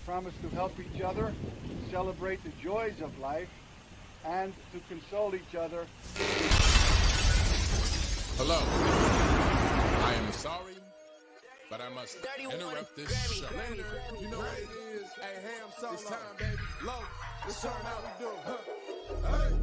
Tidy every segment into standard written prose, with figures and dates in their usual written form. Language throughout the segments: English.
promise to help each other, celebrate the joys of life, and to console each other. Hello. I am sorry, but I must interrupt this show. Leonard, you know what it is. Hey, Ham, it's time, baby. Low, it's time how we do. Hey.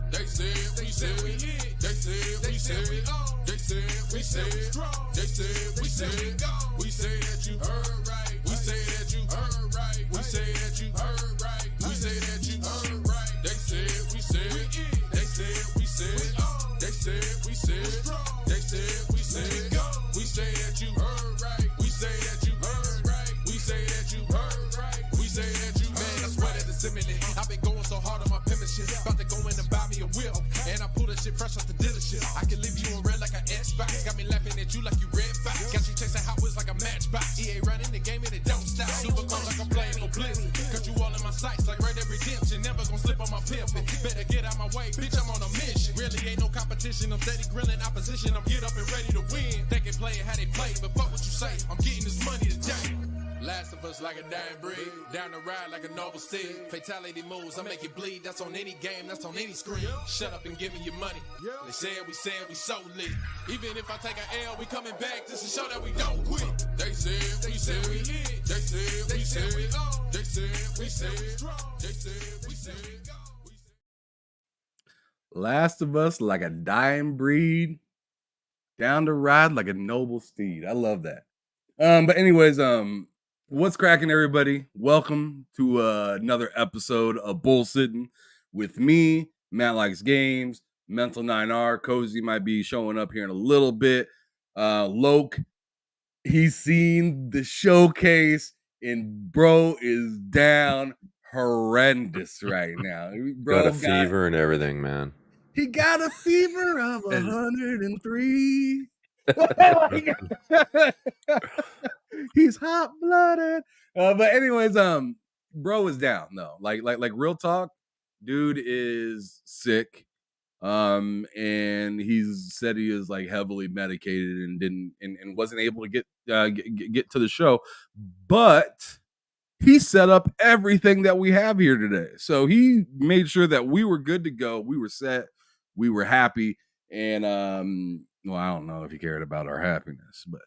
They said, we said, we hit. They said, we said, we on. They said, we said, we strong. They said, we said, we go. We say that you heard right. We say that you heard right. We say that you heard right. We say that you heard right. They said, we said, we in. They said, we said, we on. They said, we said, strong. They said, we said, go. We say that you heard right. We say that you heard right. We say that you heard right. We say that you heard right. I swear that it's imminent. I've been going so hard on my penmanship. About to go in and buy me a wheel. And I pull that shit fresh off the dealership. I can leave you in red like an Xbox. Got me laughing at you like you red fox. Got you chasing Hot Wheels like a matchbox. EA running the game and it don't stop. Super cold like I'm playing for Blizzard. Cut you all in my sights like Red Dead Redemption. Never gonna slip on my pimpin'. Better get out my way, bitch, I'm on a mission. Really ain't no competition. I'm steady grilling opposition. I'm get up and ready to win. They can play it how they play, but fuck what you say. I'm getting this money today. Last of us like a dying breed. Down the ride like a noble steed. Fatality moves, I make it bleed. That's on any game, that's on any screen. Shut up and give me your money. They said we so lit. Even if I take an L, we coming back just to show that we don't quit. They said, we said we hit. They said, we said we on. They said, we said we strong. They said, we said go. Last of Us like a dying breed. Down the ride like a noble steed. I love that. But anyways, what's cracking, everybody? Welcome to another episode of BullSittin with me, Matt Likes Games, Mental 9R. Cozy might be showing up here in a little bit. Loke, he's seen the showcase, and bro is down horrendous right now. Bro got a fever and everything, man. He got a fever of 103. He's hot blooded. But anyways, bro is down though. Like real talk, dude is sick. And he's said he is like heavily medicated and didn't and wasn't able to get to the show, but he set up everything that we have here today. So he made sure that we were good to go. We were set. We were happy. And well, I don't know if he cared about our happiness, but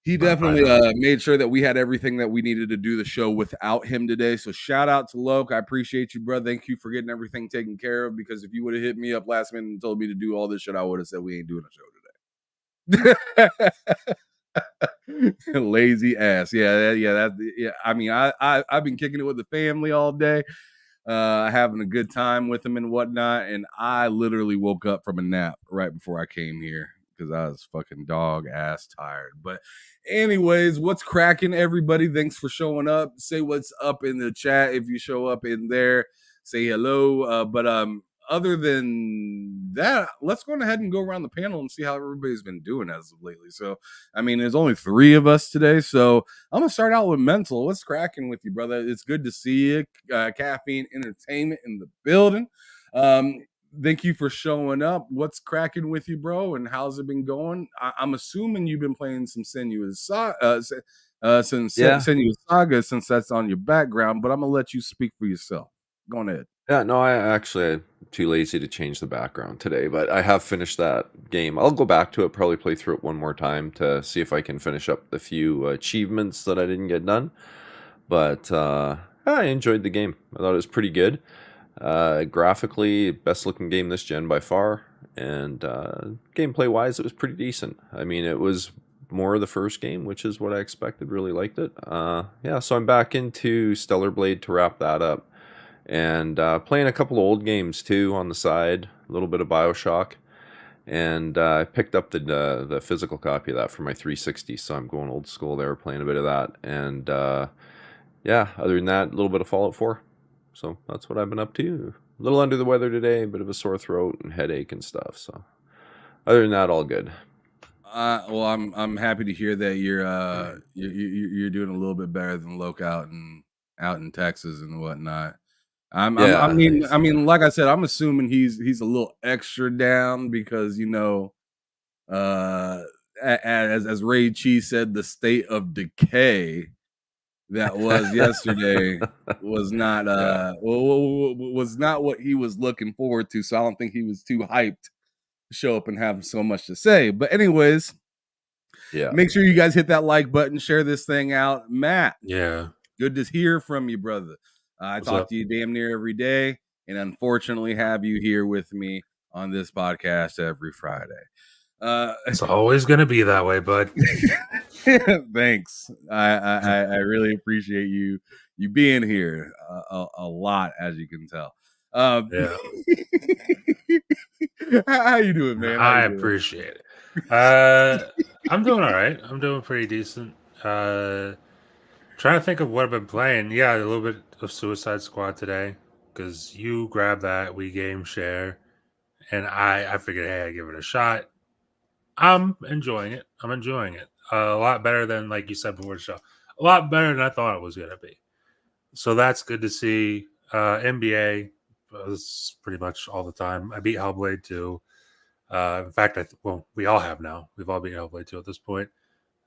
he definitely made sure that we had everything that we needed to do the show without him today. So shout out to Loke. I appreciate you, bro. Thank you for getting everything taken care of, because if you would have hit me up last minute and told me to do all this shit, I would have said we ain't doing a show today. Lazy ass. Yeah. I mean, I've been kicking it with the family all day, having a good time with them and whatnot. And I literally woke up from a nap right before I came here because I was fucking dog ass tired. But anyways, what's cracking, everybody? Thanks for showing up. Say what's up in the chat if you show up in there. Say hello. But other than that, let's go ahead and go around the panel and see how everybody's been doing as of lately. So, I mean, there's only 3 of us today, so I'm gonna start out with Mental. What's cracking with you, brother? It's good to see you. Caffeine Entertainment in the building. Thank you for showing up. What's cracking with you, bro? And how's it been going? I'm assuming you've been playing some Senua's Saga since that's on your background, but I'm gonna let you speak for yourself. Go on ahead. Yeah, no, I'm too lazy to change the background today, but I have finished that game. I'll go back to it, probably play through it one more time to see if I can finish up the few achievements that I didn't get done. But I enjoyed the game. I thought it was pretty good. Graphically, best looking game this gen by far, and gameplay wise, it was pretty decent. I mean, it was more of the first game, which is what I expected. Really liked it. Yeah, so I'm back into Stellar Blade to wrap that up. And playing a couple of old games too on the side, a little bit of BioShock, and I picked up the physical copy of that for my 360, so I'm going old school there, playing a bit of that, and yeah, other than that, a little bit of Fallout 4, so that's what I've been up to. A little under the weather today, a bit of a sore throat and headache and stuff, so other than that, all good. Well, I'm happy to hear that you're doing a little bit better than Loke out in Texas and whatnot. I mean, like I said, I'm assuming he's a little extra down because, you know, as Ray Cheese said, the state of decay that was yesterday was not was not what he was looking forward to. So I don't think he was too hyped to show up and have so much to say. But anyways, Yeah. make sure you guys hit that like button, share this thing out. Matt, Yeah. good to hear from you, brother. I What's talk up? to you damn near every day, and unfortunately have you here with me on this podcast every Friday. It's always gonna be that way, bud. Thanks. I really appreciate you being here a lot, as you can tell. Yeah. how you doing, man? How I you doing? appreciate it. I'm doing all right. I'm doing pretty decent. Trying to think of what I've been playing. Yeah, a little bit of Suicide Squad today because you grabbed that. We game share, and I figured, hey, I give it a shot. I'm enjoying it. I'm enjoying it a lot better than, like you said before the show, a lot better than I thought it was gonna be. So that's good to see. NBA was pretty much all the time. I beat Hellblade 2. In fact, we all have now. We've all beat Hellblade 2 at this point.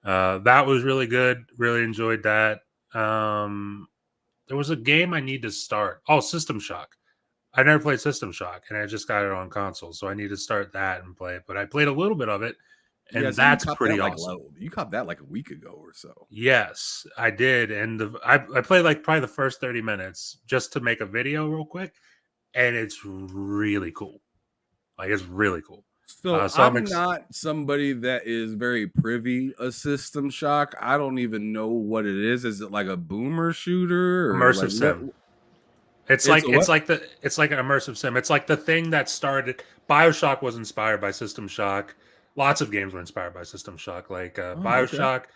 That was really good. Really enjoyed that. There was a game I need to start. Oh, System Shock. I never played System Shock, and I just got it on console, so I need to start that and play it. But I played a little bit of it, and Yeah, so that's you copped pretty that awesome. you copped that like a week ago or so. Yes, I did, and I played like probably the first 30 minutes just to make a video real quick, and it's really cool. Like it's really cool. So So I'm not somebody that is very privy of System Shock. I don't even know what it is. Is it like a boomer shooter or immersive like sim. what? It's like an immersive sim. It's like the thing that started. BioShock was inspired by System Shock. Lots of games were inspired by System Shock, like Oh, okay. BioShock,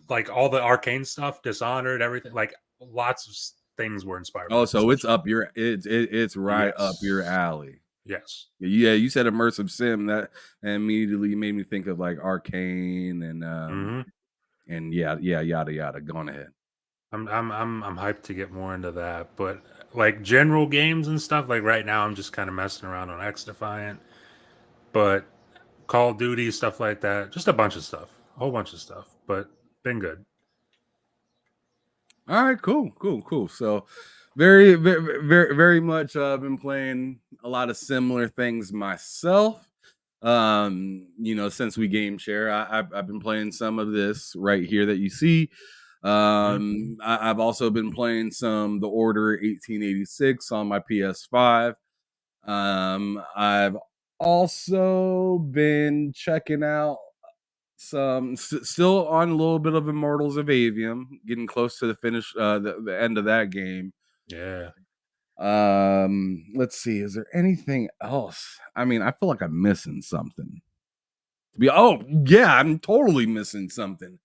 like all the arcane stuff, Dishonored, everything. Like lots of things were inspired. Oh, by so System it's Shock. up your it's right up your Yes. alley. Yes. Yeah, you said immersive sim that immediately made me think of like Arcane and Mhm. and yeah, yada yada. Go on ahead. I'm hyped to get more into that, but like general games and stuff. Like right now, I'm just kind of messing around on X Defiant, but Call of Duty stuff like that. Just a bunch of stuff, a whole bunch of stuff. But been good. All right, cool. So very much been playing a lot of similar things myself. Since we game share, I've been playing some of this right here that you see. I've also been playing some The Order 1886 on my PS5. I've also been checking out still on a little bit of Immortals of Avium, getting close to the finish, the end of that game. Yeah. Let's see, is there anything else? I mean, I feel like I'm missing something. I'm totally missing something.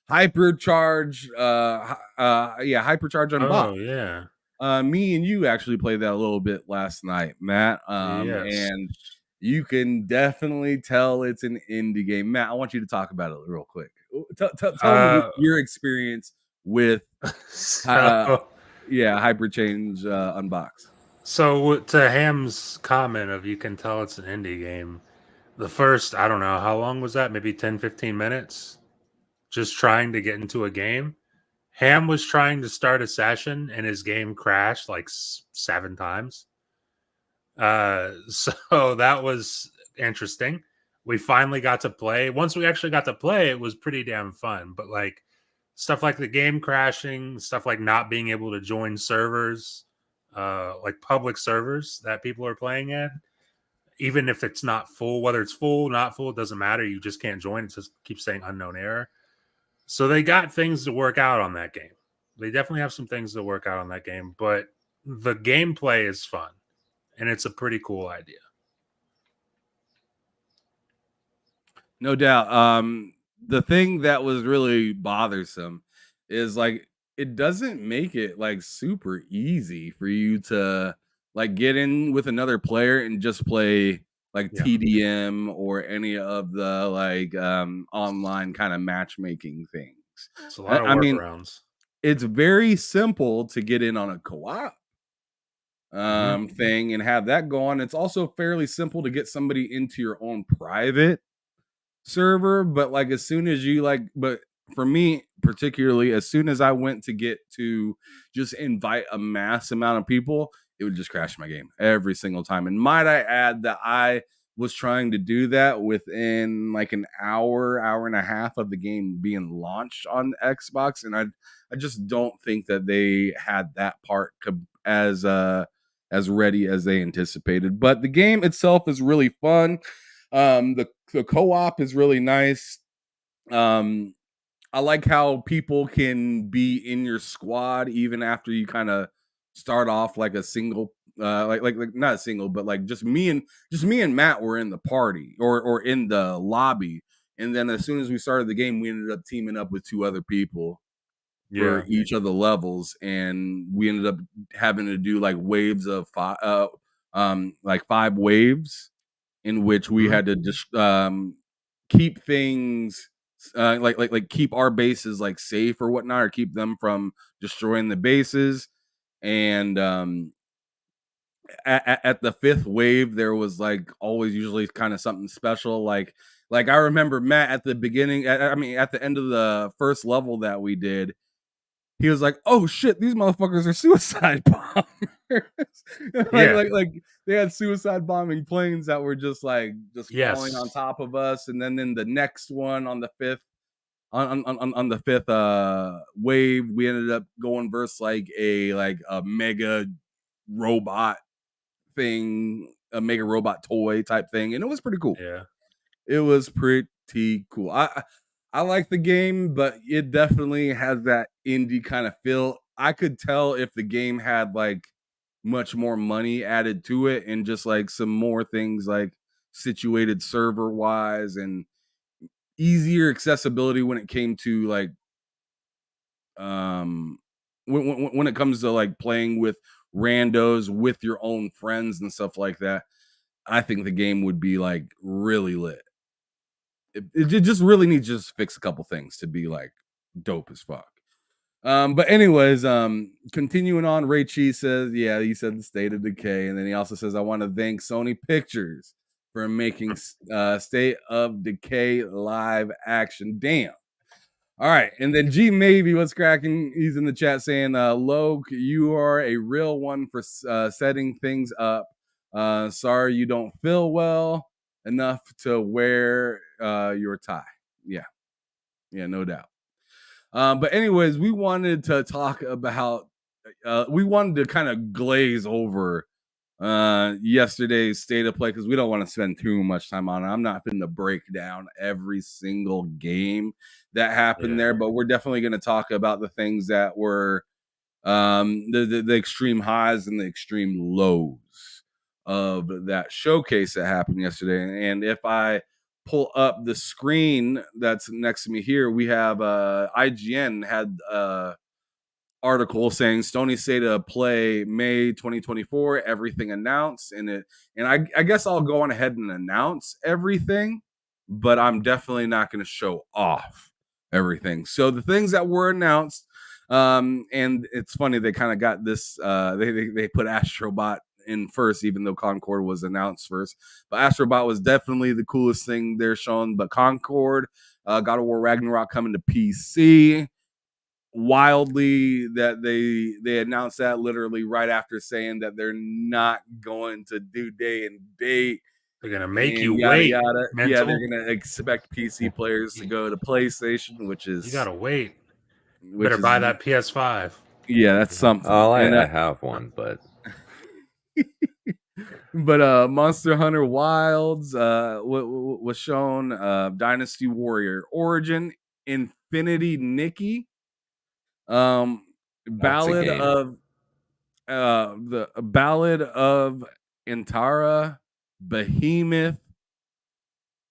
Hypercharge, Hypercharge Unboxed. Oh yeah. Me and you actually played that a little bit last night, Matt. Yes. And you can definitely tell it's an indie game. Matt, I want you to talk about it real quick. Tell me your experience with Hyperchange Unbox. So to Ham's comment of you can tell it's an indie game, the first, I don't know, how long was that? Maybe 10, 15 minutes? Just trying to get into a game. Ham was trying to start a session and his game crashed like 7 times. So that was interesting. We finally got to play. Once we actually got to play, it was pretty damn fun. But like stuff like the game crashing, stuff like not being able to join servers, like public servers that people are playing in, even if it's not full, whether it's full, not full, it doesn't matter. You just can't join. It just keeps saying unknown error. So they got things to work out on that game. They definitely have some things to work out on that game, but the gameplay is fun and it's a pretty cool idea. No doubt. The thing that was really bothersome is like it doesn't make it like super easy for you to like get in with another player and just play like TDM or any of the like online kind of matchmaking things. It's a lot of workarounds. It's very simple to get in on a co-op thing and have that go on. It's also fairly simple to get somebody into your own private server, but like as soon as you like, but for me particularly, as soon as I went to get to just invite a mass amount of people, it would just crash my game every single time. And might I add that I was trying to do that within like an hour and a half of the game being launched on Xbox, and I just don't think that they had that part as ready as they anticipated. But the game itself is really fun. The co-op is really nice. I like how people can be in your squad even after you kind of start off like a single like not a single, but like just me and Matt were in the party or in the lobby. And then as soon as we started the game, we ended up teaming up with two other people for each of the levels, and we ended up having to do like waves of like 5 waves in which we had to just keep things like keep our bases like safe or whatnot, or keep them from destroying the bases. And at the 5th wave, there was like always usually kind of something special. Like I remember Matt at the beginning. I mean, at the end of the first level that we did, he was like, "Oh shit, these motherfuckers are suicide bombers." like they had suicide bombing planes that were just falling on top of us. And then in the next one on the 5th on the 5th wave, we ended up going versus like a mega robot thing, a mega robot toy type thing, and it was pretty cool. Yeah. It was pretty cool. I like the game, but it definitely has that indie kind of feel. I could tell if the game had like much more money added to it and just like some more things like situated server wise and easier accessibility when it came to like when it comes to like playing with randos with your own friends and stuff like that. I think the game would be like really lit. It just really needs to just fix a couple things to be like dope as fuck. But anyways, continuing on, Ray Cheese says, yeah, he said the State of Decay, and then he also says, I want to thank Sony Pictures for making State of Decay live action. Damn. All right, and then G Maybe, what's cracking? He's in the chat saying, Logue, you are a real one for setting things up. Sorry you don't feel well enough to wear your tie. Yeah, no doubt. But anyways, we wanted to talk about we wanted to kind of glaze over yesterday's state of play because we don't want to spend too much time on it. I'm not going to break down every single game that happened there, but we're definitely going to talk about the things that were the extreme highs and the extreme lows of that showcase that happened yesterday. And if I pull up the screen that's next to me here, we have IGN had article saying Sony State of Play May 2024, everything announced. And I guess I'll go on ahead and announce everything, but I'm definitely not going to show off everything. So the things that were announced, and it's funny, they kind of got this, they put Astrobot in first, even though Concord was announced first. But Astrobot was definitely the coolest thing they're showing. But Concord, God of War Ragnarok coming to PC. Wildly that they announced that literally right after saying that they're not going to do day and date. They're gonna make you wait. Yeah, they're gonna expect PC players to go to PlayStation, which is you gotta wait. Better buy that PS5. Yeah, that's something. Oh, I have one, but but Monster Hunter Wilds was shown. Dynasty Warrior Origin, Infinity Nikki. Ballad of the Ballad of Antara, Behemoth,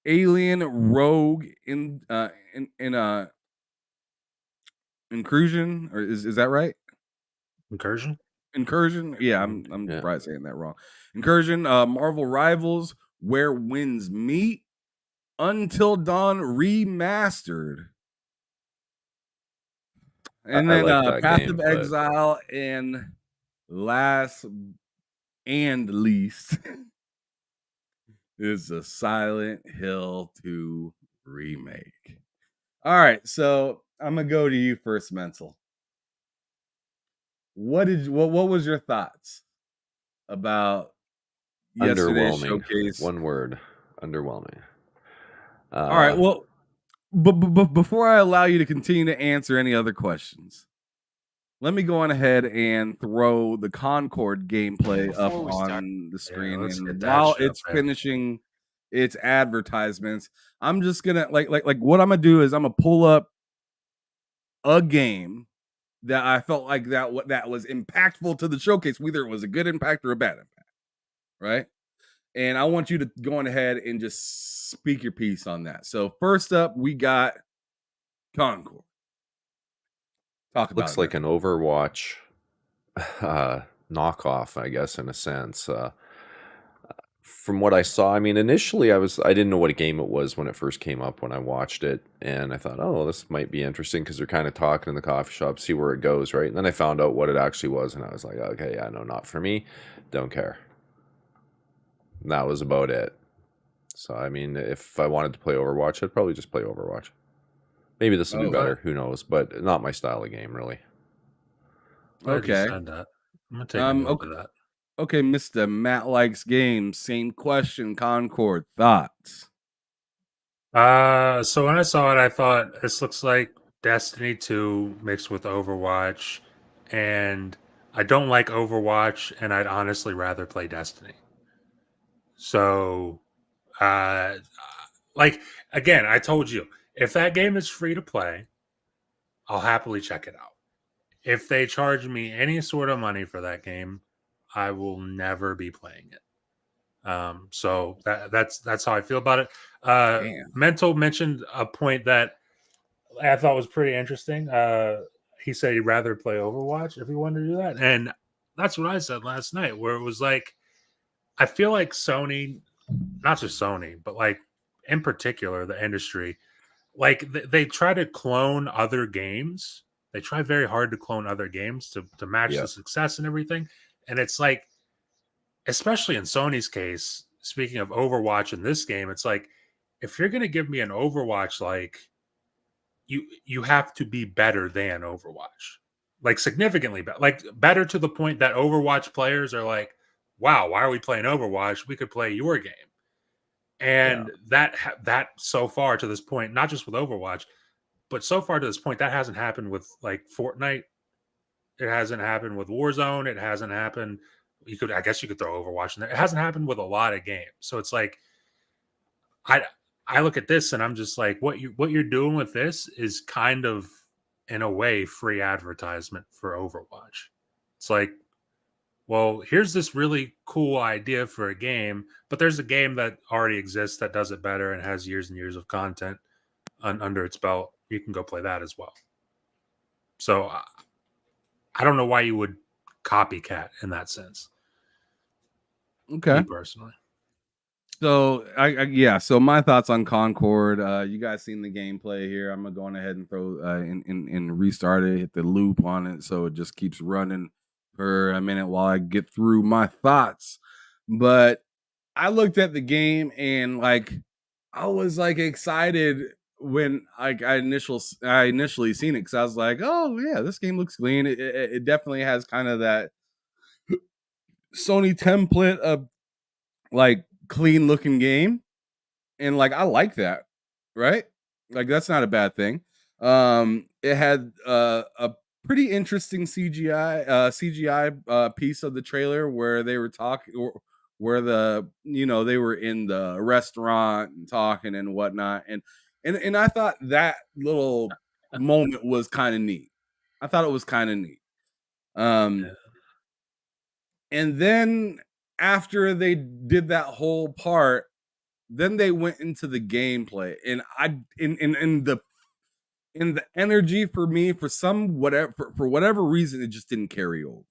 Alien Rogue in Incursion, or is that right? Incursion. Yeah, I'm probably saying that wrong. Incursion, Marvel Rivals, Where Winds Meet, Until Dawn Remastered. And then like Path game, of Exile, and last and least is a Silent Hill 2 remake. All right, so I'm gonna go to you first, Mental. What was your thoughts about yesterday's Underwhelming. showcase? One word. Underwhelming. All right. Well, but before I allow you to continue to answer any other questions, let me go on ahead and throw the Concord gameplay up Before we start. on the screen. let's And get that while shit it's up there. finishing its advertisements, I'm just gonna like what I'm gonna do is I'm gonna pull up a game that I felt like that was impactful to the showcase, whether it was a good impact or a bad impact, right? And I want you to go on ahead and just speak your piece on that. So first up, we got Concord. Talk about Looks it. like an Overwatch knockoff, I guess, in a sense. From what I saw, I mean, initially I didn't know what a game it was when it first came up when I watched it, and I thought, oh, this might be interesting because they're kind of talking in the coffee shop, see where it goes, right? And then I found out what it actually was, and I was like, okay, yeah, no, not for me, don't care. And that was about it. So, I mean, if I wanted to play Overwatch, I'd probably just play Overwatch. Maybe this will be better, who knows, but not my style of game, really. Glad you Okay. said that. I'm gonna take a note of that. Okay, Mr. Matt Likes Games. Same question, Concord. Thoughts? So when I saw it, I thought this looks like Destiny 2 mixed with Overwatch, and I don't like Overwatch, and I'd honestly rather play Destiny. So, like again, I told you, if that game is free to play, I'll happily check it out. If they charge me any sort of money for that game, I will never be playing it. So that's how I feel about it. Damn. Mental mentioned a point that I thought was pretty interesting. He said he'd rather play Overwatch if he wanted to do that, and that's what I said last night. Where it was like, I feel like Sony, not just Sony, but like in particular the industry, like they try to clone other games. They try very hard to clone other games to match Yeah. the success and everything, and it's like, especially in Sony's case, speaking of Overwatch in this game, it's like, if you're going to give me an Overwatch, like you have to be better than Overwatch, like significantly better, like better to the point that Overwatch players are like, wow, why are we playing Overwatch? We could play your game. And that so far to this point, not just with Overwatch, but so far to this point, that hasn't happened with like Fortnite. It hasn't happened with Warzone. It hasn't happened. I guess you could throw Overwatch in there. It hasn't happened with a lot of games. So it's like, I look at this and I'm just like, what you're doing with this is kind of, in a way, free advertisement for Overwatch. It's like, well, here's this really cool idea for a game, but there's a game that already exists that does it better and has years and years of content under its belt. You can go play that as well. So I don't know why you would copycat in that sense. Okay. Me personally. So so my thoughts on Concord. You guys seen the gameplay here. I'm gonna go on ahead and throw and restart it, hit the loop on it, so it just keeps running for a minute while I get through my thoughts. But I looked at the game and like I was like excited when I initially seen it, because I was like, oh yeah, this game looks clean. It definitely has kind of that Sony template of like clean looking game, and like I like that, right? Like that's not a bad thing. It had a pretty interesting CGI piece of the trailer where they were talking, or where they were in the restaurant and talking and whatnot, and I thought that little moment was kind of neat. I thought it was kind of neat. And then after they did that whole part, then they went into the gameplay, and in the energy for me, for whatever reason, it just didn't carry over.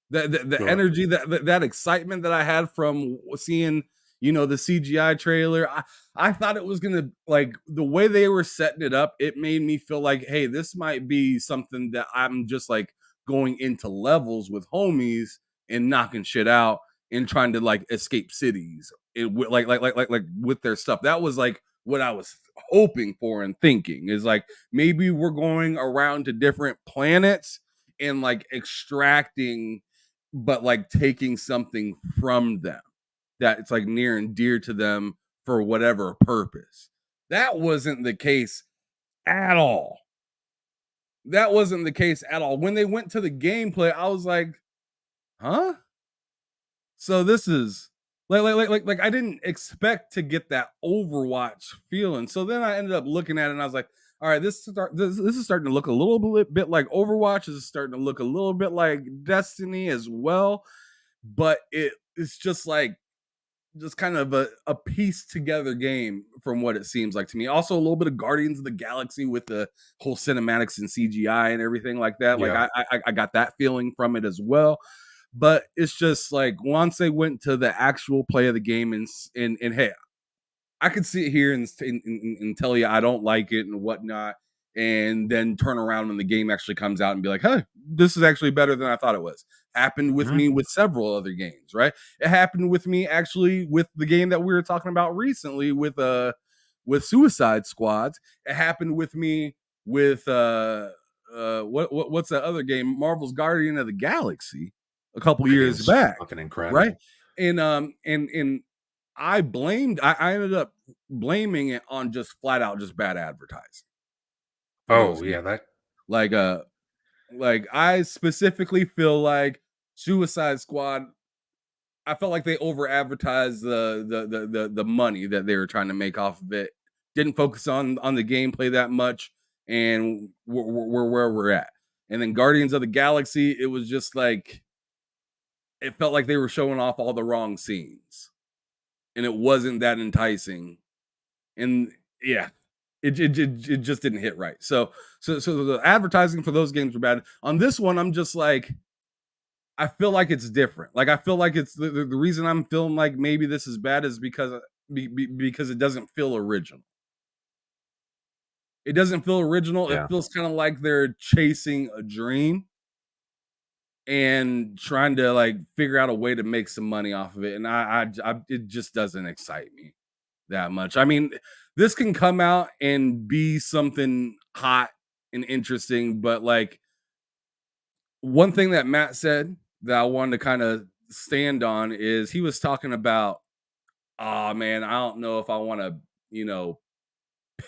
The Sure. energy, that excitement that I had from seeing the CGI trailer, I thought it was gonna, like, the way they were setting it up, it made me feel like, hey, this might be something that I'm just like going into levels with homies and knocking shit out and trying to like escape cities, like with their stuff. That was like what I was hoping for and thinking is like maybe we're going around to different planets and like extracting, but like taking something from them that it's like near and dear to them for whatever purpose. That wasn't the case at all. That wasn't the case at all. When they went to the gameplay, I was like, huh? So this is like I didn't expect to get that Overwatch feeling. So then I ended up looking at it and I was like, all right, this is starting to look a little bit like Overwatch. This is starting to look a little bit like Destiny as well. But it's just like just kind of a pieced together game from what it seems like to me. Also, a little bit of Guardians of the Galaxy with the whole cinematics and CGI and everything like that. Like Yeah. I got that feeling from it as well. But it's just like once they went to the actual play of the game and hey, I could sit here and tell you I don't like it and whatnot, and then turn around when the game actually comes out and be like, "Hey, this is actually better than I thought it was." Happened with me with several other games, right? It happened with me actually with the game that we were talking about recently with Suicide Squads. It happened with me with what's that other game? Marvel's Guardian of the Galaxy a couple That years game's back, fucking incredible. right? And I ended up blaming it on just flat out just bad advertising. Oh yeah, that Like I specifically feel like Suicide Squad, I felt like they over advertised the money that they were trying to make off of it. Didn't focus on the gameplay that much, and we're where we're at. And then Guardians of the Galaxy, it was just like it felt like they were showing off all the wrong scenes, and it wasn't that enticing. And yeah, it just didn't hit right. So the advertising for those games were bad. On this one, I'm just like, I feel like it's different. Like I feel like it's the reason I'm feeling like maybe this is bad is because because it doesn't feel original. It doesn't feel original. Yeah. It feels kind of like they're chasing a dream and trying to like figure out a way to make some money off of it. And I it just doesn't excite me that much. I mean, this can come out and be something hot and interesting, but like one thing that Matt said that I wanted to kind of stand on is he was talking about, oh man, I don't know if I want to,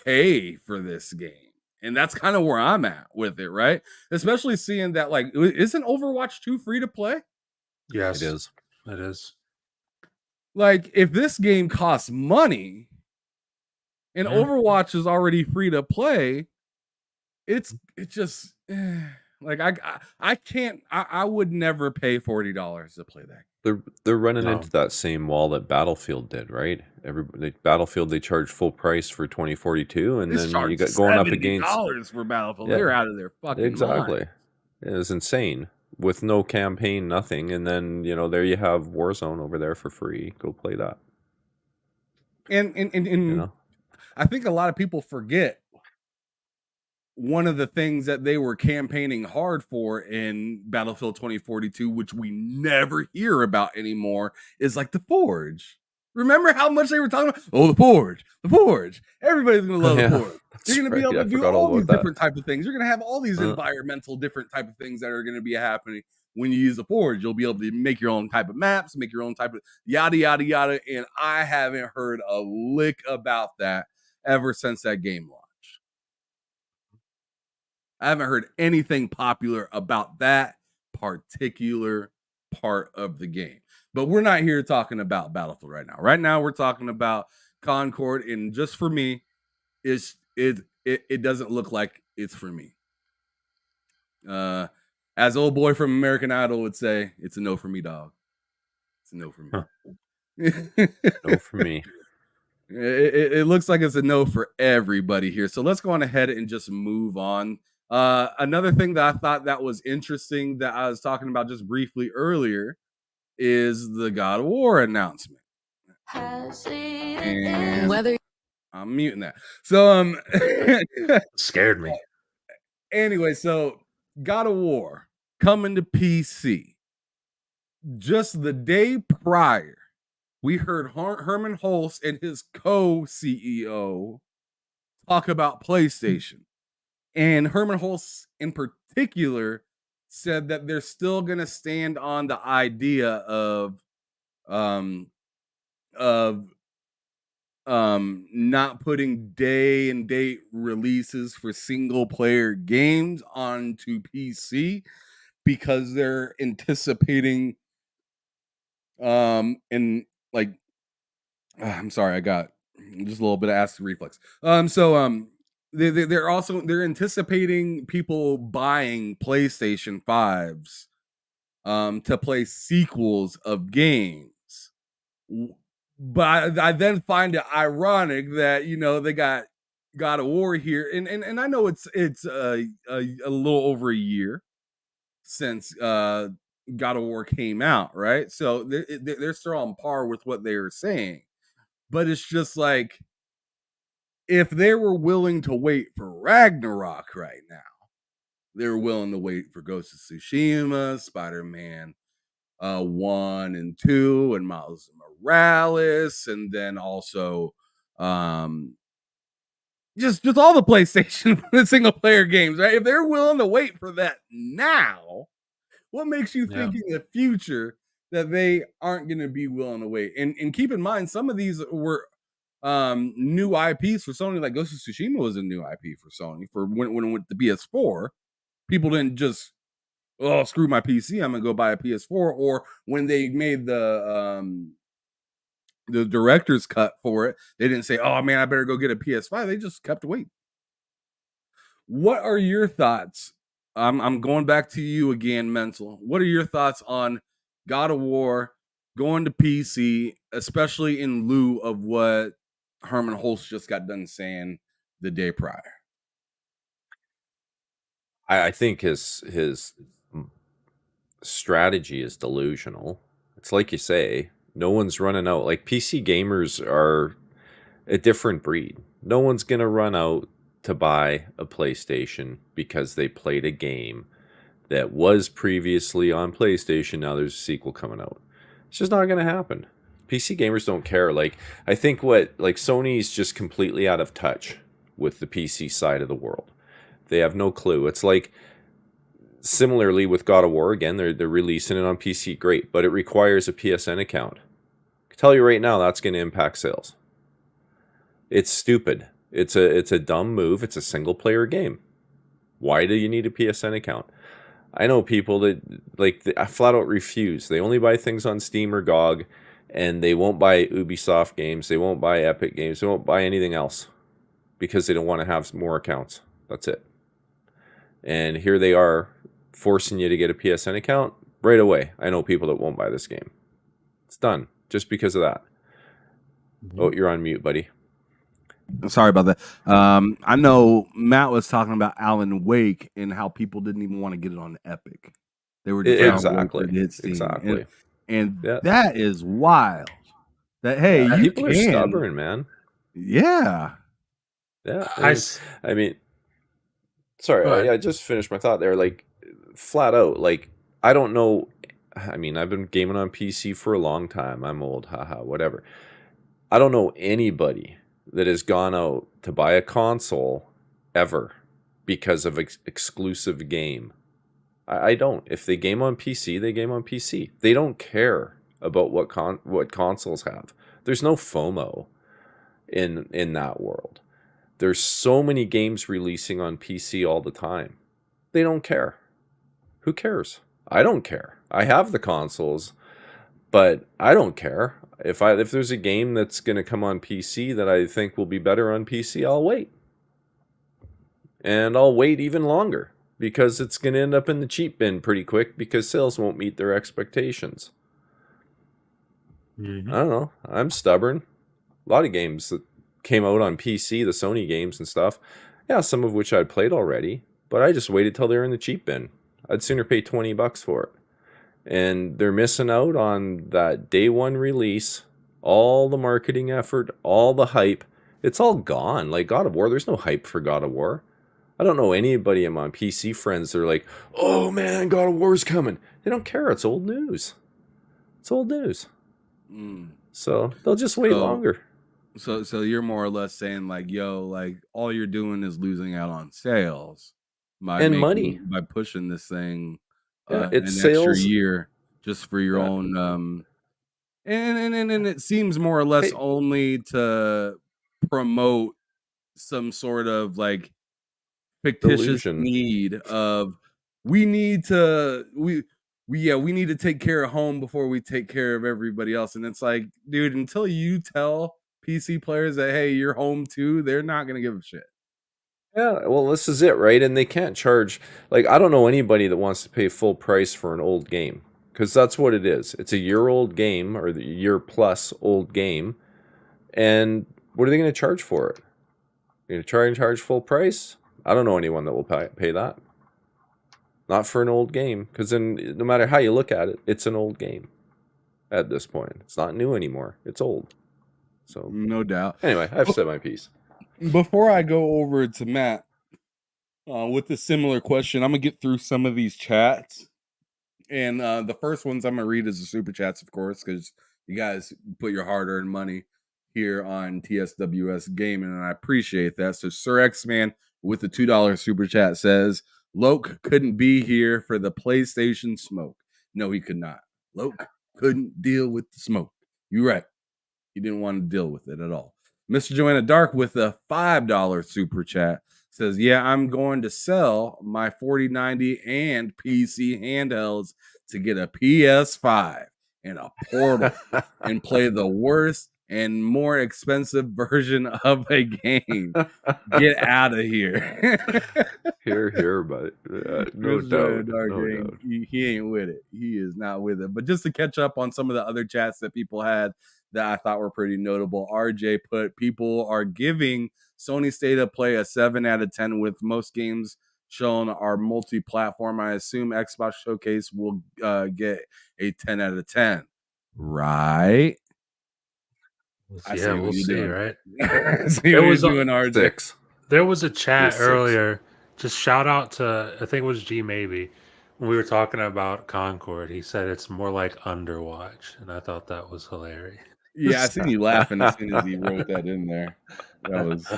pay for this game. And that's kind of where I'm at with it, right? Especially seeing that, like, isn't Overwatch 2 free to play? yes, It is. It is. Like, if this game costs money and Overwatch is already free to play, it just like I can't I would never pay $40 to play that. They're running No. into that same wall that Battlefield did, right? Battlefield, they charged full price for 2042, and They then you charge got going up against $70 for Battlefield. Yeah. They're out of their fucking exactly. mind. It was insane with no campaign, nothing, and then there you have Warzone over there for free. Go play that. And You know, I think a lot of people forget one of the things that they were campaigning hard for in Battlefield 2042, which we never hear about anymore, is like the Forge. Remember how much they were talking about? Oh, the Forge. Everybody's gonna love the Forge. You're gonna be able to do all these different type of things. You're gonna have all these environmental different type of things that are gonna be happening when you use the Forge. You'll be able to make your own type of maps, make your own type of yada yada yada. And I haven't heard a lick about that ever since that game launched. I haven't heard anything popular about that particular part of the game. But we're not here talking about Battlefield right now. Right now, we're talking about Concord, and just for me, it doesn't look like it's for me. As old boy from American Idol would say, it's a no for me, dog. It's a no for me. Huh. No for me. It looks like it's a no for everybody here. So let's go on ahead and just move on. Another thing that I thought that was interesting that I was talking about just briefly earlier is the God of War announcement. And Whether I'm muting that. So Scared me. anyway, so God of War coming to PC. Just the day prior, we heard Herman Hulst and his co-CEO talk about PlayStation. And Herman Hulse in particular said that they're still going to stand on the idea um of not putting day and date releases for single player games onto PC because they're anticipating and like I'm sorry, I got just a little bit of acid reflux. They're anticipating people buying PlayStation 5s to play sequels of games. But I then find it ironic that they got God of War here, and I know it's a little over a year since God of War came out, right? So they're still on par with what they were saying, but it's just like if they were willing to wait for Ragnarok right now, they were willing to wait for Ghost of Tsushima, Spider-Man 1 and 2, and Miles Morales, and then also just all the PlayStation single player games, right? If they're willing to wait for that now, what makes you think in the future that they aren't going to be willing to wait? And keep in mind, some of these were new IPs for Sony. Like Ghost of Tsushima was a new IP for Sony for when it went to PS4. People didn't just screw my PC, I'm gonna go buy a PS4. Or when they made the director's cut for it, they didn't say, oh man, I better go get a PS5. They just kept waiting. What are your thoughts? I'm going back to you again, Mental. What are your thoughts on God of War going to PC, especially in lieu of what Herman Hulse just got done saying the day prior? I think his strategy is delusional. It's like you say, no one's running out. Like PC gamers are a different breed. No one's gonna run out to buy a PlayStation because they played a game that was previously on PlayStation. Now there's a sequel coming out. It's just not gonna happen. PC gamers don't care. Like I think Sony's just completely out of touch with the PC side of the world. They have no clue. It's like similarly with God of War, again, they're releasing it on PC, great, but it requires a PSN account. I can tell you right now that's going to impact sales. It's stupid. It's a dumb move. It's a single player game. Why do you need a PSN account? I know people that I flat out refuse. They only buy things on Steam or GOG, and they won't buy Ubisoft games. They won't buy Epic games. They won't buy anything else because they don't want to have more accounts. That's it. And here they are forcing you to get a PSN account right away. I know people that won't buy this game. It's done just because of that. Mm-hmm. Oh, you're on mute, buddy. Sorry about that. I know Matt was talking about Alan Wake and how people didn't even want to get it on Epic. They were just exactly. And that is wild. That people are stubborn, man. Yeah. Yeah. I mean, sorry, I just finished my thought there. Like, flat out, like, I don't know. I mean, I've been gaming on PC for a long time. I'm old, haha, whatever. I don't know anybody that has gone out to buy a console ever because of exclusive game. I don't. If they game on PC, they game on PC. They don't care about what consoles have. There's no FOMO in that world. There's so many games releasing on PC all the time. They don't care. Who cares? I don't care. I have the consoles, but I don't care. If there's a game that's going to come on PC that I think will be better on PC, I'll wait. And I'll wait even longer because it's going to end up in the cheap bin pretty quick because sales won't meet their expectations. Mm-hmm. I don't know. I'm stubborn. A lot of games that came out on PC, the Sony games and stuff, some of which I'd played already, but I just waited till they were in the cheap bin. I'd sooner pay $20 for it. And they're missing out on that day one release, all the marketing effort, all the hype. It's all gone. Like God of War, there's no hype for God of War. I don't know anybody of my PC friends that are like, oh man, God of War's coming. They don't care. It's old news. It's old news. So they'll just wait longer. So you're more or less saying like, yo, like all you're doing is losing out on sales And money. by pushing this thing Yeah, it's an extra sales. year just for your Yeah. own and it seems more or less Hey. only to promote some sort of like fictitious Delusion. need of we need to we need to take care of home before we take care of everybody else. And it's like, dude, until you tell PC players that hey, you're home too, they're not gonna give a shit. Yeah, well, this is it, right? And they can't charge, like, I don't know anybody that wants to pay full price for an old game, because that's what it is. It's a year-old game, or the year-plus old game, and what are they going to charge for it? You're going to try and charge full price? I don't know anyone that will pay that. Not for an old game, because then no matter how you look at it, it's an old game at this point. It's not new anymore. It's old. So, No doubt. anyway, I've said my piece. Before I go over to Matt with a similar question, I'm gonna get through some of these chats. And the first ones I'm gonna read is the super chats, of course, because you guys put your hard-earned money here on TSWS Gaming, and I appreciate that. So Sir X Man with the $2 super chat says, Loke couldn't be here for the PlayStation smoke. No, he could not. Loke couldn't deal with the smoke. You're right. He didn't want to deal with it at all. Mr. Joanna Dark with a $5 super chat says, yeah, I'm going to sell my 4090 and PC handhelds to get a PS5 and a Portal and play the worst and more expensive version of a game. Get out of here. Here, but no doubt. Dark No ain't, doubt. he ain't with it. He is not with it. But just to catch up on some of the other chats that people had that I thought were pretty notable, RJ put, people are giving Sony State of Play a 7 out of 10 with most games shown are multi-platform. I assume Xbox Showcase will get a 10 out of 10. Right? I see Yeah, what we'll you're see, doing. right? I see There what was you're a- doing, RJ. 6. There was a chat 6. earlier. Just shout out to, I think it was G Maybe, when we were talking about Concord. He said it's more like Underwatch, and I thought that was hilarious. Yeah, I seen you laughing as soon as he wrote that in there. That was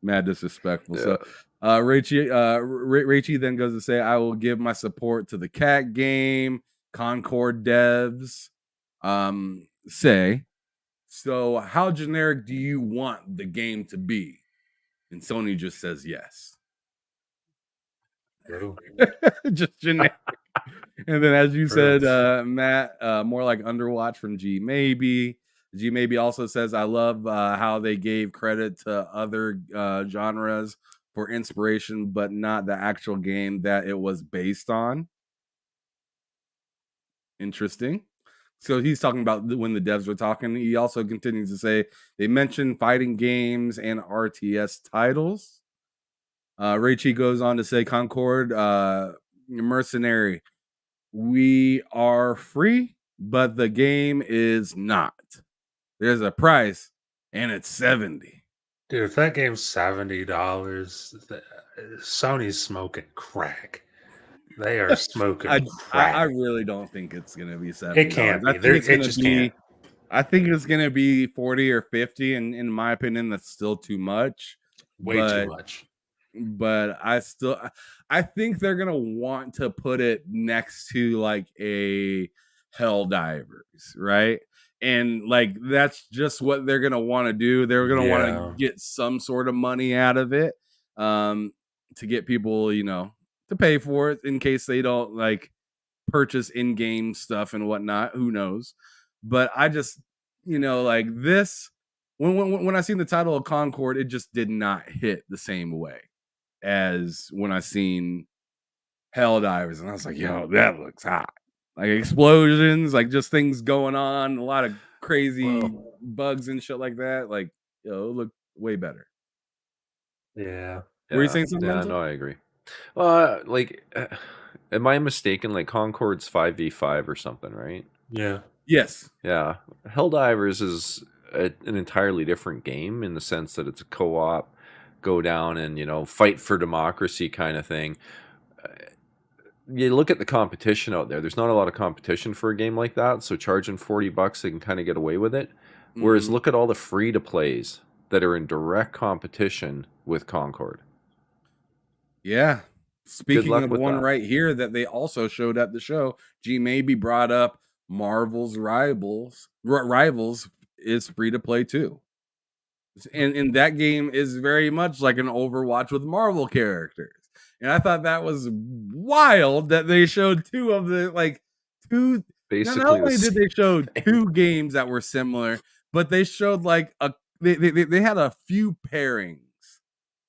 mad disrespectful. Yeah. So Rachie then goes to say, I will give my support to the cat game, Concord devs. Say, so how generic do you want the game to be? And Sony just says yes. Just generic. And then as you said, Matt, more like Underwatch from G Maybe. G Maybe also says, I love how they gave credit to other genres for inspiration, but not the actual game that it was based on. Interesting. So he's talking about when the devs were talking. He also continues to say they mentioned fighting games and RTS titles. Raichi goes on to say, Concord, Mercenary, we are free, but the game is not. There's a price, and it's 70. Dude, if that game's $70, Sony's smoking crack. They are smoking crack. I really don't think it's gonna be $70. It can't be. I think it's It gonna just be. can't. I think it's gonna be 40 or 50, and in my opinion, that's still too much. Way too much. But I think they're gonna want to put it next to like a Helldivers, right? And like that's just what they're gonna want to do. They're gonna want to get some sort of money out of it, to get people, to pay for it in case they don't like purchase in-game stuff and whatnot. Who knows? But I just, like this. When I seen the title of Concord, it just did not hit the same way as when I seen Helldivers, and I was like, yo, that looks hot. Like explosions, like just things going on, a lot of crazy bugs and shit like that. Like, it looked way better. Yeah. Were you saying something? Yeah, no, I agree. Am I mistaken? Like Concord's 5v5 or something, right? Yeah. Yes. Yeah. Helldivers is an entirely different game in the sense that it's a co-op, go down and fight for democracy kind of thing. You look at the competition out there. There's not a lot of competition for a game like that, so charging $40, they can kind of get away with it. Whereas Mhm. look at all the free to plays that are in direct competition with Concord. Yeah. Good Speaking luck of with one that. right here that they also showed at the show, G maybe brought up Marvel's Rivals is free to play too. And that game is very much like an Overwatch with Marvel characters. And I thought that was wild that they showed two of the like two. Not Basically the only did same they show thing. two games that were similar, but they showed like they had a few pairings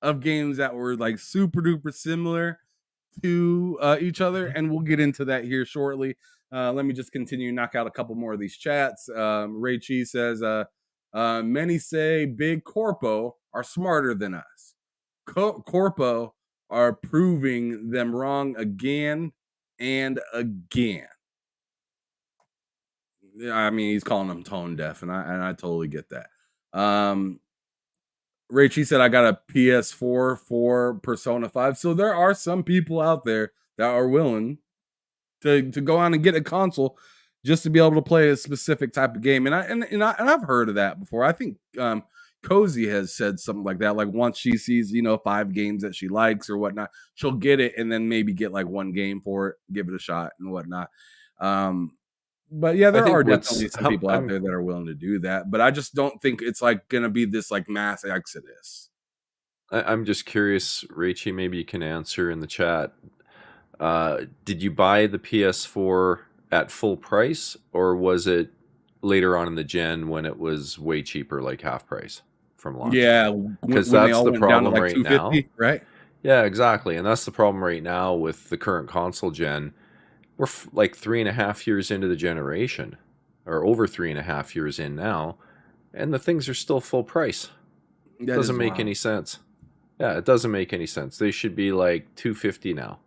of games that were like super duper similar to each other, and we'll get into that here shortly. Let me just continue knock out a couple more of these chats. Ray Cheese says, "Many say Big Corpo are smarter than us. Corpo are proving them wrong again and again." Yeah, I mean, he's calling them tone deaf, and I totally get that. Rachie said, I got a PS4 for Persona 5. So there are some people out there that are willing to go on and get a console just to be able to play a specific type of game. And I've heard of that before. I think Cozy has said something like that. Like once she sees, 5 games that she likes or whatnot, she'll get it and then maybe get like one game for it, give it a shot and whatnot. But yeah, I there are think definitely some people out there that are willing to do that. But I just don't think it's like gonna be this like mass exodus. I'm just curious, Rachie, maybe you can answer in the chat. Did you buy the PS4 at full price, or was it later on in the gen when it was way cheaper, like half price from launch? Yeah, Because when they that's all the went down to problem like right now. 250, right? Yeah, exactly. And that's the problem right now with the current console gen. We're like 3.5 years into the generation, or over 3.5 years in now, and the things are still full price. That Doesn't is make wild. any sense. Yeah, it doesn't make any sense. They should be like 250 now,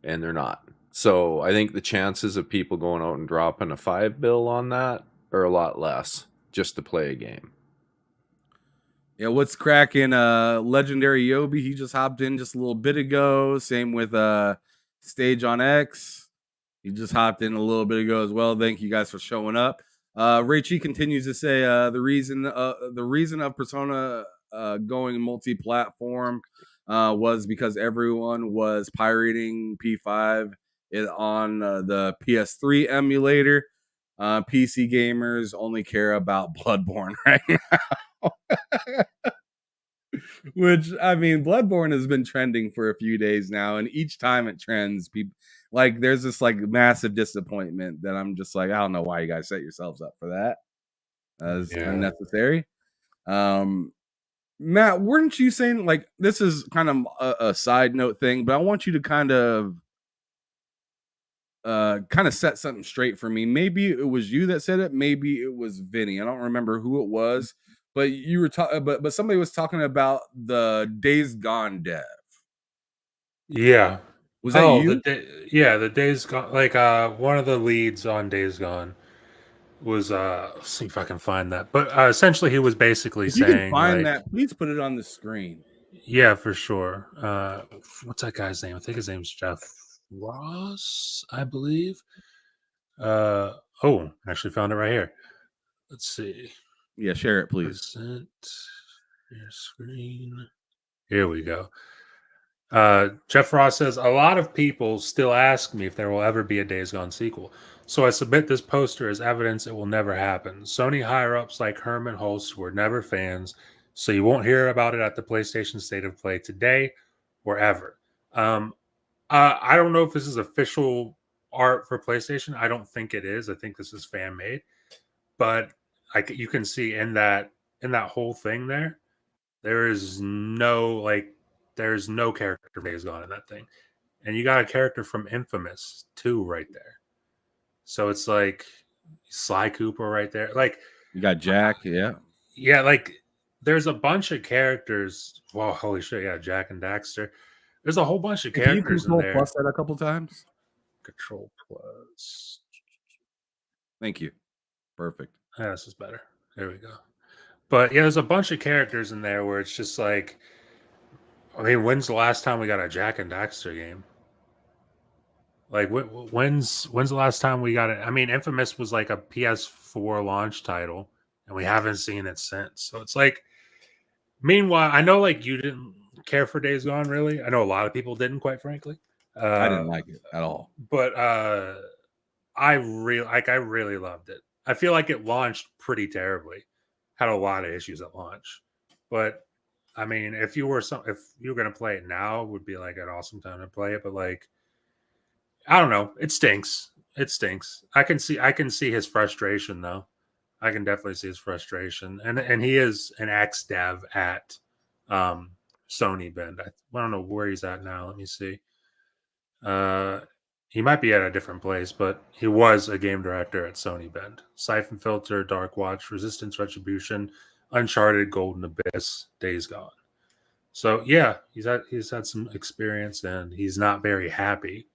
and they're not. So I think the chances of people going out and dropping a 5 bill on that are a lot less just to play a game. Yeah, what's cracking? Legendary Yobi, he just hopped in just a little bit ago. Same with Stage on X. He just hopped in a little bit ago as well. Thank you guys for showing up. Rachie continues to say the reason of Persona going multi-platform was because everyone was pirating P5 on the PS3 emulator. PC gamers only care about Bloodborne right now. Which I mean, Bloodborne has been trending for a few days now, and each time it trends, people like there's this like massive disappointment that I'm just like, I don't know why you guys set yourselves up for that. As Yeah. unnecessary. Matt, weren't you saying like this is kind of a side note thing, but I want you to kind of set something straight for me. Maybe it was you that said it, maybe it was Vinny. I don't remember who it was, but you were talking but somebody was talking about the Days Gone dev. Yeah. Was that Oh, you? the Days Gone. Like one of the leads on Days Gone was let's see if I can find that. But essentially, he was basically If you can saying find like, that, please put it on the screen. yeah, for sure. What's that guy's name? I think his name's Jeff Ross, I believe. Oh, actually found it right here. Let's see. Yeah, share it, please. Present your screen. Here we go. Jeff Ross says, a lot of people still ask me if there will ever be a Days Gone sequel. So I submit this poster as evidence it will never happen. Sony higher-ups like Herman Hulst were never fans, so you won't hear about it at the PlayStation State of Play today or ever. I don't know if this is official art for PlayStation. I don't think it is. I think this is fan-made. But you can see in that whole thing there's no character from Days Gone in that thing. And you got a character from Infamous too right there. So it's like Sly Cooper right there. Like You got Jack, yeah. yeah, like there's a bunch of characters. Well, holy shit, yeah, Jack and Daxter. There's a whole bunch of Hey, can you characters in control there. plus that a couple times? Control plus. Thank you. Perfect. Yeah, this is better. There we go. But yeah, there's a bunch of characters in there where it's just like, I mean, when's the last time we got a Jack and Daxter game? Like, when's the last time we got it? I mean, Infamous was like a PS4 launch title, and we haven't seen it since. So it's like, meanwhile, I know like you didn't care for Days Gone, really. I know a lot of people didn't, quite frankly. I didn't like it at all. But I really loved it. I feel like it launched pretty terribly. Had a lot of issues at launch. But I mean, if you were gonna play it now, it would be like an awesome time to play it. But like, I don't know. It stinks. It stinks. I can see his frustration though. I can definitely see his frustration. And he is an ex dev at um Sony Bend. I don't know where he's at now. Let me see. Uh, he might be at a different place, but he was a game director at Sony Bend. Siphon Filter, Dark Watch, Resistance Retribution, Uncharted, Golden Abyss, Days Gone. So yeah, he's had some experience, and he's not very happy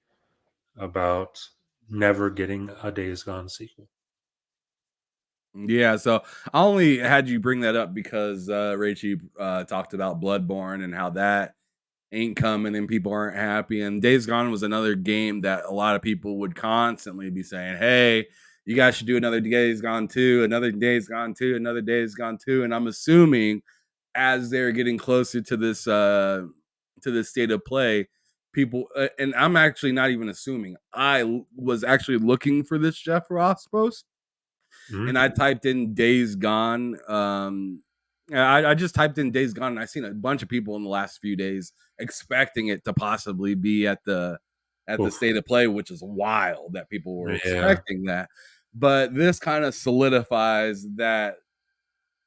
about never getting a Days Gone sequel. Yeah, so I only had you bring that up because Rachie talked about Bloodborne and how that ain't coming and people aren't happy. And Days Gone was another game that a lot of people would constantly be saying, hey, you guys should do another Days Gone 2, another Days Gone 2, another Days Gone 2. And I'm assuming as they're getting closer to this state of play, people and I'm actually not even assuming. I was actually looking for this Jeff Ross post, and I typed in Days Gone. I just typed in Days Gone, and I've seen a bunch of people in the last few days expecting it to possibly be at the state of play, which is wild that people were expecting that. But this kind of solidifies that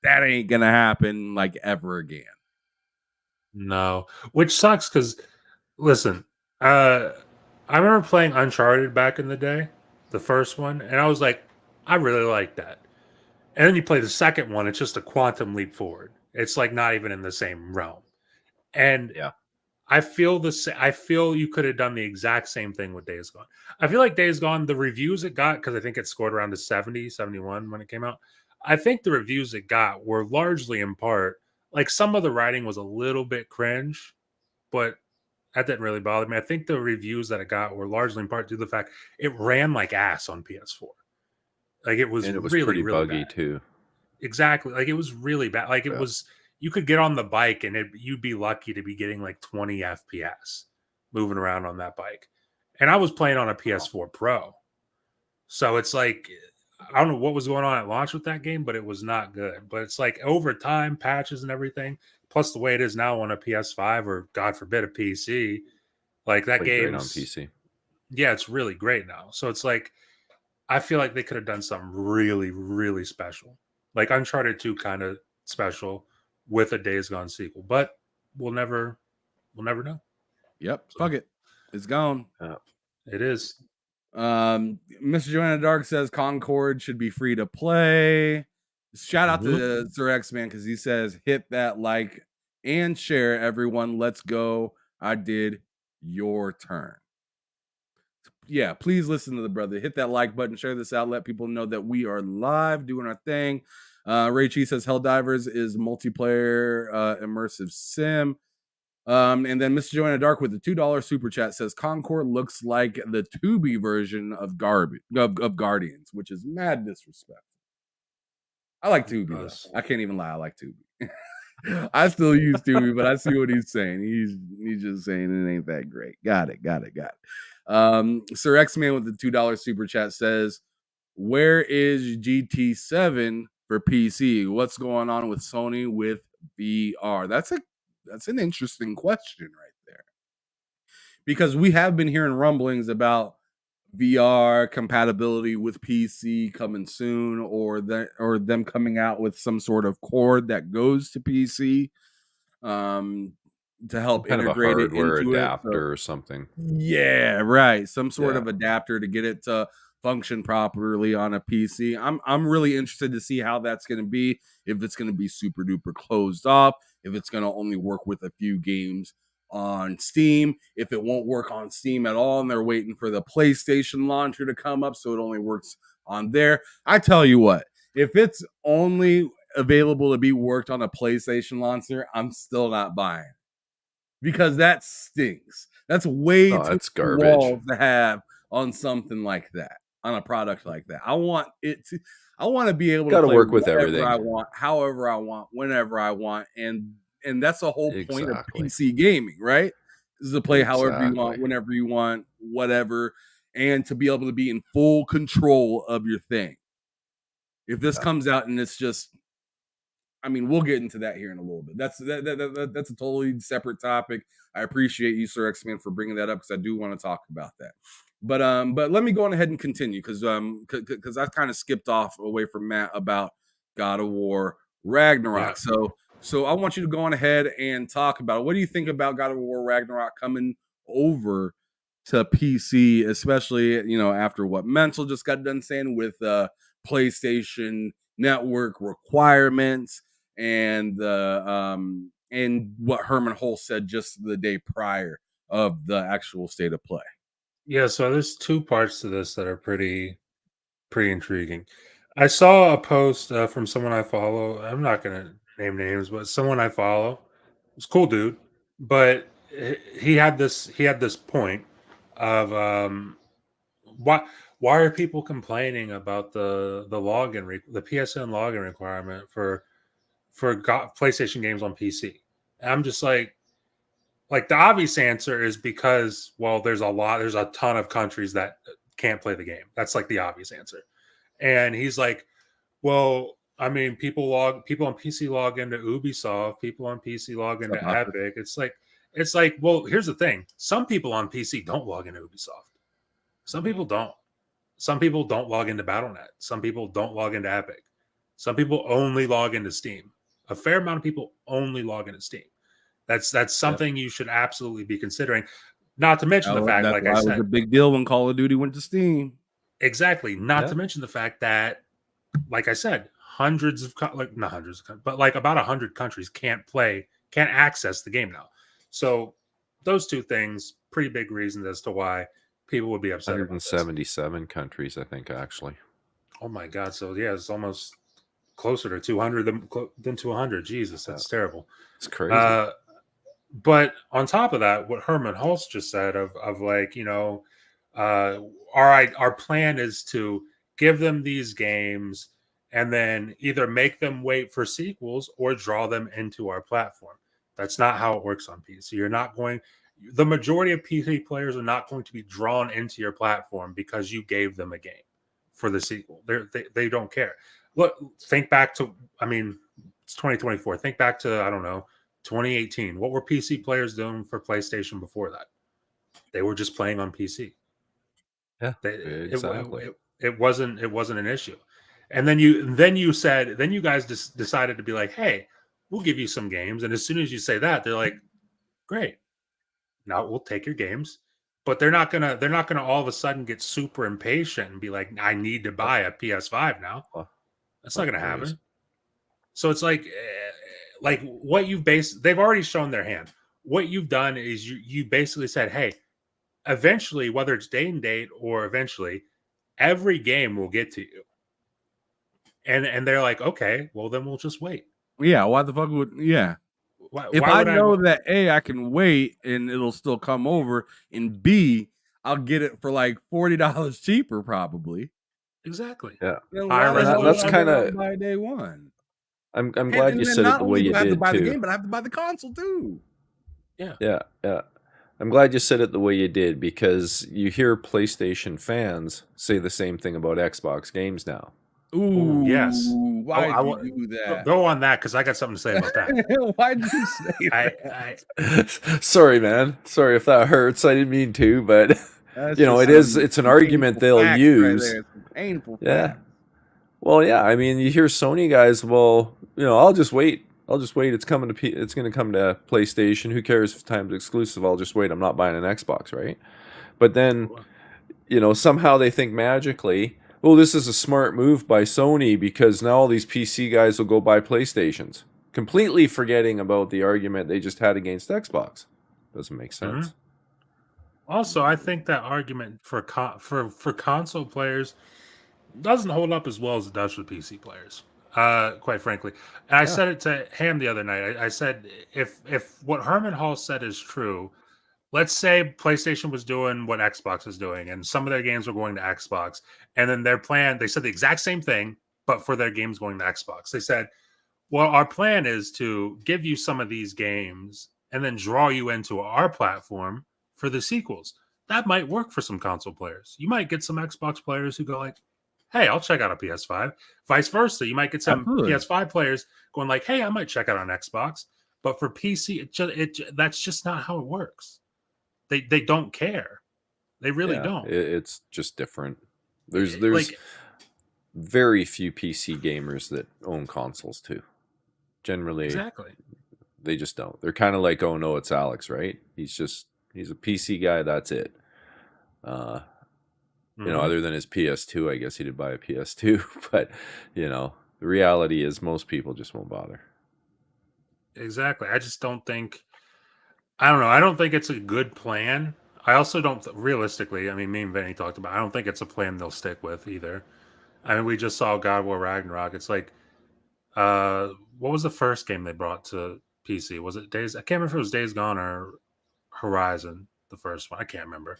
ain't gonna happen like ever again. No, which sucks because listen, I remember playing Uncharted back in the day, the first one, and I was like, I really like that. And then you play the second one, it's just a quantum leap forward. It's like not even in the same realm. And Yeah. I feel I feel you could have done the exact same thing with Days Gone. I feel like Days Gone, the reviews it got, because I think it scored around the 70, 71 when it came out. I think the reviews it got were largely in part, like some of the writing was a little bit cringe, but that didn't really bother me. I think the reviews that it got were largely in part due to the fact it ran like ass on PS4. Like it was, And it was really, pretty really buggy bad. too. Exactly. Like it was really bad. Like it was, you could get on the bike and you'd be lucky to be getting like 20 FPS moving around on that bike. And I was playing on a PS4 Pro. So it's like, I don't know what was going on at launch with that game, but it was not good. But it's like over time, patches and everything, plus the way it is now on a PS5 or God forbid a PC, like that Played great game on PC. Yeah, it's really great now. So it's like, I feel like they could have done something really, really special. Like Uncharted 2 kind of special with a Days Gone sequel. But we'll never know. Yep, fuck it. It's gone. It is. Mr. Joanna Dark says Concord should be free to play. Shout out to Sir X Man because he says hit that like and share, everyone. Let's go. I did your turn. Yeah, please listen to the brother. Hit that like button, share this out, let people know that we are live doing our thing. Ray Chi says Helldivers is multiplayer immersive sim. And then Mr. Joanna Dark with the $2 super chat says Concord looks like the Tubi version of Guardians, which is mad disrespectful. I like Tubi though. I can't even lie. I like Tubi. I still use Tubi, but I see what he's saying. He's just saying it ain't that great. Got it. Sir X-Man with the $2 super chat says, where is GT7 for PC? What's going on with Sony with VR? That's an interesting question right there. Because we have been hearing rumblings about VR compatibility with PC coming soon, or them coming out with some sort of cord that goes to PC to help kind integrate of a hardware it into adapter or something. Yeah, right. Some sort of adapter to get it to function properly on a PC. I'm really interested to see how that's going to be. If it's going to be super duper closed off, if it's going to only work with a few games on Steam, if it won't work on Steam at all, and they're waiting for the PlayStation launcher to come up, so it only works on there. I tell you what, if it's only available to be worked on a PlayStation launcher, I'm still not buying. Because that stinks. That's way too garbage to have on something like that, on a product like that. I I want to be able to Gotta play work with whatever everything. I want, however I want, whenever I want, and that's the whole point of Exactly. PC gaming, right? Is to play however you want, Exactly. whenever you want, whatever, and to be able to be in full control of your thing. If this comes out and it's just, I mean, we'll get into that here in a little bit. That's a totally separate topic. I appreciate you, Sir X-Man, for bringing that up because I do want to talk about that. But let me go on ahead and continue because I kind of skipped off away from Matt about God of War Ragnarok. Yeah. So I want you to go on ahead and talk about it. What do you think about God of War Ragnarok coming over to PC, especially after what Mental just got done saying with PlayStation Network requirements and what Herman Hull said just the day prior of the actual state of play. Yeah, so there's two parts to this that are pretty intriguing. I saw a post from someone I follow. I'm not gonna name names, but someone I follow. It's a cool dude, but he had this point of why are people complaining about the the PSN login requirement for PlayStation games on PC? And I'm just like the obvious answer is because, well, there's a ton of countries that can't play the game. That's like the obvious answer. And he's like, well, I mean, people on PC log into Ubisoft, people on PC log into Epic. It's like, well, here's the thing. Some people on PC don't log into Ubisoft. Some people don't. Some people don't log into BattleNet. Some people don't log into Epic. Some people only log into Steam. A fair amount of people only log into Steam. That's something you should absolutely be considering. Not to mention the fact, like I said, it was a big deal when Call of Duty went to Steam. Exactly. Not to mention the fact that, like I said, hundreds of like not hundreds of, but like about 100 countries can't access the game now. So those two things, pretty big reasons as to why people would be upset. 177 countries, I think, actually. Oh my God! So yeah, it's almost closer to 200 than 200. Jesus, that's terrible. It's crazy. But on top of that, what Herman Hulst just said of like, our plan is to give them these games and then either make them wait for sequels or draw them into our platform. That's not how it works on PC. The majority of PC players are not going to be drawn into your platform because you gave them a game for the sequel. They don't care. Look, think back to, I mean, it's 2024. Think back to, I don't know, 2018. What were PC players doing for PlayStation before that? They were just playing on PC. Yeah, exactly. It wasn't an issue. And then you guys decided to be like, hey, we'll give you some games. And as soon as you say that, they're like, great. Now we'll take your games. But they're not gonna all of a sudden get super impatient and be like, I need to buy a PS5 now. That's not gonna happen. So it's like what they've already shown their hand. What you've done is you basically said, hey, eventually, whether it's day and date or eventually, every game will get to you. And they're like, okay, well then we'll just wait. Yeah, why the fuck would if I know that A, I can wait and it'll still come over, and B, I'll get it for like $40 cheaper, probably. Exactly. Yeah. That's kind of by day one. I'm glad you said it the way you did too. I have to buy the game, but I have to buy the console too. Yeah. I'm glad you said it the way you did because you hear PlayStation fans say the same thing about Xbox games now. Ooh, yes. Why did you do that? Go on that because I got something to say about that. Why did you say that? Sorry, man. Sorry if that hurts. I didn't mean to, but it's an argument they'll use. Right, it's painful. Yeah. Fact. Well, yeah. I mean, you hear Sony guys. Well, I'll just wait. It's coming to. It's going to come to PlayStation. Who cares if time's exclusive? I'll just wait. I'm not buying an Xbox, right? But then, somehow they think magically, oh, this is a smart move by Sony because now all these PC guys will go buy PlayStations, completely forgetting about the argument they just had against Xbox. Doesn't make sense. Mm-hmm. Also, I think that argument for console players doesn't hold up as well as it does for PC players. Quite frankly, and I said it to Ham the other night. I said if what Herman Hall said is true, let's say PlayStation was doing what Xbox was doing, and some of their games were going to Xbox, and then their plan, they said the exact same thing, but for their games going to Xbox. They said, well, our plan is to give you some of these games and then draw you into our platform for the sequels. That might work for some console players. You might get some Xbox players who go like, hey, I'll check out a PS5. Vice versa. You might get some Absolutely. PS5 players going like, hey, I might check out on Xbox. But for PC, that's just not how it works. They don't care. They really don't. It's just different. There's like very few PC gamers that own consoles too. Generally, exactly. they just don't. They're kind of like, oh no, it's Alex, right? He's a PC guy. That's it. You know, other than his PS2, I guess he did buy a PS2. But you know, the reality is most people just won't bother. Exactly. I just don't think. I don't know. I don't think it's a good plan. I also don't realistically. I mean, me and Vinny talked about. I don't think it's a plan they'll stick with either. I mean, we just saw God of War Ragnarok. It's like, what was the first game they brought to PC? Was it Days? I can't remember if it was Days Gone or Horizon. The first one, I can't remember.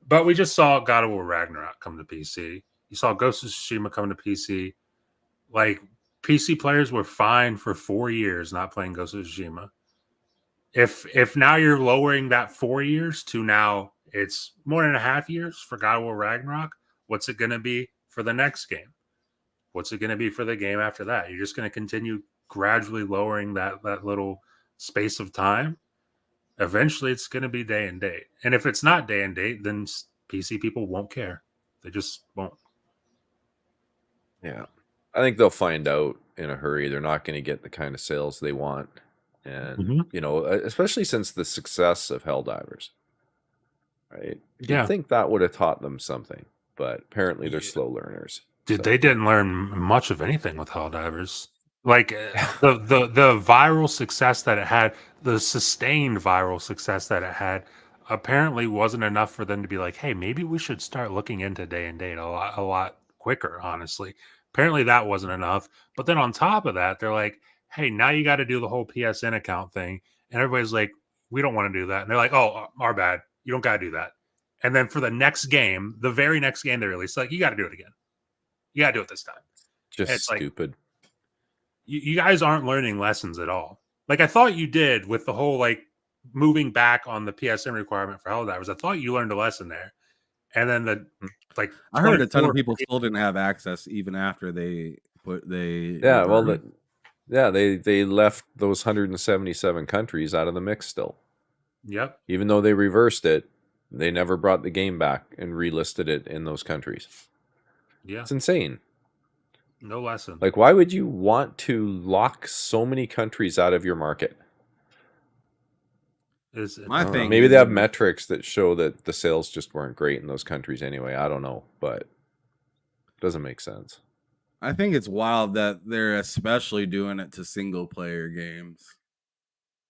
But we just saw God of War Ragnarok come to PC. You saw Ghost of Tsushima come to PC. Like PC players were fine for 4 years not playing Ghost of Tsushima. If now you're lowering that 4 years to now it's 1.5 years for God of War Ragnarok, what's it going to be for the next game? What's it going to be for the game after that? You're just going to continue gradually lowering that little space of time. Eventually, it's going to be day and date. And if it's not day and date, then PC people won't care. They just won't. Yeah. I think they'll find out in a hurry. They're not going to get the kind of sales they want. And, you know, especially since the success of Helldivers, right? Yeah. You'd think that would have taught them something, but apparently they're slow learners. Dude, they didn't learn much of anything with Helldivers. Like the viral success that it had, the sustained viral success that it had, apparently wasn't enough for them to be like, hey, maybe we should start looking into day and date a lot quicker, honestly. Apparently that wasn't enough. But then on top of that, they're like, hey, now you got to do the whole PSN account thing. And everybody's like, we don't want to do that. And they're like, oh, our bad. You don't got to do that. And then for the next game, the very next game they released, like, you got to do it again. You got to do it this time. Just it's stupid. Like, you guys aren't learning lessons at all. Like, I thought you did with the whole, like, moving back on the PSN requirement for Helldivers. I thought you learned a lesson there. And then I heard a ton of people still didn't have access even after they they left those 177 countries out of the mix still. Yep. Even though they reversed it, they never brought the game back and relisted it in those countries. Yeah. It's insane. No lesson. Like, why would you want to lock so many countries out of your market? Maybe they have metrics that show that the sales just weren't great in those countries anyway. I don't know, but it doesn't make sense. I think it's wild that they're especially doing it to single player games.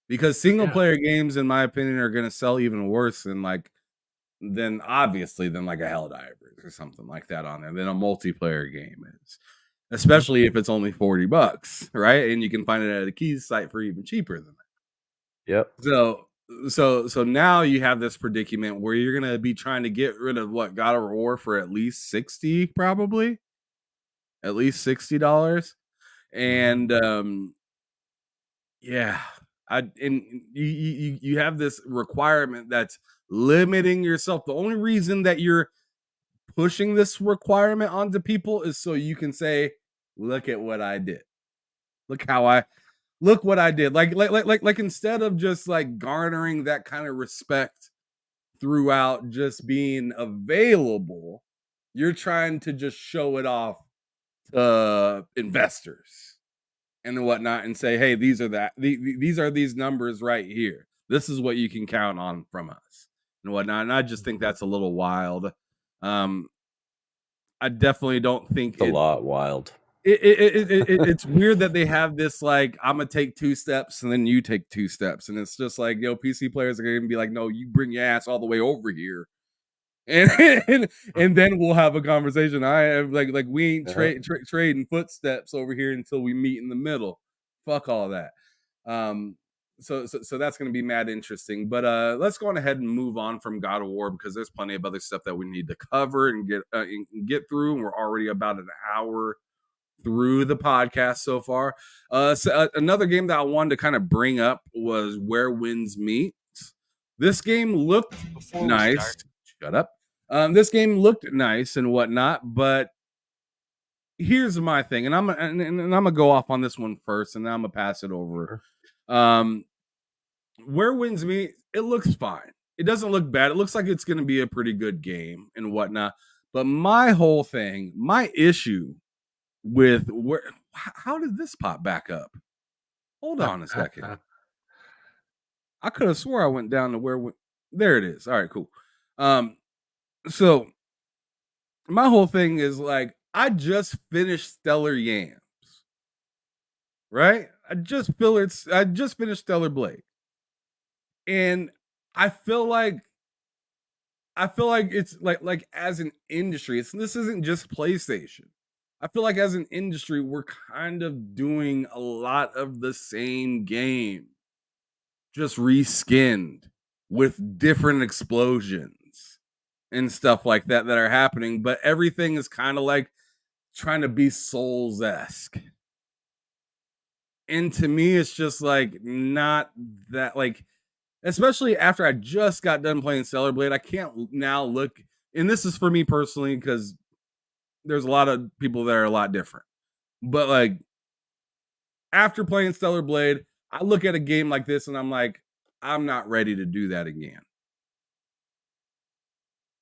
Because single player games, in my opinion, are going to sell even worse than obviously than like a Helldivers or something like that on there than a multiplayer game is. Especially if it's only $40, right? And you can find it at a keys site for even cheaper than that. Yep. So now you have this predicament where you're gonna be trying to get rid of what God of War for at least $60, probably. At least $60. And you have this requirement that's limiting yourself. The only reason that you're pushing this requirement onto people is so you can say, look at what I did. Look what I did. Like instead of just like garnering that kind of respect throughout just being available, you're trying to just show it off to investors and whatnot and say, hey, these are these numbers right here. This is what you can count on from us and whatnot. And I just think that's a little wild. I definitely don't think it's a lot wild. It's weird that they have this like, I'm gonna take 2 steps and then you take 2 steps, and it's just like, PC players are gonna be like, no, you bring your ass all the way over here, and then we'll have a conversation. I have like we ain't trading footsteps over here until we meet in the middle. Fuck all that. So that's going to be mad interesting. But let's go on ahead and move on from God of War, because there's plenty of other stuff that we need to cover and get through. And we're already about an hour through the podcast so far. Another game that I wanted to kind of bring up was Where Winds Meet. This game looked Before we nice. start, Shut up. This game looked nice and whatnot, but here's my thing, and I'm gonna go off on this one first, and then I'm gonna pass it over. Where Winds Meet, it looks fine. It doesn't look bad. It looks like it's gonna be a pretty good game and whatnot. But my whole thing, my issue with how did this pop back up? Hold on a second. I could have swore I went down to there it is. All right, cool. So my whole thing is like, I just finished Stellar Yams, right? I just finished Stellar Blade, and I feel like it's like as an industry, this isn't just PlayStation. I feel like as an industry, we're kind of doing a lot of the same game, just reskinned with different explosions and stuff like that are happening. But everything is kind of like trying to be Souls-esque. And to me, it's just like not that, like, especially after I just got done playing Stellar Blade, I can't now look, and this is for me personally, because there's a lot of people that are a lot different. But like, after playing Stellar Blade, I look at a game like this and I'm like, I'm not ready to do that again.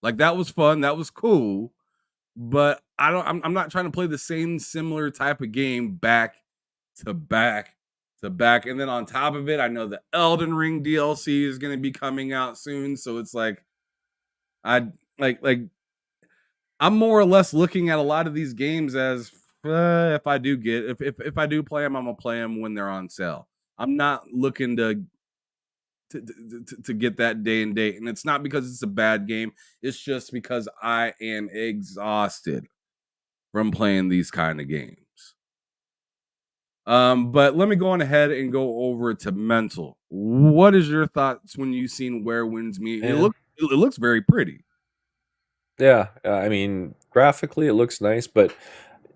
Like, that was fun, that was cool, but I'm not trying to play the same similar type of game back to back to back. And then on top of it, I know the Elden Ring DLC is going to be coming out soon, so it's like I like I'm more or less looking at a lot of these games as if I do play them, I'm gonna play them when they're on sale. I'm not looking to get that day and date, and it's not because it's a bad game. It's just because I am exhausted from playing these kind of games. But let me go on ahead and go over to Mental. What is your thoughts when you seen Where Winds Meet? Yeah. It looks very pretty. Yeah, I mean, graphically it looks nice, but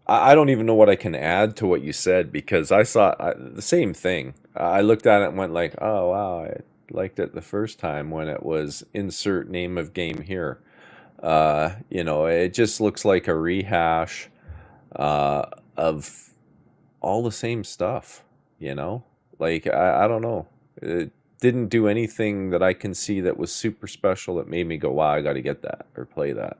I don't even know what I can add to what you said, because I saw the same thing. I looked at it and went like, oh wow, I liked it the first time when it was insert name of game here. It just looks like a rehash of all the same stuff, Like, I don't know. It didn't do anything that I can see that was super special that made me go, wow, I got to get that or play that.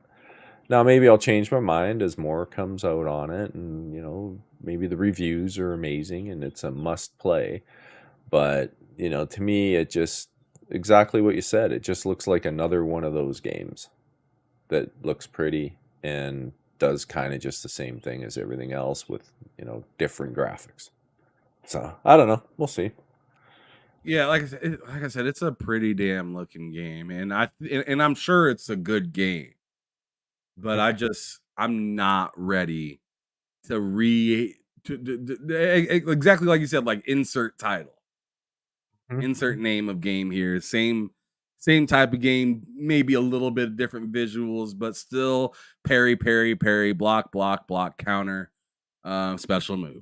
Now, maybe I'll change my mind as more comes out on it, and, maybe the reviews are amazing and it's a must play. But, to me, it just, exactly what you said, it just looks like another one of those games that looks pretty and does kind of just the same thing as everything else with, different graphics. So, I don't know. We'll see. Yeah, like I said, it's a pretty damn looking game, and I'm sure it's a good game. But I'm not ready to exactly like you said, like insert title, insert name of game here, same type of game, maybe a little bit different visuals, but still parry, block, counter, special move,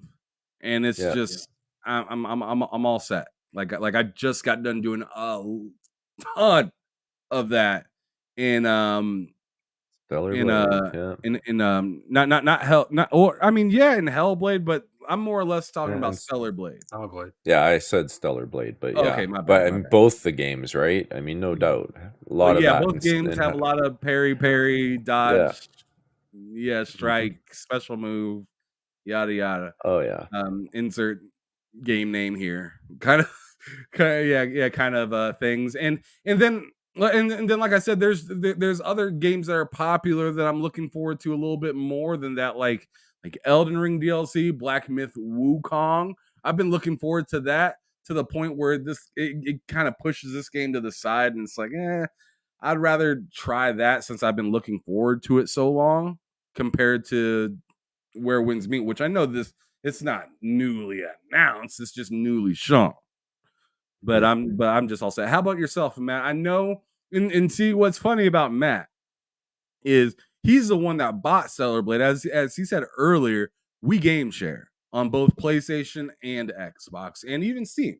and it's just I'm all set. Like I just got done doing a ton of that in Stellar in Blade, in not hell not or I mean in Hellblade, but I'm more or less talking about Stellar Blade. Stellar Blade. Yeah, I said Stellar Blade, but yeah. Okay, my bad, but my I mean, bad. both the games, right? I mean, no doubt. A lot of that. Both games have a lot of parry, dodge, strike, special move, yada yada. Oh yeah. Insert game name here. Kind of things. And then like I said, there's other games that are popular that I'm looking forward to a little bit more than that, like Elden Ring DLC, Black Myth Wukong. I've been looking forward to that to the point where it kind of pushes this game to the side, and it's like, I'd rather try that since I've been looking forward to it so long compared to Where Winds Meet, which I know it's not newly announced, it's just newly shown. But I'm just all set. How about yourself, Matt? I know, and see what's funny about Matt is he's the one that bought Stellar Blade. As he said earlier, we game share on both PlayStation and Xbox, and even Steam.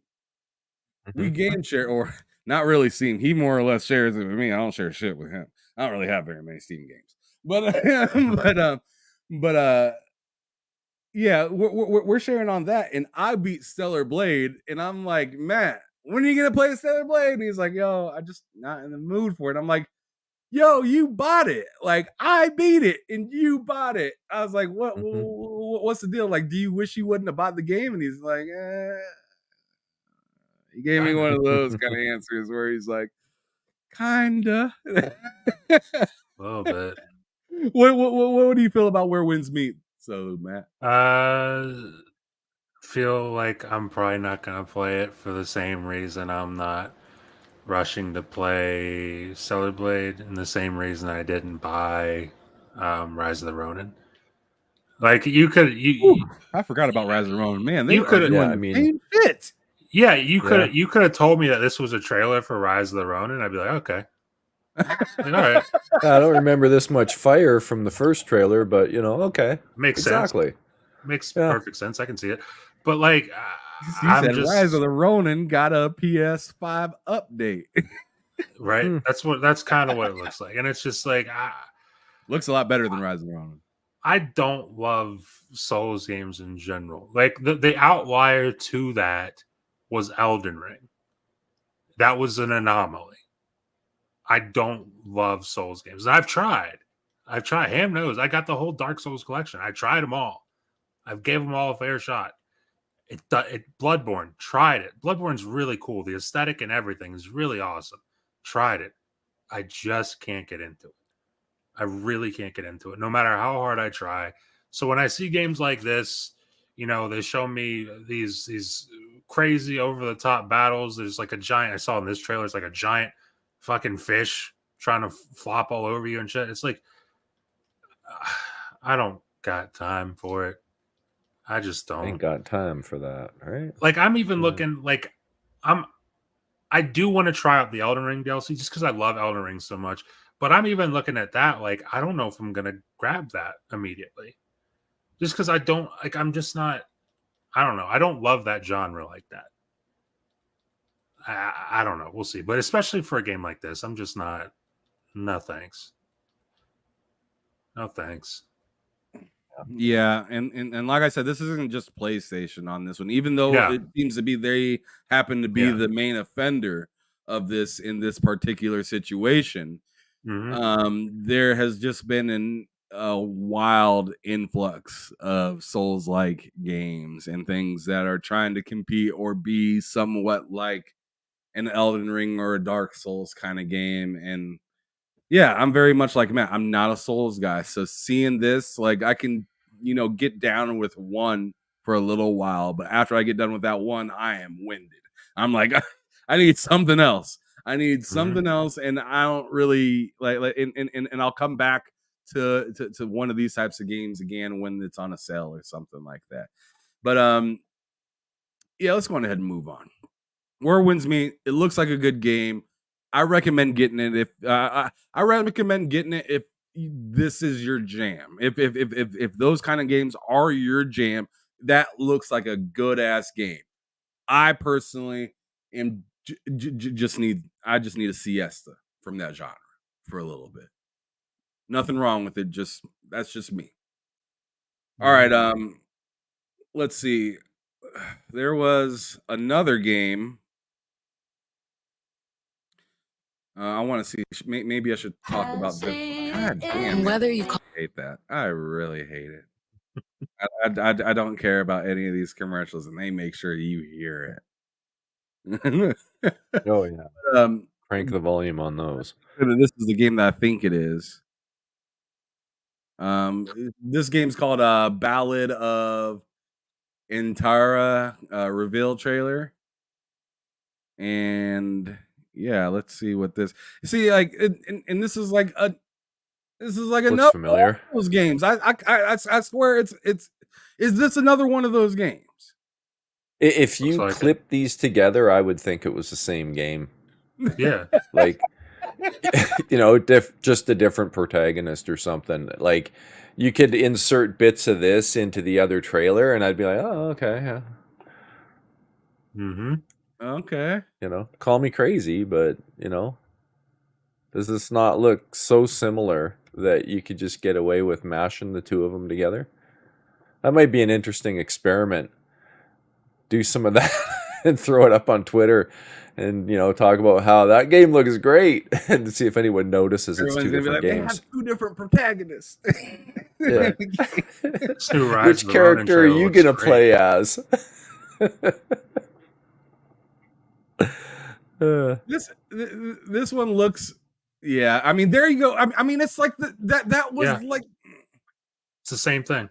We game share, or not really Steam. He more or less shares it with me. I don't share shit with him. I don't really have very many Steam games, but yeah, we're sharing on that. And I beat Stellar Blade, and I'm like, Matt, when are you gonna play Stellar Blade? And he's like, yo, I just not in the mood for it. I'm like, yo, you bought it. Like, I beat it and you bought it. I was like, what's the deal? Like, do you wish you wouldn't have bought the game? And he's like, he gave me one of those kind of answers where he's like, kinda. A little bit. What do you feel about Where Winds Meet? So, Matt. Feel like I'm probably not gonna play it for the same reason I'm not rushing to play Stellar Blade, and the same reason I didn't buy Rise of the Ronin. Like I forgot about Rise of the Ronin. Man, they you are could- doing Yeah, I the mean- same shit. Yeah, you could have told me that this was a trailer for Rise of the Ronin. I'd be like, okay, like, all right, I don't remember this much fire from the first trailer, but okay, makes exactly. sense. Makes Yeah. perfect sense. I can see it, but like, He said Rise of the Ronin got a PS5 update. right. That's kind of what it looks like, and it's just like Looks a lot better than Rise of the Ronin. I don't love Souls games in general. Like the outlier to that was Elden Ring. That was an anomaly. I don't love Souls games. And I've tried. Ham knows. I got the whole Dark Souls collection. I tried them all. I've gave them all a fair shot. Bloodborne, tried it. Bloodborne's really cool. The aesthetic and everything is really awesome. Tried it. I just can't get into it. I really can't get into it, no matter how hard I try. So when I see games like this, they show me these crazy over the top battles. There's like a giant. I saw in this trailer. It's like a giant fucking fish trying to flop all over you and shit. It's like I don't got time for it. I just don't. Ain't got time for that, right? Like I'm even looking like I do want to try out the Elden Ring DLC just because I love Elden Ring so much. But I'm even looking at that like I don't know if I'm gonna grab that immediately. Just because I don't like I'm just not I don't know. I don't love that genre like that. I don't know. We'll see. But especially for a game like this, I'm just not. No thanks. No thanks. Yeah, and like I said, this isn't just PlayStation on this one, even though Yeah. it seems to be they happen to be Yeah. the main offender of this in this particular situation. Mhm. There has just been a wild influx of Souls-like games and things that are trying to compete or be somewhat like an Elden Ring or a Dark Souls kind of game. And yeah, I'm very much like Matt. I'm not a Souls guy. So seeing this, like I can, get down with one for a little while, but after I get done with that one, I am winded. I'm like, I need something else. I need something else, and I don't really like and I'll come back to one of these types of games again when it's on a sale or something like that. But yeah, let's go on ahead and move on. Where Winds Meet, it looks like a good game. I recommend getting it if I recommend getting it if this is your jam. If those kind of games are your jam, that looks like a good ass game. I personally am just need a siesta from that genre for a little bit. Nothing wrong with it. Just that's just me. All right. Let's see. There was another game. I want to see. Maybe I should talk about this. God damn. Whether you I hate that. I really hate it. I don't care about any of these commercials, and they make sure you hear it. Oh yeah. Crank the volume on those. This is the game that I think it is. This game's called Ballad of Intara reveal trailer. And yeah, let's see what this. See, like, and this is like another familiar. one of those games. I swear it's. Is this another one of those games? If you like clip these together, I would think it was the same game. Yeah. Like you know, just a different protagonist or something. Like, you could insert bits of this into the other trailer, and I'd be like, oh, okay, yeah. Mm-hmm. Okay. You know, call me crazy, but you know, does this not look so similar that you could just get away with mashing the two of them together? That might be an interesting experiment. Do some of that and throw it up on Twitter, and you know, talk about how that game looks great, and see if anyone notices it's Everyone's two gonna be different like, they games. have two different protagonists. Yeah. This new Rise Which of the Ronin character are trailer you looks gonna great. play as? This one looks, yeah. I mean, there you go. I mean, it's like that was Yeah. like, It's the same thing.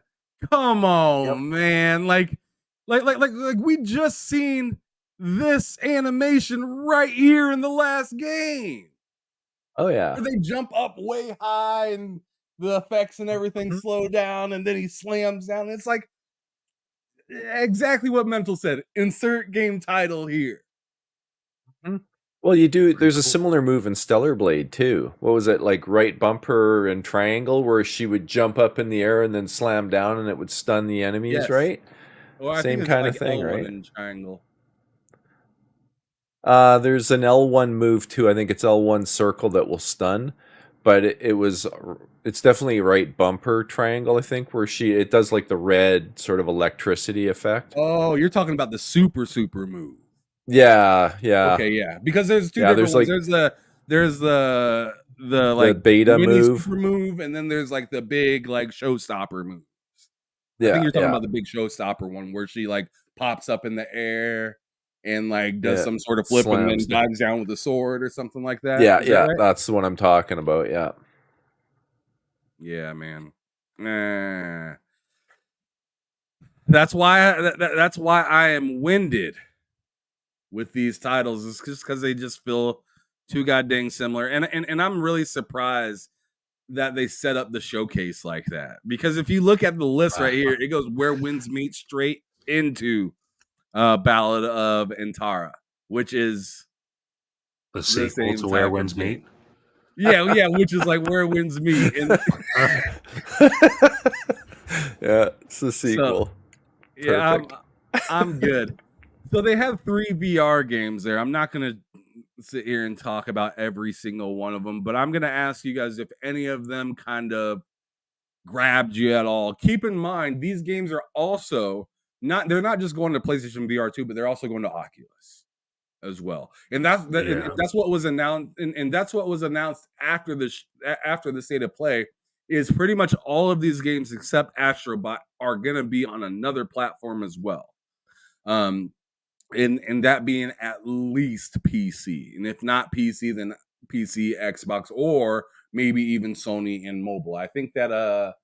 come on, Yep. man. Like we just seen this animation right here in the last game. Oh yeah. Where they jump up way high and the effects and everything Mhm. slow down, and then he slams down. It's like exactly what Mental said. Insert game title here. Well, you do. Pretty There's a cool. similar move in Stellar Blade too. What was it, like right bumper and triangle, where she would jump up in the air and then slam down, and it would stun the enemies, Yes. right? Or I think Same it's kind like of thing, L1 right? in triangle. There's an L1 move too. I think it's L1 circle that will stun, but it's definitely right bumper triangle. I think where it does like the red sort of electricity effect. Oh, you're talking about the super move. Yeah, yeah, Okay, yeah. Because there's two yeah. different There's ones. like There's the the like beta mini move. super move, and then there's like the big like showstopper move. I think Yeah, you're talking yeah, about the big showstopper one where she like pops up in the air and like does yeah. some sort of flip and then Slams. dives down with a sword or something like that. Yeah, Is that yeah. right? That's the one I'm talking about. Yeah. Yeah, man. Nah. That's why that's why I am winded with these titles. Is just because they just feel too goddamn similar. And I'm really surprised that they set up the showcase like that. Because if you look at the list right here, it goes Where Winds Meet straight into Ballad of Antara, which is The the sequel same to Where type Winds of game. Meet. Yeah, which is like Where Winds Meet. And Yeah, it's the so sequel. yeah, Perfect. I'm good. So they have 3 VR games there. I'm not gonna sit here and talk about every single one of them, but I'm gonna ask you guys if any of them kind of grabbed you at all. Keep in mind, these games are also they're not just going to PlayStation VR 2, but they're also going to Oculus as well. And Yeah. that's what was announced, and that's what was announced after after the state of play is pretty much all of these games except Astrobot are gonna be on another platform as well. Um, and that being at least PC, and if not PC, then PC, Xbox, or maybe even Sony and mobile. I think that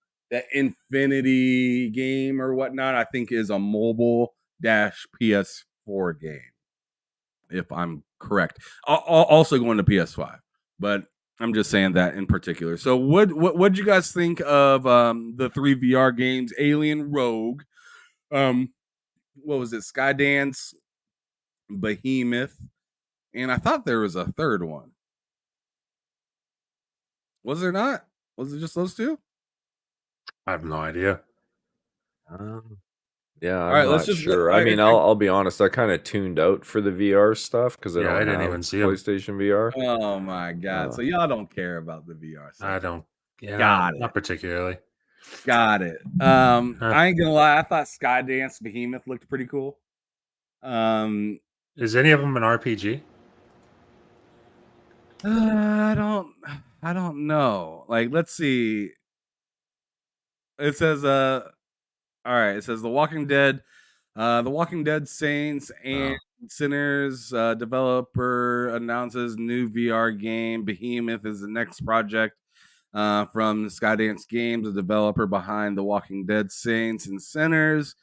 Infinity game or whatnot, I think is a mobile dash PS4 game, if I'm correct. Also going to PS5, but I'm just saying that in particular. So what'd you guys think of the 3 VR games, Alien, Rogue, what was it, Skydance, Behemoth, and I thought there was a third one. Was there not? Was it just those two? I have no idea. Yeah, All I'm right, let's not just. sure. I mean, I'll be honest. I kind of tuned out for the VR stuff because I Yeah, I don't didn't have even see 'em. PlayStation VR. Oh my god! So y'all don't care about the VR stuff. I don't. Yeah, Got it. not particularly. Got it. Huh. I ain't gonna lie. I thought Skydance Behemoth looked pretty cool. Is any of them an RPG? I don't know. Like, let's see. It says all right, it says The Walking Dead, The Walking Dead Saints and Sinners developer announces new VR game. Behemoth is the next project from Skydance Games, the developer behind The Walking Dead Saints and Sinners.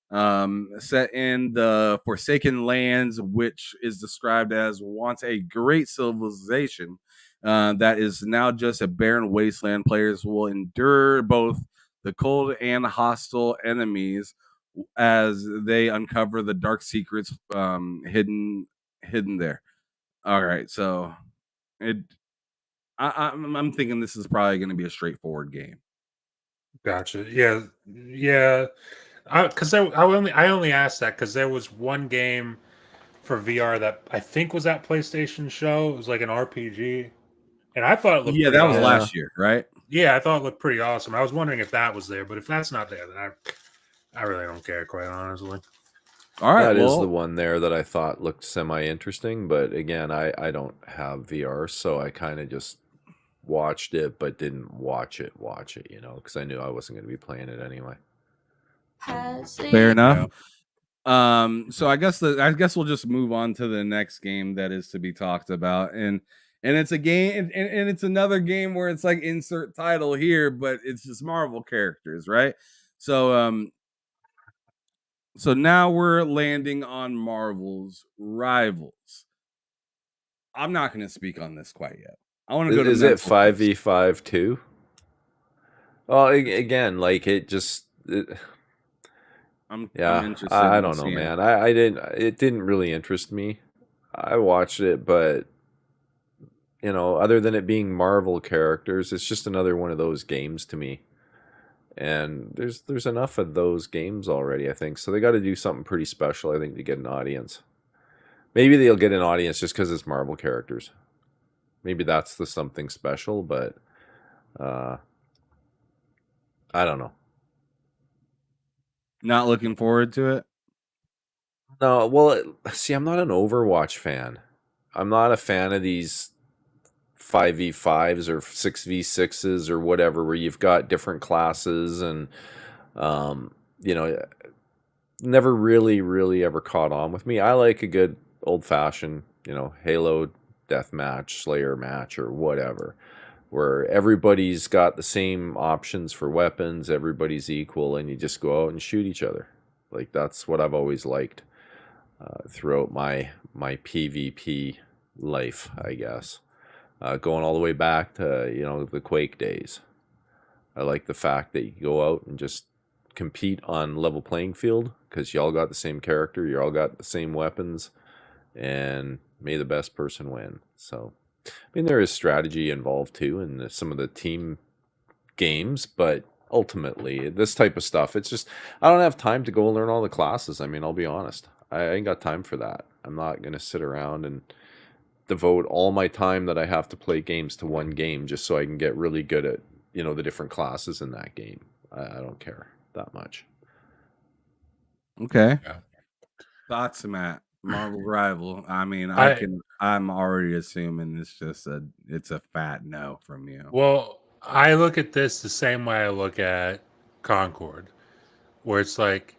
Set in the Forsaken Lands, which is described as once a great civilization that is now just a barren wasteland. Players will endure both the cold and hostile enemies as they uncover the dark secrets hidden there. All right, so it I'm thinking this is probably going to be a straightforward game. Gotcha. Yeah, yeah. Because I only asked that because there was one game for VR that I think was at PlayStation Show. It was like an RPG, and I thought it looked Yeah, pretty that was awesome. Yeah. last year, right? Yeah, I thought it looked pretty awesome. I was wondering if that was there, but if that's not there, then I really don't care, quite honestly. All right, That is well, the one there that I thought looked semi interesting, but again, I don't have VR, so I kind of just watched it, but didn't watch it, because I knew I wasn't going to be playing it anyway. fair enough. Yeah. So I guess we'll just move on to the next game that is to be talked about, and it's a game, and it's another game where it's like insert title here, but it's just Marvel characters, right? So so now we're landing on Marvel's Rivals. I'm not going to speak on this quite yet. I want to go to Is it mental first. 5v5 too? Well, again, like I'm yeah, interested. I in don't know, seeing. man. It didn't really interest me. I watched it, but other than it being Marvel characters, it's just another one of those games to me. And there's enough of those games already, I think. So they got to do something pretty special, I think, to get an audience. Maybe they'll get an audience just because it's Marvel characters. Maybe that's the something special, but I don't know. Not looking forward to it. No, well, see, I'm not an Overwatch fan. I'm not a fan of these 5v5s or 6v6s or whatever, where you've got different classes and, you know, never really ever caught on with me. I like a good old fashioned, Halo deathmatch, Slayer match, or whatever, where everybody's got the same options for weapons, everybody's equal, and you just go out and shoot each other. Like, that's what I've always liked throughout my PvP life, I guess. Going all the way back to the Quake days. I like the fact that you go out and just compete on level playing field because you all got the same character, you all got the same weapons, and may the best person win. So, I mean, there is strategy involved too in some of the team games, but ultimately, this type of stuff, it's just, I don't have time to go and learn all the classes. I mean, I'll be honest. I ain't got time for that. I'm not going to sit around and devote all my time that I have to play games to one game just so I can get really good at, the different classes in that game. I don't care that much. Okay. Yeah. Thoughts, Matt? Marvel Rival. I mean, I- I'm already assuming it's a fat no from you. Well, I look at this the same way I look at Concord, where it's like,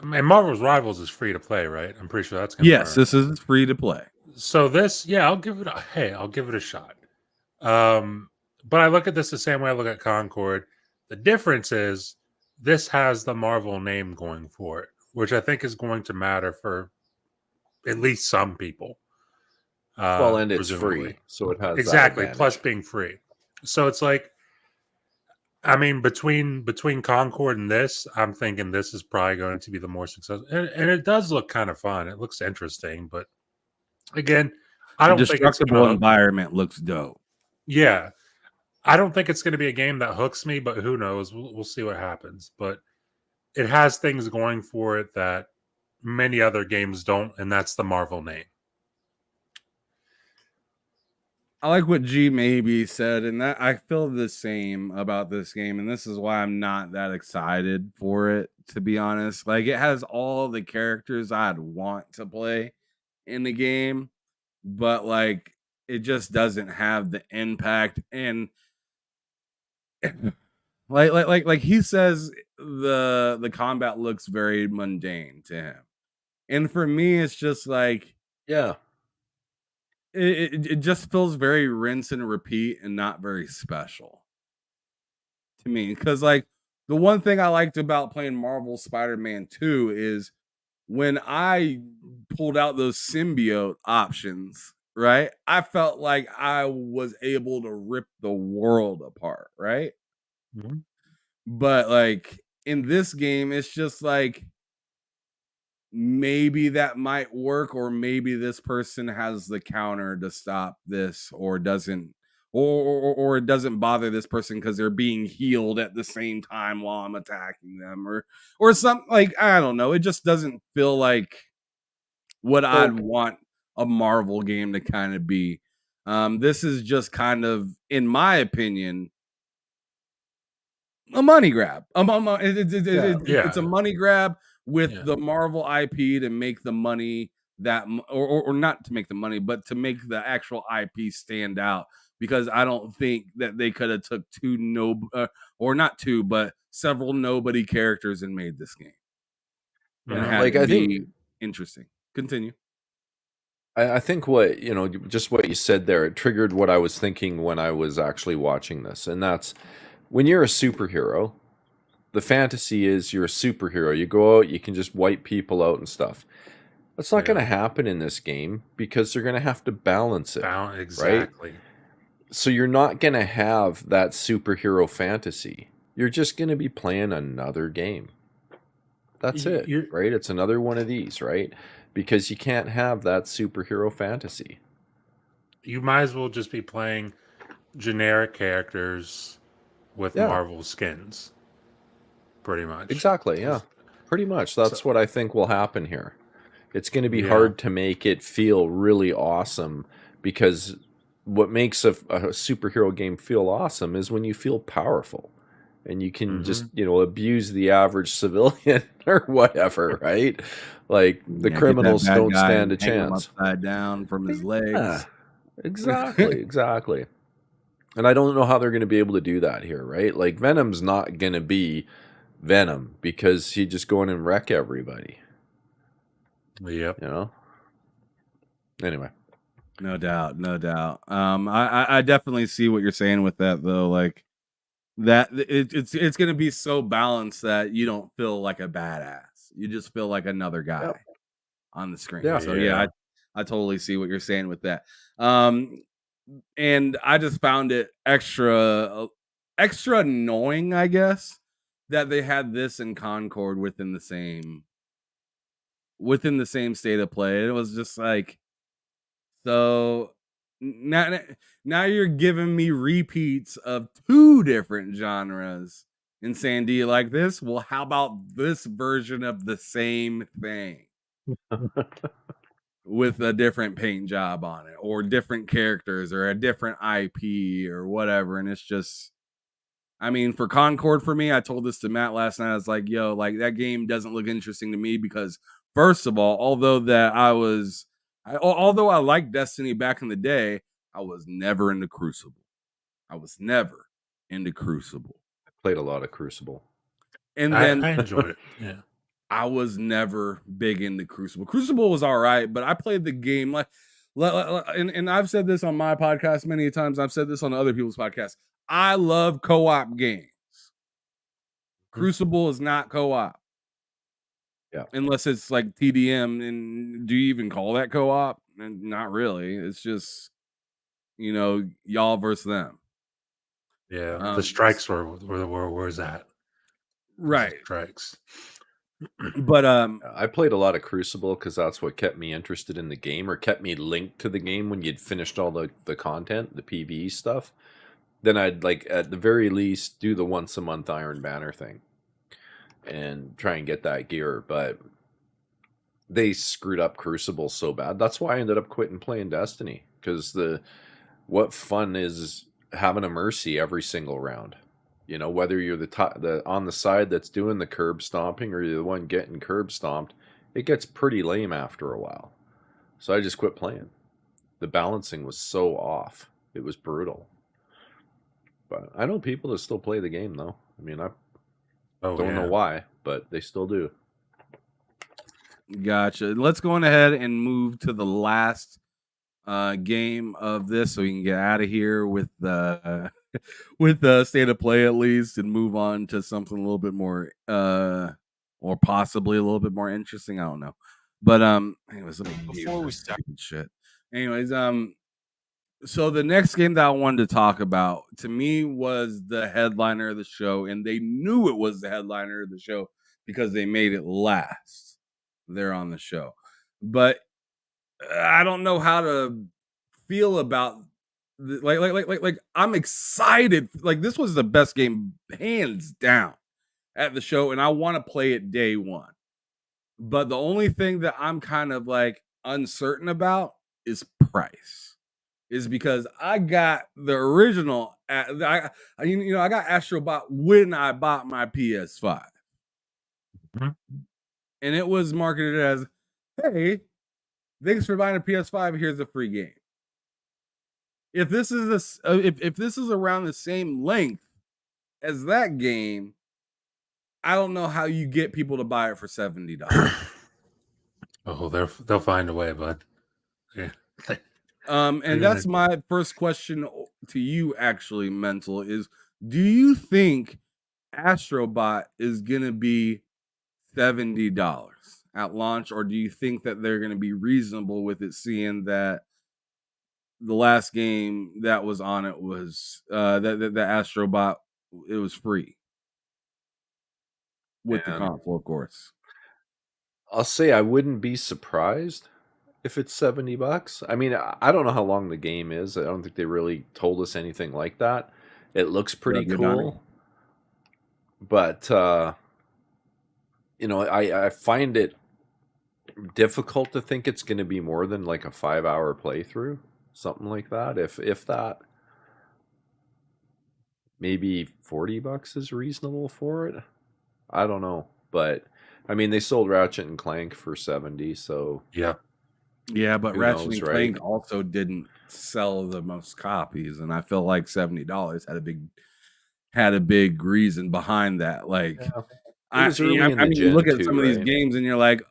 and Marvel's Rivals is free to play, right? I'm pretty sure that's confirmed. Yes, this is free to play. So this, yeah, I'll give it a shot. But I look at this the same way I look at Concord. The difference is this has the Marvel name going for it, which I think is going to matter for at least some people. Well, and it's presumably. free, so it has that Exactly, advantage. plus being free. So it's like, I mean, between Concord and this, I'm thinking this is probably going to be the more successful. And it does look kind of fun. It looks interesting, but again, I The don't think it's destructible gonna, environment looks dope. yeah. I don't think it's going to be a game that hooks me, but who knows? We'll see what happens. But it has things going for it that many other games don't, and that's the Marvel name. I like what G maybe said, and that I feel the same about this game, and this is why I'm not that excited for it, to be honest. Like, it has all the characters I'd want to play in the game, but like it just doesn't have the impact. And like he says, the combat looks very mundane to him, and for me it's just like, Yeah. it just feels very rinse and repeat and not very special to me. Because like, the one thing I liked about playing Marvel Spider-Man 2 is when I pulled out those symbiote options, right? I felt like I was able to rip the world apart, right? Mhm. But like in this game, it's just like, maybe that might work, or maybe this person has the counter to stop this, or doesn't, or it doesn't bother this person because they're being healed at the same time while I'm attacking them, or something. Like, I don't know. It just doesn't feel like what I'd want a Marvel game to kind of be. This is just kind of, in my opinion, a money grab. It's a money grab with the Marvel IP to make the money or not to make the money, but to make the actual IP stand out. Because I don't think that they could have took or not two, but several nobody characters and made this game and had Like, it I think be interesting. Continue. I think what, just what you said there, it triggered what I was thinking when I was actually watching this. And that's when you're a superhero, the fantasy is you're a superhero. You go out, you can just wipe people out and stuff. That's not going to happen in this game because they're going to have to balance it. Exactly. Right? So you're not going to have that superhero fantasy. You're just going to be playing another game. That's it, right? It's another one of these, right? Because you can't have that superhero fantasy. You might as well just be playing generic characters with Marvel skins. Pretty much. Exactly, yeah. Pretty much. That's what I think will happen here. It's going to be hard to make it feel really awesome, because what makes a superhero game feel awesome is when you feel powerful and you can just, abuse the average civilian or whatever, right? Like, the criminals don't stand a chance. Upside down from his legs. Exactly. And I don't know how they're going to be able to do that here, right? Like, Venom's not going to be Venom because he'd just go in and wreck everybody. Yep. Anyway. No doubt. I definitely see what you're saying with that, though. Like, that it's going to be so balanced that you don't feel like a badass. You just feel like another guy on the screen. Yeah. So I totally see what you're saying with that. And I just found it extra annoying, I guess, that they had this in Concord within the same state of play. It was just like, so now you're giving me repeats of two different genres and saying, do you like this? Well, how about this version of the same thing with a different paint job on it, or different characters, or a different IP or whatever? And it's just, I mean, for Concord, for me, I told this to Matt last night. I was like, yo, like, that game doesn't look interesting to me because, first of all, although I liked Destiny back in the day, I was never into Crucible. I Played a lot of Crucible. And then I enjoyed it. Yeah. I was never big into Crucible. Crucible was all right, but I played the game and I've said this on my podcast many times. I've said this on other people's podcasts. I love co-op games. Crucible is not co-op. Yeah. Unless it's like TDM, and do you even call that co-op? And not really. It's just, y'all versus them. Yeah. The strikes where's that? Right. Strikes. But I played a lot of Crucible because that's what kept me interested in the game, or kept me linked to the game when you'd finished all the content, the PvE stuff. Then I'd, like, at the very least, do the once a month Iron Banner thing and try and get that gear. But they screwed up Crucible so bad. That's why I ended up quitting playing Destiny, because what fun is having a Mercy every single round? Whether you're the on the side that's doing the curb stomping or you're the one getting curb stomped, it gets pretty lame after a while. So I just quit playing. The balancing was so off. It was brutal. But I know people that still play the game, though. I mean, I don't know why, but they still do. Gotcha. Let's go on ahead and move to the last game of this, so we can get out of here with the state of play at least, and move on to something a little bit more or possibly a little bit more interesting. I don't know. But anyways, before we start shit. Anyways, so the next game that I wanted to talk about, to me, was the headliner of the show, and they knew it was the headliner of the show because they made it last there on the show. But I don't know how to feel about Like I'm excited. Like this was the best game hands down at the show, and I want to play it day one. But the only thing that I'm kind of like uncertain about is price. Is because I got the original. I got Astrobot when I bought my PS5, Mhm. and it was marketed as, "Hey, thanks for buying a PS5. Here's a free game." If this is if this is around the same length as that game, I don't know how you get people to buy it for $70. Oh, they'll find a way, bud. Yeah. And They're that's gonna- my first question to you, actually, Mental, is do you think Astrobot is gonna be $70 at launch, or do you think that they're gonna be reasonable with it, seeing that the last game that was on it was the Astrobot, it was free with the And console, of course. I'll say I wouldn't be surprised if it's $70. I mean, I don't know how long the game is. I don't think they really told us anything like that. It looks pretty cool, but I find it difficult to think it's going to be more than like a 5-hour playthrough, something like that. If that, maybe $40 is reasonable for it. I don't know, but I mean, they sold Ratchet and Clank for 70, so Yeah. Yeah, but who Ratchet knows, and right? Clank also didn't sell the most copies, and I feel like $70 had a big reason behind that. Like, Yeah. It was early in I the mean, you look gen at too, some of these right? games, and you're like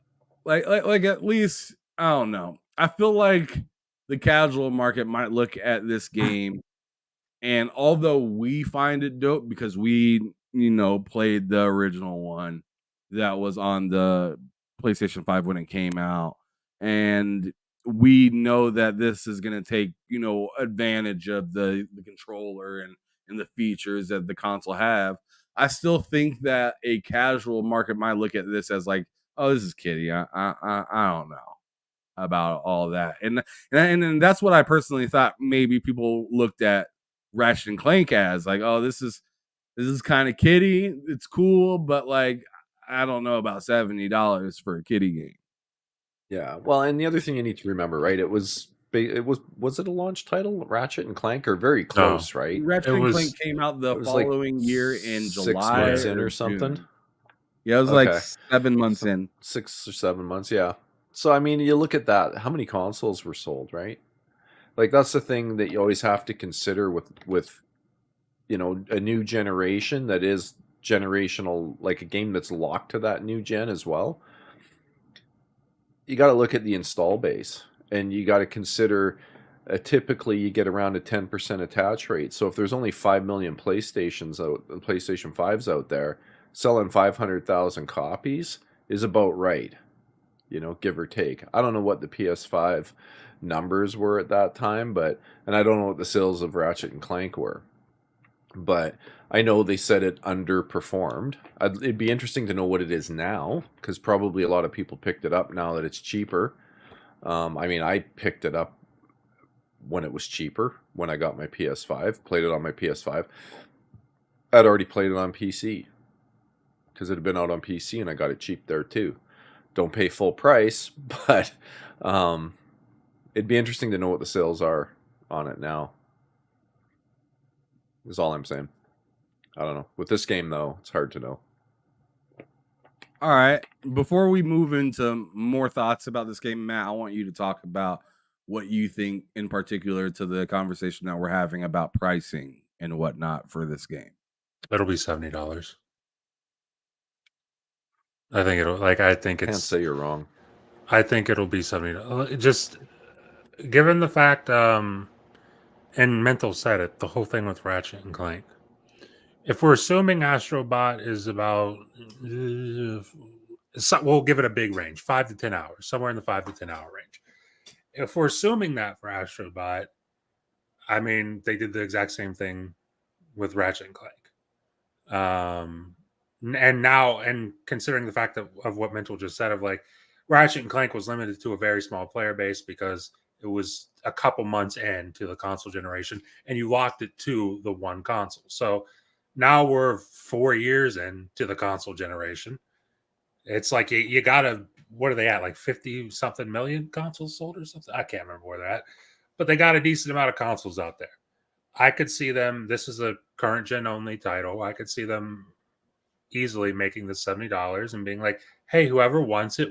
at least I don't know. I feel like the casual market might look at this game, and although we find it dope because we played the original one that was on the PlayStation 5 when it came out, and we know that this is going to take advantage of the controller and the features that the console have. I still think that a casual market might look at this as like, oh, this is kiddie. I don't know about all that, and that's what I personally thought. Maybe people looked at Ratchet and Clank as like, oh, this is kind of kiddie. It's cool, but like, I don't know about $70 for a kiddie game. Yeah. Well, and the other thing you need to remember, right? Was it a launch title? Ratchet and Clank are very No. close, right? Ratchet It and was Clank came out the It was like following year in 6 July months in or or something. June. Yeah, it was like Okay. 7 months in. 6 or 7 months, yeah. So I mean, you look at that, how many consoles were sold, right? Like that's the thing that you always have to consider with a new generation that is generational, like a game that's locked to that new gen as well. You got to look at the install base, and you got to consider typically you get around a 10% attach rate. So if there's only 5 million PlayStation 5s out there, selling 500,000 copies is about right, give or take. I don't know what the PS5 numbers were at that time, and I don't know what the sales of Ratchet and Clank were, but I know they said it underperformed. It'd be interesting to know what it is now, because probably a lot of people picked it up now that it's cheaper. I mean, I picked it up when it was cheaper, when I got my PS5, played it on my PS5. I'd already played it on PC, because it had been out on PC, and I got it cheap there too. Don't pay full price, but it'd be interesting to know what the sales are on it now, is all I'm saying. I don't know. With this game, though, it's hard to know. All right. Before we move into more thoughts about this game, Matt, I want you to talk about what you think in particular to the conversation that we're having about pricing and whatnot for this game. It'll be $70. I think it'll like. I think Can't it's. say you're wrong. I think it'll be $70. Just given the fact, and Mental said it, the whole thing with Ratchet and Clank. If we're assuming Astrobot is about, we'll give it a big range, 5 to 10 hours, somewhere in the 5 to 10 hour range. If we're assuming that for Astrobot, I mean, they did the exact same thing with Ratchet and Clank. And considering the fact of what Mental just said, of like Ratchet and Clank was limited to a very small player base because It was a couple months into the console generation, and you locked it to the one console. So now we're 4 years into the console generation. It's like you gotta, what are they at? Like 50 something million consoles sold or something? I can't remember where they're at, but they got a decent amount of consoles out there. I could see them, this is a current gen only title. I could see them easily making the $70 and being like, hey, whoever wants it,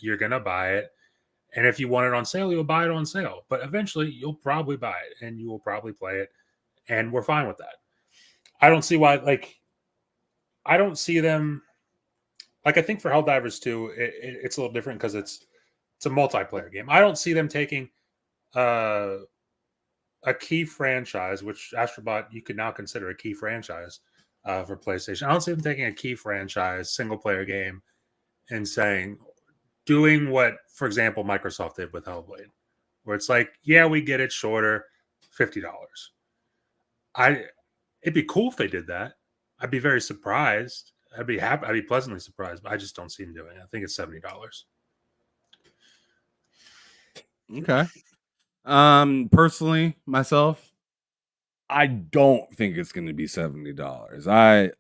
you're gonna buy it. And if you want it on sale, you'll buy it on sale. But eventually you'll probably buy it and you will probably play it. And we're fine with that. I don't see why, like, I don't see them, like, I think for Helldivers 2, it's a little different because it's a multiplayer game. I don't see them taking uh, a key franchise, which Astrobot you could now consider a key franchise for PlayStation. I don't see them taking a key franchise single player game and doing what, for example, Microsoft did with Hellblade, where it's like, yeah, we get it shorter, $50. It'd be cool if they did that. I'd be very surprised. I'd be happy. I'd be pleasantly surprised, but I just don't see them doing it. I think it's $70. Okay. Personally, myself, I don't think it's going to be $70.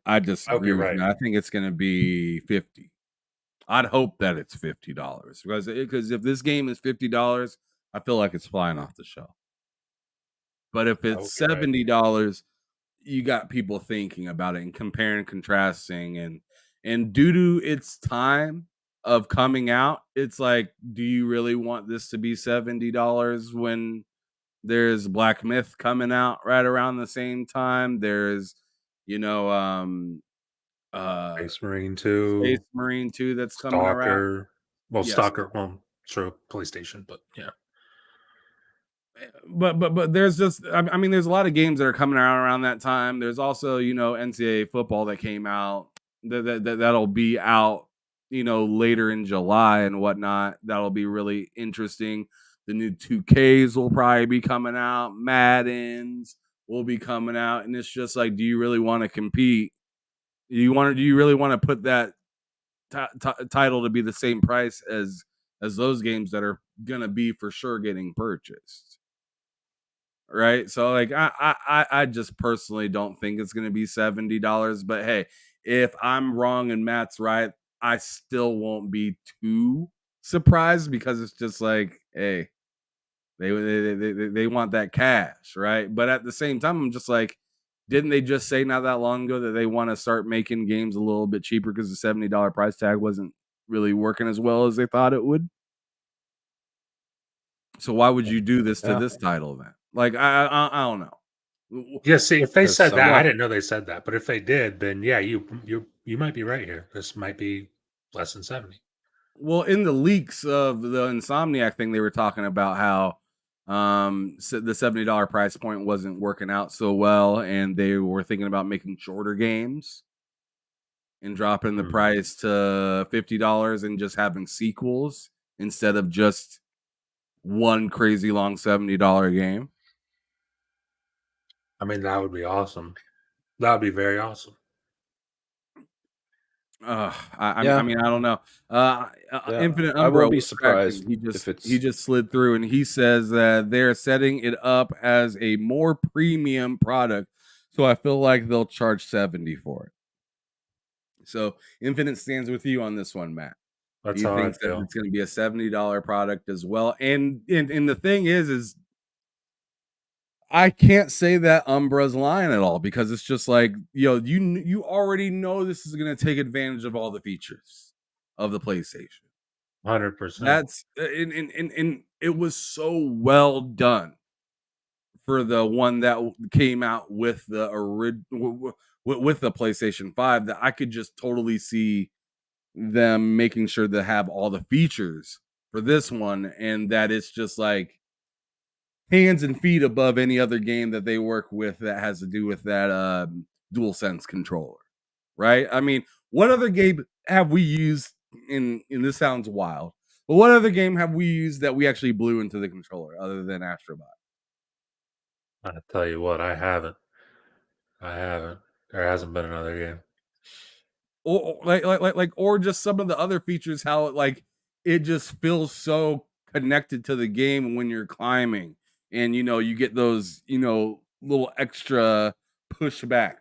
I disagree with right. you. I think it's going to be 50. I'd hope that it's $50 because if this game is $50, I feel like it's flying off the shelf. But if it's $70, you got people thinking about it and comparing and contrasting, and due to its time of coming out, it's like, do you really want this to be $70 when there's Black Myth coming out right around the same time? There's, Space Marine 2. Space Marine 2 that's coming around. Stalker. Well, Yes. Stalker, well, true, PlayStation, but yeah. But there's just, I mean, there's a lot of games that are coming out around that time. There's also, NCAA football that came out that'll be out, later in July and whatnot. That'll be really interesting. The new 2Ks will probably be coming out. Maddens will be coming out, and it's just like, do you really want to compete? Do you really want to put that title to be the same price as those games that are gonna be for sure getting purchased? Right. So like I just personally don't think it's gonna be $70. But hey, if I'm wrong and Matt's right, I still won't be too surprised because it's just like, hey, they want that cash, right? But at the same time, I'm just like, didn't they just say not that long ago that they want to start making games a little bit cheaper because the $70 price tag wasn't really working as well as they thought it would? So why would you do this to this title then? Like, I don't know. Yeah, see, if they said that, somewhat- I didn't know they said that. But if they did, then yeah, you might be right here. This might be less than 70. Well, in the leaks of the Insomniac thing, they were talking about how the $70 price point wasn't working out so well, and they were thinking about making shorter games and dropping the price to $50 and just having sequels instead of just one crazy long $70 game. I mean, that would be awesome. That would be very awesome. I mean, I don't know. Infinite Umbro, I won't be was surprised cracking. if it's He just slid through, and he says that they're setting it up as a more premium product, so I feel like they'll charge $70 for it. So Infinite stands with you on this one, Matt. That's He how I thinks that feel. it's going to be a $70 product as well. And the thing is I can't say that Umbra's lying at all, because it's just like, you already know this is going to take advantage of all the features of the PlayStation. 100%. That's and it was so well done for the one that came out with the with the PlayStation 5 that I could just totally see them making sure to have all the features for this one, and that it's just like hands and feet above any other game that they work with that has to do with that DualSense controller, right? I mean, what other game have we used in this sounds wild, but what other game have we used that we actually blew into the controller other than Astrobot? I tell you what, I haven't. There hasn't been another game. Or or just some of the other features, how it just feels so connected to the game when you're climbing, and you get those little extra pushback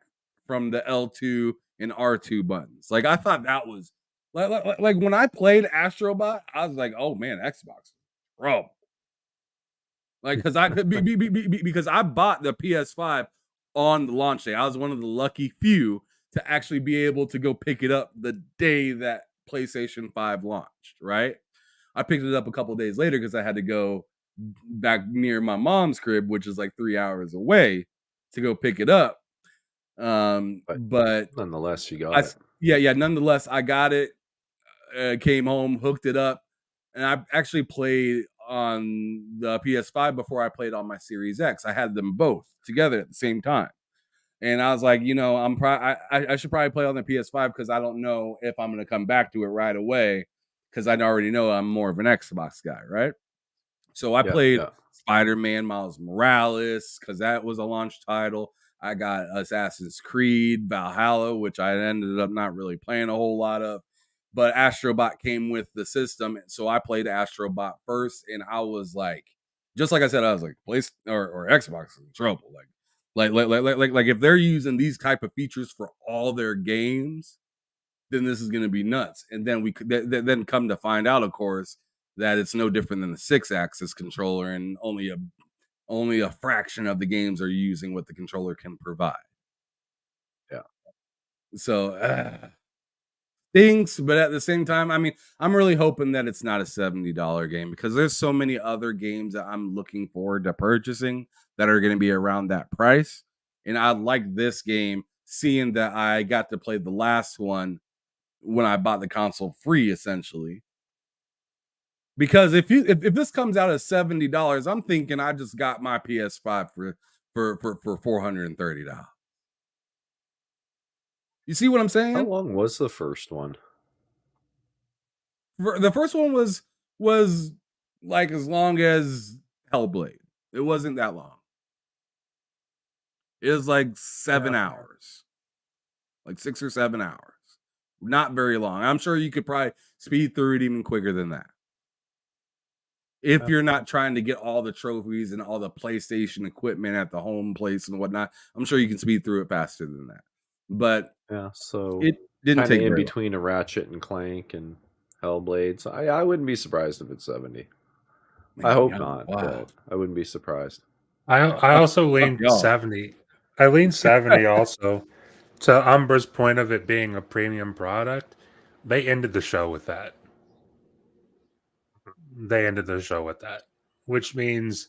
from the L2 and R2 buttons. Like I thought that was like when I played Astrobot, I was like, oh man, Xbox, bro. Like because I could because I bought the PS5 on the launch day. I was one of the lucky few to actually be able to go pick it up the day that PlayStation 5 launched, right? I picked it up a couple days later because I had to go back near my mom's crib, which is like 3 hours away, to go pick it up. But nonetheless, you got it. Yeah. Nonetheless, I got it. Came home, hooked it up, and I actually played on the PS5 before I played on my Series X. I had them both together at the same time, and I was like, I should probably play on the PS5 because I don't know if I'm going to come back to it right away because I already know I'm more of an Xbox guy, right? So I played Spider-Man Miles Morales because that was a launch title. I got Assassin's Creed Valhalla, which I ended up not really playing a whole lot of. But Astrobot came with the system, so I played Astrobot first, and I was like, just like I said, I was like, or Xbox is in trouble. Like if they're using these type of features for all their games, then this is going to be nuts. And then we could then come to find out, of course, that it's no different than the 6-axis controller, and only a fraction of the games are using what the controller can provide. Yeah. So things, but at the same time, I mean, I'm really hoping that it's not a $70 game because there's so many other games that I'm looking forward to purchasing that are going to be around that price. And I like this game, seeing that I got to play the last one when I bought the console free, essentially. Because if this comes out at $70, I'm thinking I just got my PS5 for $430. You see what I'm saying? How long was the first one? The first one was like as long as Hellblade. It wasn't that long. It was like 7 hours, like 6 or 7 hours. Not very long. I'm sure you could probably speed through it even quicker than that. If you're not trying to get all the trophies and all the PlayStation equipment at the home place and whatnot, I'm sure you can speed through it faster than that. But yeah, so it didn't take in between a Ratchet and Clank and Hellblade. So I wouldn't be surprised if it's 70. I hope not, but I wouldn't be surprised. I also leaned 70. I leaned 70 also. To Umbra's point of it being a premium product, they ended the show with that. Which means,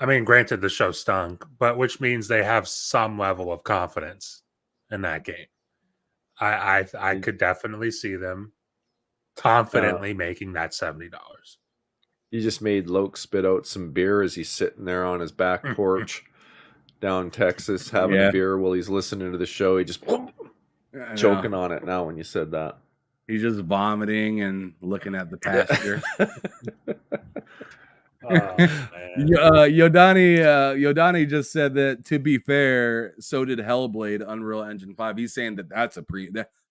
I mean, granted, the show stunk, but which means they have some level of confidence in that game. I could definitely see them confidently making that $70. You just made Loke spit out some beer as he's sitting there on his back porch down in Texas having a beer while he's listening to the show. He just choking on it now when you said that. He's just vomiting and looking at the pasture. Yodani just said that, to be fair, so did Hellblade Unreal Engine 5. He's saying that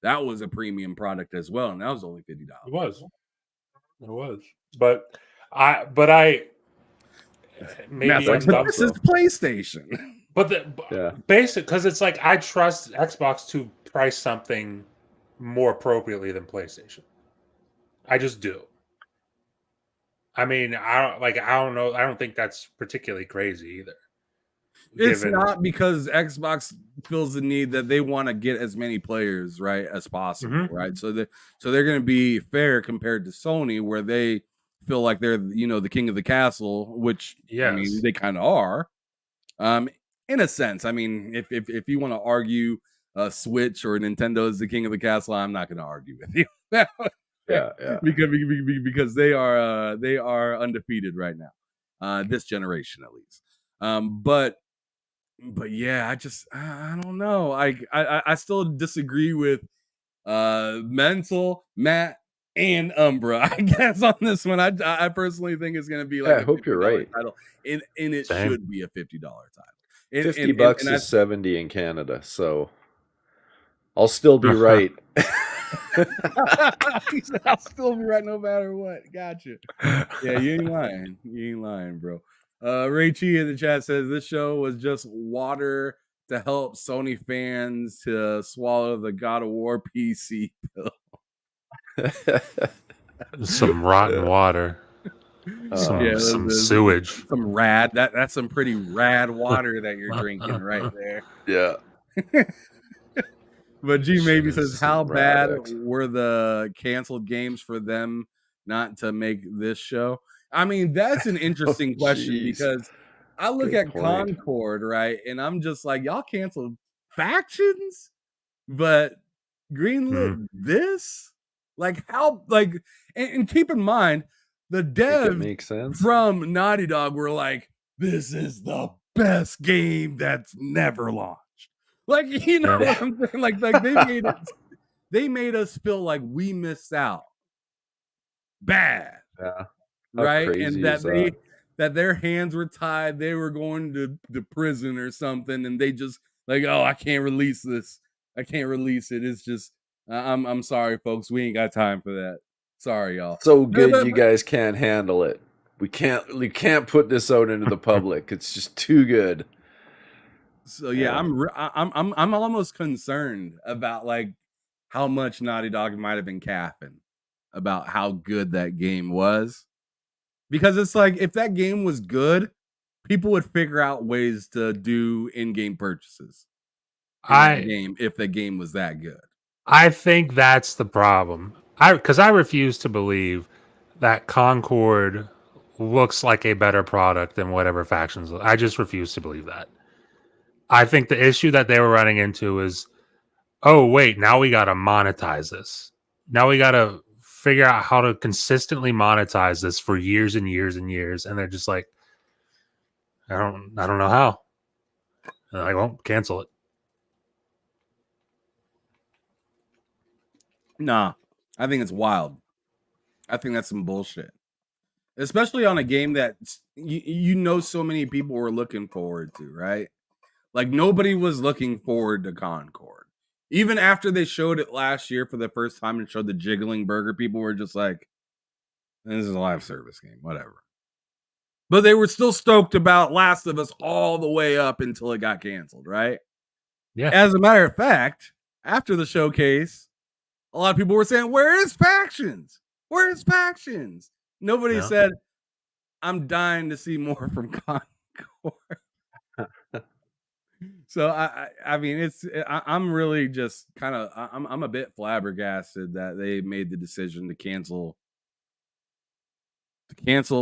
that was a premium product as well, and that was only $50. It was. But I maybe this is PlayStation. But basic, because it's like I trust Xbox to price something more appropriately than PlayStation. I just do. I mean, I don't know. I don't think that's particularly crazy either. It's not, because Xbox feels the need that they want to get as many players right as possible, right? So they're going to be fair compared to Sony, where they feel like they're the king of the castle, which I mean they kind of are, in a sense. I mean, if you want to argue Switch or Nintendo is the king of the castle, I'm not going to argue with you. because they are undefeated right now, this generation at least. But yeah, I don't know. I still disagree with Mental, Matt, and Umbra, I guess, on this one. I personally think it's going to be like I hope you're right. Title, and it should be a $50 title. $50 is 70 in Canada, so I'll still be right. He said, I'll still be right no matter what. Gotcha. Yeah, you ain't lying. You ain't lying, bro. Ray Chi in the chat says this show was just water to help Sony fans to swallow the God of War PC pill. Some rotten water. Some sewage. Some rad. That's some pretty rad water that you're drinking right there. Yeah. But G maybe says, Some how bad Radex. were the canceled games for them not to make this show? I mean, that's an interesting question jeez. because I look Good at point. Concord, right? And I'm just like, y'all canceled factions, but greenlit this? Like, how, like, and keep in mind, the Think it devs makes sense. from Naughty Dog were like, this is the best game that's never launched. Like, you know Yeah. what I'm saying? Like they made us feel like we missed out bad, Yeah. How right? crazy And is that their hands were tied, they were going to prison or something, and they just like, oh, I can't release this. I can't release it. It's just I'm sorry, folks. We ain't got time for that. Sorry, y'all. So good you guys can't handle it. We can't put this out into the public. It's just too good. So yeah, I'm almost concerned about like how much Naughty Dog might have been capping about how good that game was, because it's like if that game was good, people would figure out ways to do in-game purchases in that game if the game was that good. I think that's the problem. Because I refuse to believe that Concord looks like a better product than whatever factions. I just refuse to believe that. I think the issue that they were running into is, oh wait, now we got to monetize this. Now we got to figure out how to consistently monetize this for years and years and years, and they're just like, I don't know how. And I won't cancel it. Nah, I think it's wild. I think that's some bullshit, especially on a game that you know so many people were looking forward to, right? Like nobody was looking forward to Concord. Even after they showed it last year for the first time and showed the jiggling burger, people were just like, this is a live service game, whatever. But they were still stoked about Last of Us all the way up until it got canceled, right? Yeah. As a matter of fact, after the showcase, a lot of people were saying, where is Factions? Where is Factions? Nobody said, I'm dying to see more from Concord. So I mean, I'm really just kind of I'm a bit flabbergasted that they made the decision to cancel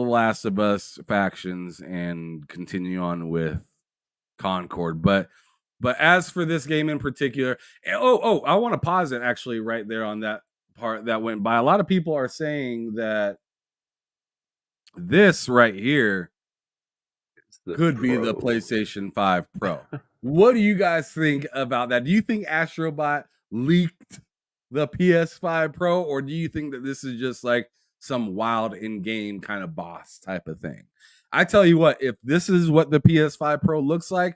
Last of Us Factions and continue on with Concord. But as for this game in particular, I want to pause it actually right there on that part that went by. A lot of people are saying that this right here could be the PlayStation 5 Pro. What do you guys think about that? Do you think Astrobot leaked the PS5 Pro, or do you think that this is just like some wild in-game kind of boss type of thing? I tell you what, if this is what the PS5 Pro looks like,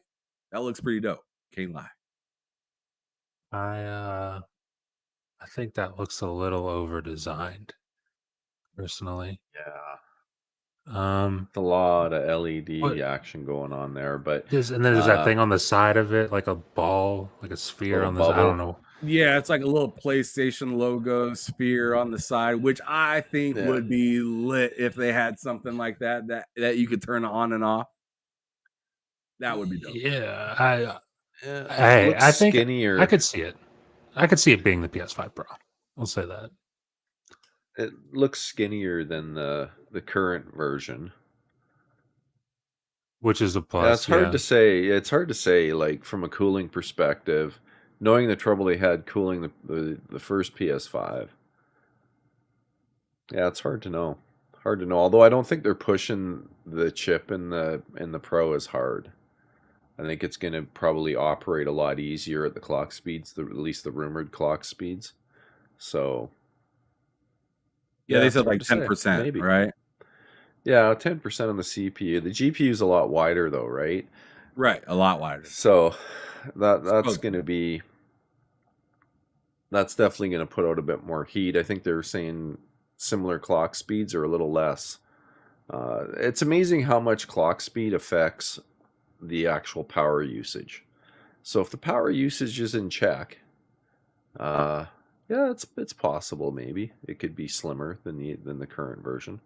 that looks pretty dope. Can't lie. I think that looks a little over-designed, personally. Yeah. A lot of LED action going on there, but there's that thing on the side of it, like a ball, like a sphere on the side. I don't know. Yeah, it's like a little PlayStation logo sphere on the side, which I think would be lit if they had something like that that you could turn on and off. That would be dope. Yeah, I think skinnier. I could see it. I could see it being the PS5 Pro. I'll say that. It looks skinnier than the current version, which is a plus. Yeah, it's hard to say. It's hard to say, like from a cooling perspective, knowing the trouble they had cooling the first PS5. Yeah, it's hard to know. Hard to know. Although I don't think they're pushing the chip in the Pro as hard. I think it's going to probably operate a lot easier at the clock speeds, at least the rumored clock speeds. So. Yeah, they said like 10%, maybe. Right? Yeah, 10% on the CPU. The GPU is a lot wider, though, right? Right, a lot wider. So that's going to be that's definitely going to put out a bit more heat. I think they're saying similar clock speeds or a little less. It's amazing how much clock speed affects the actual power usage. So if the power usage is in check, yeah, it's possible. Maybe it could be slimmer than the current version.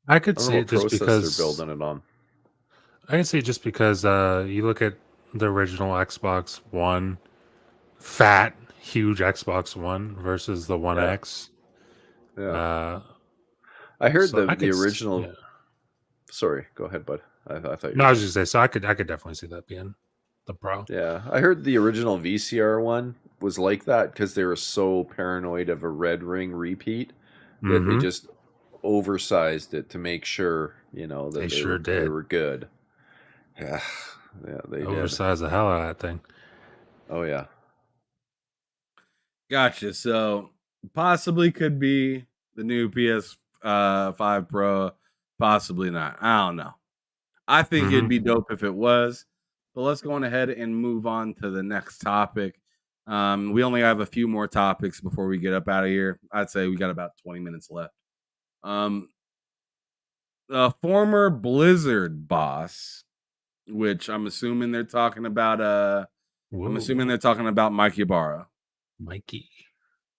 I could I don't see know it what just process they're because building it on. I can see it just because you look at the original Xbox One, fat, huge Xbox One versus the One Yeah, X. yeah. Uh, I heard so I the could, original. yeah. Sorry, go ahead, bud. I thought you No, were I was done. just say, so I could definitely see that being the Pro. Yeah, I heard the original VCR one was like that because they were so paranoid of a red ring repeat that they Mm-hmm. just oversized it to make sure They that sure they did. were good. Yeah, yeah, they did. Oversize the hell out of that thing. Oh yeah, Gotcha. So possibly could be the new PS 5 Pro. Possibly not. I don't know. I think it'd Mm-hmm. be dope if it was. But let's go on ahead and move on to the next topic. We only have a few more topics before we get up out of here. I'd say we got about 20 minutes left. Um, the former Blizzard boss, which I'm assuming they're talking about. I'm assuming Whoa, they're talking about Mike Ybarra. Mikey.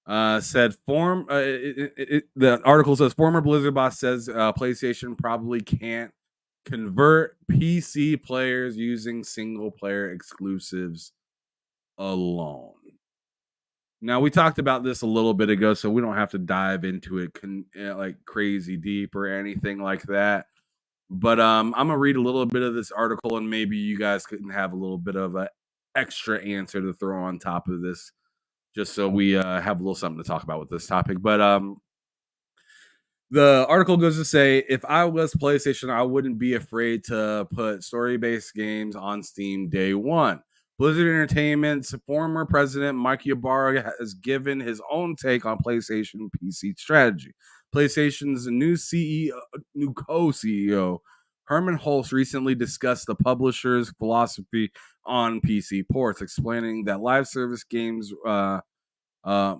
Said the article says former Blizzard boss says PlayStation probably can't convert PC players using single player exclusives alone. Now we talked about this a little bit ago, so we don't have to dive into it like crazy deep or anything like that. But I'm gonna read a little bit of this article, and maybe you guys can have a little bit of an extra answer to throw on top of this, just so we have a little something to talk about with this topic. But the article goes to say, if I was PlayStation, I wouldn't be afraid to put story-based games on Steam day one. Blizzard Entertainment's former president Mike Ybarra has given his own take on PlayStation PC strategy. PlayStation's new co-CEO Herman Hulse recently discussed the publisher's philosophy on PC ports, explaining that uh,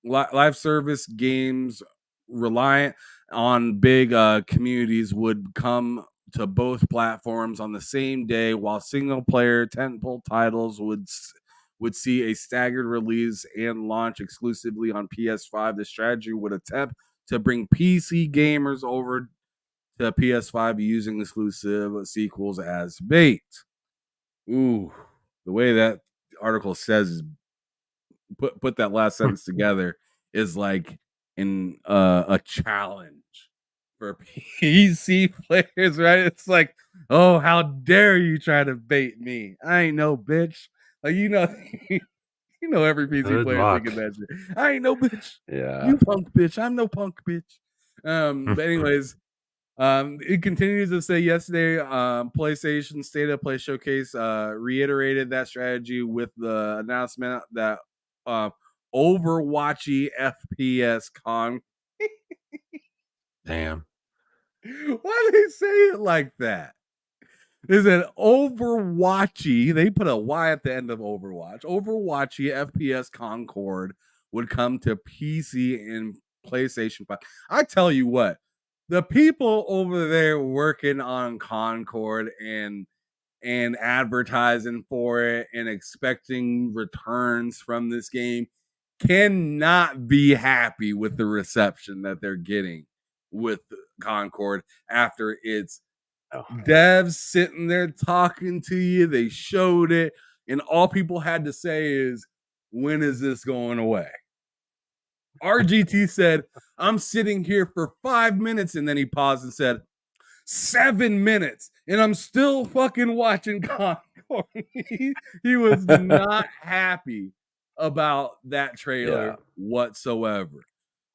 live service games reliant on big communities would come to both platforms on the same day, while single player tentpole titles would see a staggered release and launch exclusively on PS5. The strategy would attempt to bring PC gamers over to PS5 using exclusive sequels as bait. Ooh, the way that article says is put that last sentence together is like in a challenge for PC players, right? It's like, oh, how dare you try to bait me? I ain't no bitch. Like you know every PC Good player luck. thinking that shit. I ain't no bitch. yeah. You punk bitch. I'm no punk bitch. But anyways, it continues to say yesterday, PlayStation State of Play Showcase reiterated that strategy with the announcement that uh, Overwatchy FPS con. Damn. Why do they say it like that? Is it Overwatchy? They put a Y at the end of Overwatch. Overwatchy FPS Concord would come to PC and PlayStation 5. I tell you what, the people over there working on Concord and advertising for it and expecting returns from this game cannot be happy with the reception that they're getting with Concord after its Oh. devs sitting there talking to you. They showed it, and all people had to say is, when is this going away? RGT said, I'm sitting here for 5 minutes, and then he paused and said, 7 minutes, and I'm still fucking watching Concord. he was not happy about that Yeah. trailer whatsoever.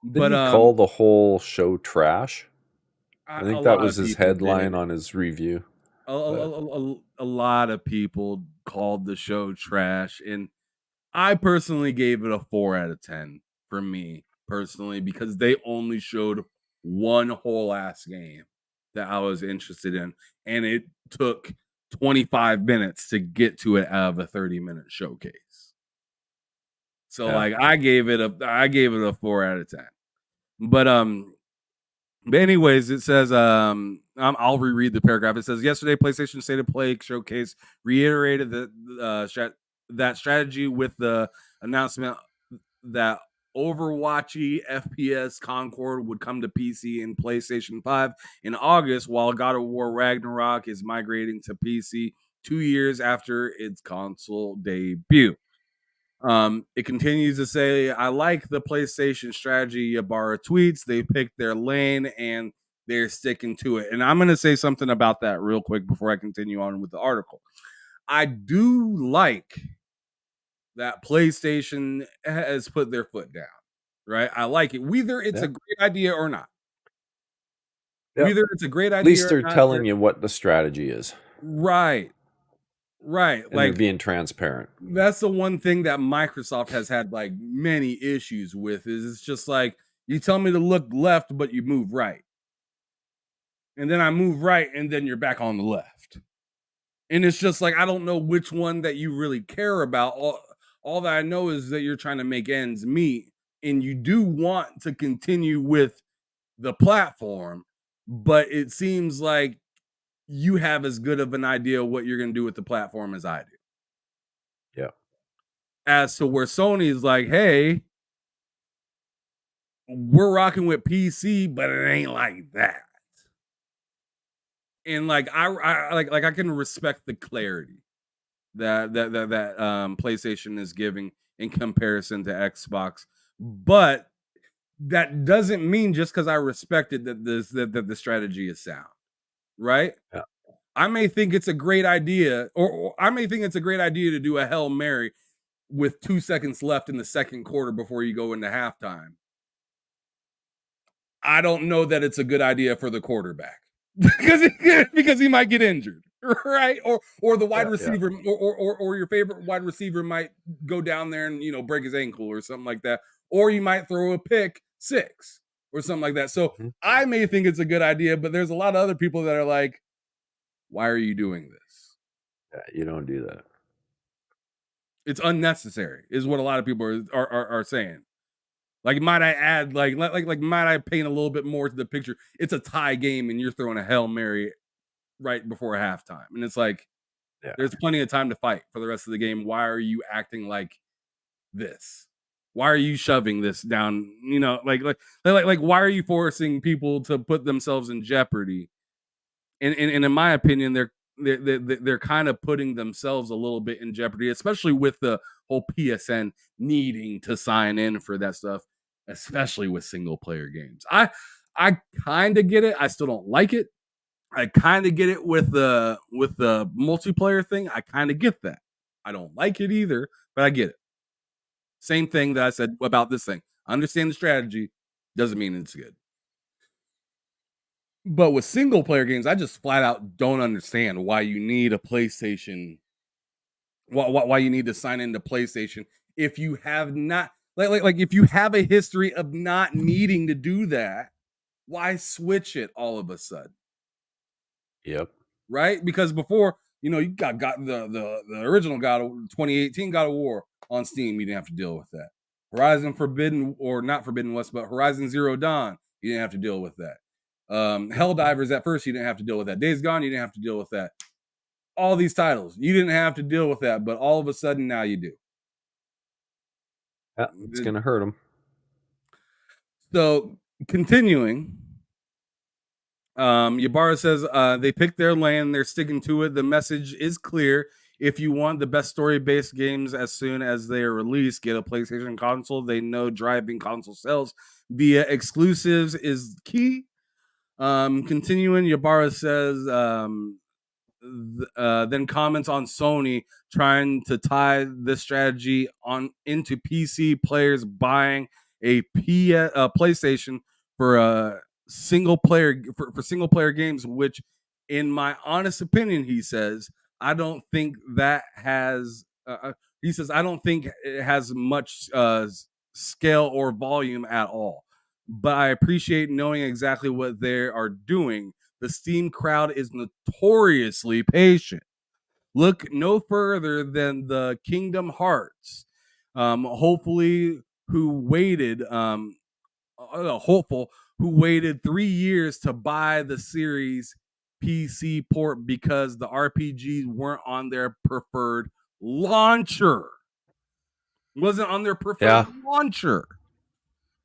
Didn't But he call the whole show trash? I a think that lot was of his people headline did. on his review. But A lot of people called the show trash, and I personally gave it a 4 out of 10 for me personally, because they only showed one whole ass game that I was interested in, and it took 25 minutes to get to it out of a 30-minute showcase. So Yeah. like I gave it a 4 out of 10. But anyways, it says I'll reread the paragraph. It says yesterday PlayStation State of Play showcase reiterated that strategy with the announcement that Overwatchy FPS Concord would come to PC and PlayStation 5 in August, while God of War Ragnarok is migrating to PC 2 years after its console debut. It continues to say, I like the PlayStation strategy. Ybarra tweets, they picked their lane and they're sticking to it. And I'm going to say something about that real quick before I continue on with the article. I do like that PlayStation has put their foot down, right? I like it. Whether it's a great idea or not. Yeah. Whether it's a great idea At least or they're not, telling you what the strategy is. Right. And they're being transparent. That's the one thing that Microsoft has had like many issues with is it's just like you tell me to look left, but you move right. And then I move right, and then you're back on the left. And it's just like I don't know which one that you really care about. All that I know is that you're trying to make ends meet, and you do want to continue with the platform, but it seems like you have as good of an idea what you're going to do with the platform as I do. Yeah. As to where Sony is like, hey, we're rocking with PC, but it ain't like that. And like I can respect the clarity that PlayStation is giving in comparison to Xbox, but that doesn't mean just because I respect it that the strategy is sound, right? Yeah. I may think it's a great idea, or I may think it's a great idea to do a Hail Mary with 2 seconds left in the second quarter before you go into halftime. I don't know that it's a good idea for the quarterback because he might get injured, right? Or the wide receiver, or your favorite wide receiver might go down there and break his ankle or something like that, or you might throw a pick 6 or something like that. So I may think it's a good idea, but there's a lot of other people that are like, "Why are you doing this? Yeah, you don't do that. It's unnecessary," is what a lot of people are saying. Like, might I add, like, might I paint a little bit more to the picture? It's a tie game, and you're throwing a Hail Mary right before halftime, and it's like, there's plenty of time to fight for the rest of the game. Why are you acting like this? Why are you shoving this down? Like, why are you forcing people to put themselves in jeopardy? And in my opinion, they're kind of putting themselves a little bit in jeopardy, especially with the whole PSN needing to sign in for that stuff, especially with single player games. I kind of get it. I still don't like it. I kind of get it with the multiplayer thing. I kind of get that. I don't like it either, but I get it. Same thing that I said about this thing. I understand the strategy, doesn't mean it's good. But with single player games, I just flat out don't understand why you need a PlayStation. Why you need to sign into PlayStation if you have not like if you have a history of not needing to do that, why switch it all of a sudden? Yep. Right? Because before, you got the original God of 2018 God of War on Steam, you didn't have to deal with that. Horizon Forbidden, or not Forbidden West, but Horizon Zero Dawn, you didn't have to deal with that. Helldivers at first, you didn't have to deal with that. Days Gone, you didn't have to deal with that. All these titles, you didn't have to deal with that, but all of a sudden now you do. Yeah, it's gonna hurt them. So continuing, Ybarra says they picked their lane, they're sticking to it. The message is clear. If you want the best story-based games as soon as they are released, get a PlayStation console. They know driving console sales via exclusives is key. Continuing, Ybarra says then comments on Sony trying to tie this strategy into PC players buying a PlayStation for single player games, which, in my honest opinion, he says, I don't think that has. He says I don't think it has much scale or volume at all. But I appreciate knowing exactly what they are doing. The Steam crowd is notoriously patient. Look no further than the Kingdom Hearts hopefully who waited hopeful who waited 3 years to buy the series PC port because the RPGs weren't on their preferred launcher. Wasn't on their preferred launcher.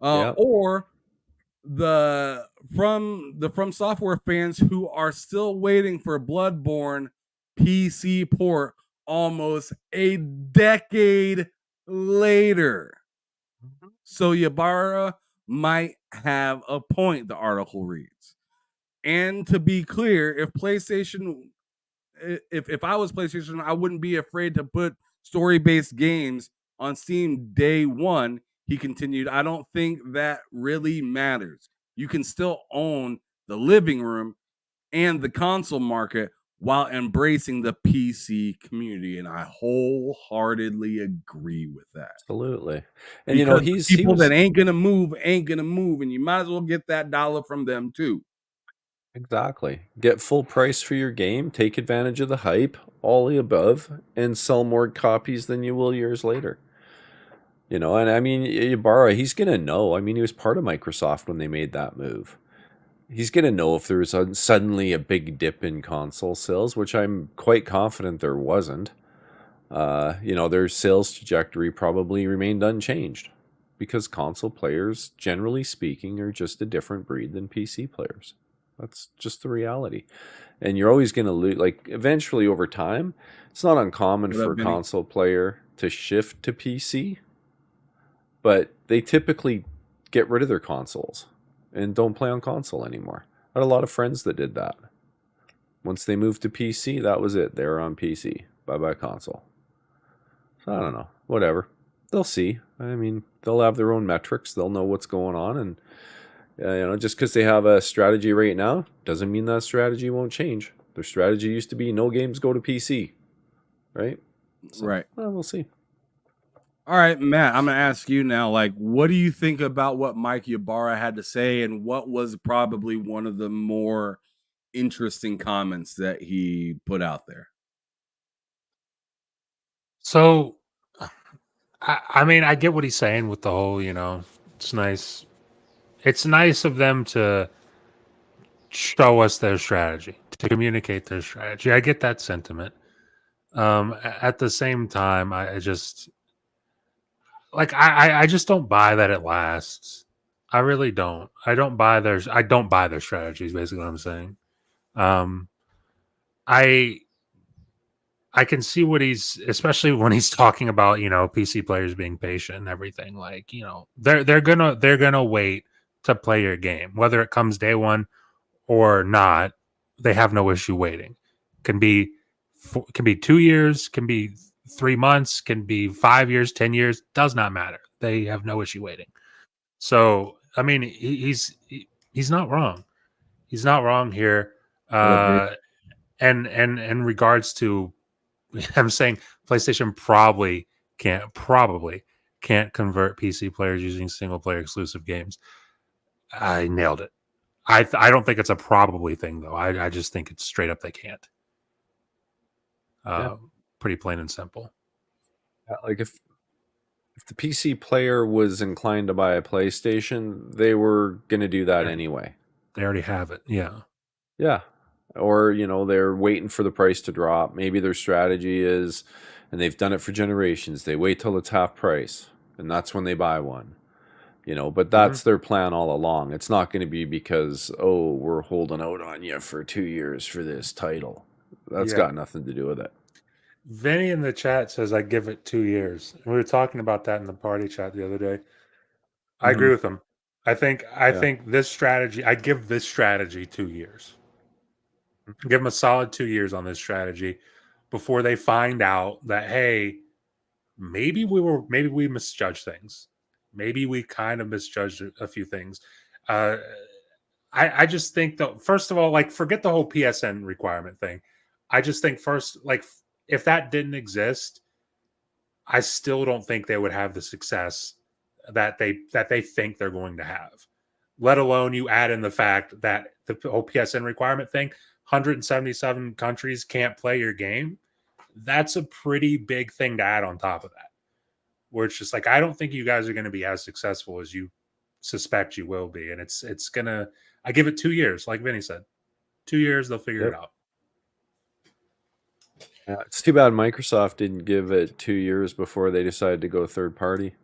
Or the From Software fans who are still waiting for Bloodborne PC port almost a decade later. So Ybarra might have a point, the article reads. And to be clear, if I was PlayStation, I wouldn't be afraid to put story-based games on Steam day one, he continued. I don't think that really matters. You can still own the living room and the console market while embracing the PC community. And I wholeheartedly agree with that. Absolutely. And because he's people that ain't gonna move, and you might as well get that dollar from them too. Exactly. Get full price for your game, take advantage of the hype, all the above, and sell more copies than you will years later. And I mean, Ybarra, he's going to know. I mean, he was part of Microsoft when they made that move. He's going to know if there was suddenly a big dip in console sales, which I'm quite confident there wasn't. Their sales trajectory probably remained unchanged because console players, generally speaking, are just a different breed than PC players. That's just the reality. And you're always going to lose, eventually over time, it's not uncommon for a console player to shift to PC, but they typically get rid of their consoles and don't play on console anymore. I had a lot of friends that did that. Once they moved to PC, that was it. They were on PC. Bye-bye console. So I don't know. Whatever. They'll see. I mean, they'll have their own metrics. They'll know what's going on, and just because they have a strategy right now doesn't mean that strategy won't change. Their strategy used to be no games go to PC, right? So, right. Well, we'll see. All right, Matt, I'm going to ask you now, what do you think about what Mike Ybarra had to say, and what was probably one of the more interesting comments that he put out there? So, I mean, I get what he's saying with the whole, it's nice. It's nice of them to show us their strategy, to communicate their strategy. I get that sentiment. At the same time, I just I just don't buy that it lasts. I really don't. I don't buy their strategies, basically what I'm saying. I can see what especially when he's talking about, PC players being patient and everything. They're gonna wait to play your game, whether it comes day one or not. They have no issue waiting. Can be 2 years, can be 3 months, can be 5 years, 10 years, does not matter. They have no issue waiting. So, I mean, he's not wrong. He's not wrong here. And in regards to, I'm saying PlayStation probably can't convert PC players using single player exclusive games. I nailed it. I don't think it's a probably thing though. I just think it's straight up they can't. Pretty plain and simple. If the PC player was inclined to buy a PlayStation, they were going to do that anyway. They already have it. Yeah. Yeah. Or, they're waiting for the price to drop. Maybe their strategy is, and they've done it for generations, they wait till it's half price, and that's when they buy one. But that's their plan all along. It's not going to be because, we're holding out on you for 2 years for this title. That's got nothing to do with it. Vinny in the chat says I give it 2 years. And we were talking about that in the party chat the other day. I agree with him. I think this strategy, I give this strategy 2 years. Give them a solid 2 years on this strategy before they find out that, hey, maybe we misjudged things. Maybe we kind of misjudged a few things. I just think that, first of all, forget the whole PSN requirement thing. I just think first, if that didn't exist, I still don't think they would have the success that they think they're going to have. Let alone you add in the fact that the whole PSN requirement thing, 177 countries can't play your game. That's a pretty big thing to add on top of that. where it's just like, I don't think you guys are going to be as successful as you suspect you will be, and it's gonna. I give it 2 years, like Vinny said, 2 years they'll figure Yep. it out. Yeah, it's too bad Microsoft didn't give it 2 years before they decided to go third party.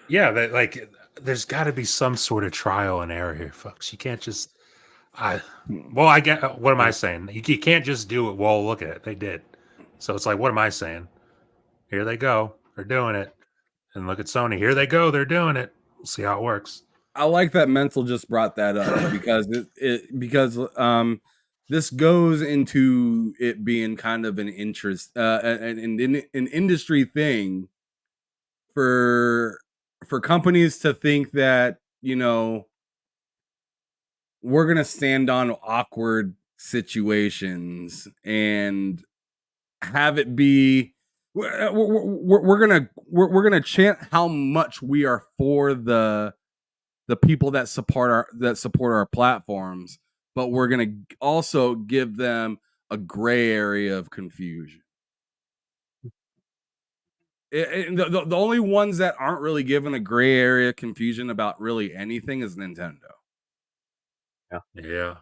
Yeah, that like there's got to be some sort of trial and error here, folks. You can't just. I get. What am I saying? You can't just do it. Well, look at it. They did. So it's like, what am I saying? Here they go. They're doing it. And look at Sony. Here they go. They're doing it. We'll see how it works. I like that Mental just brought that up because this goes into it being kind of an interest an industry thing for companies to think that, you know, we're gonna stand on awkward situations and have it be we're gonna chant how much we are for the people that support our platforms, but we're gonna also give them a gray area of confusion. The only ones that aren't really given a gray area of confusion about really anything is Nintendo. Yeah.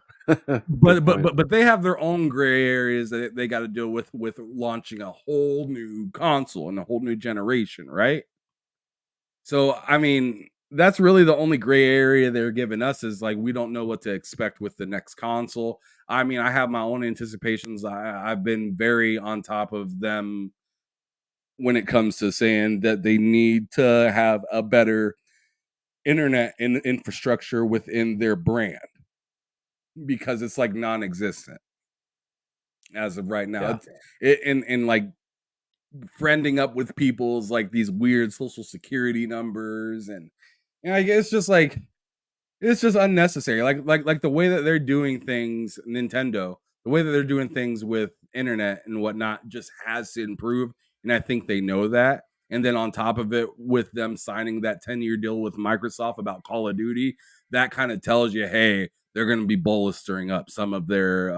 But they have their own gray areas that they got to deal with launching a whole new console and a whole new generation, right? So I mean, that's really the only gray area they're giving us is like we don't know what to expect with the next console. I mean, I have my own anticipations. I've been very on top of them when it comes to saying that they need to have a better internet infrastructure within their brand because it's like non-existent as of right now. Yeah. And like friending up with people's like these weird social security numbers and like it's just unnecessary. Like the way that they're doing things, Nintendo, the way that they're doing things with internet and whatnot just has to improve. And I think they know that. And then on top of it, with them signing that 10-year deal with Microsoft about Call of Duty, that kind of tells you, hey, they're going to be bolstering up some of their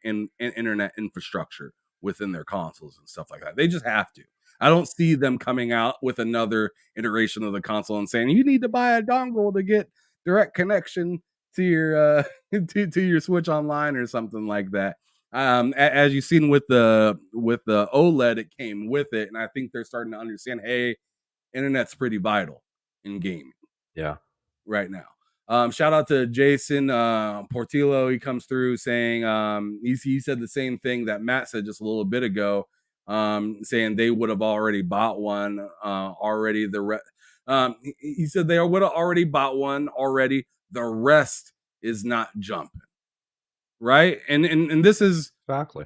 internet infrastructure within their consoles and stuff like that. They just have to. I don't see them coming out with another iteration of the console and saying you need to buy a dongle to get direct connection to your to your Switch Online or something like that. As you've seen with the OLED, it came with it, and I think they're starting to understand, hey, internet's pretty vital in gaming. Yeah. Right now. Shout out to Jason Portillo. He comes through saying he said the same thing that Matt said just a little bit ago, saying they would have already bought one already. He said they would have already bought one already. The rest is not jumping, right? And this is Exactly.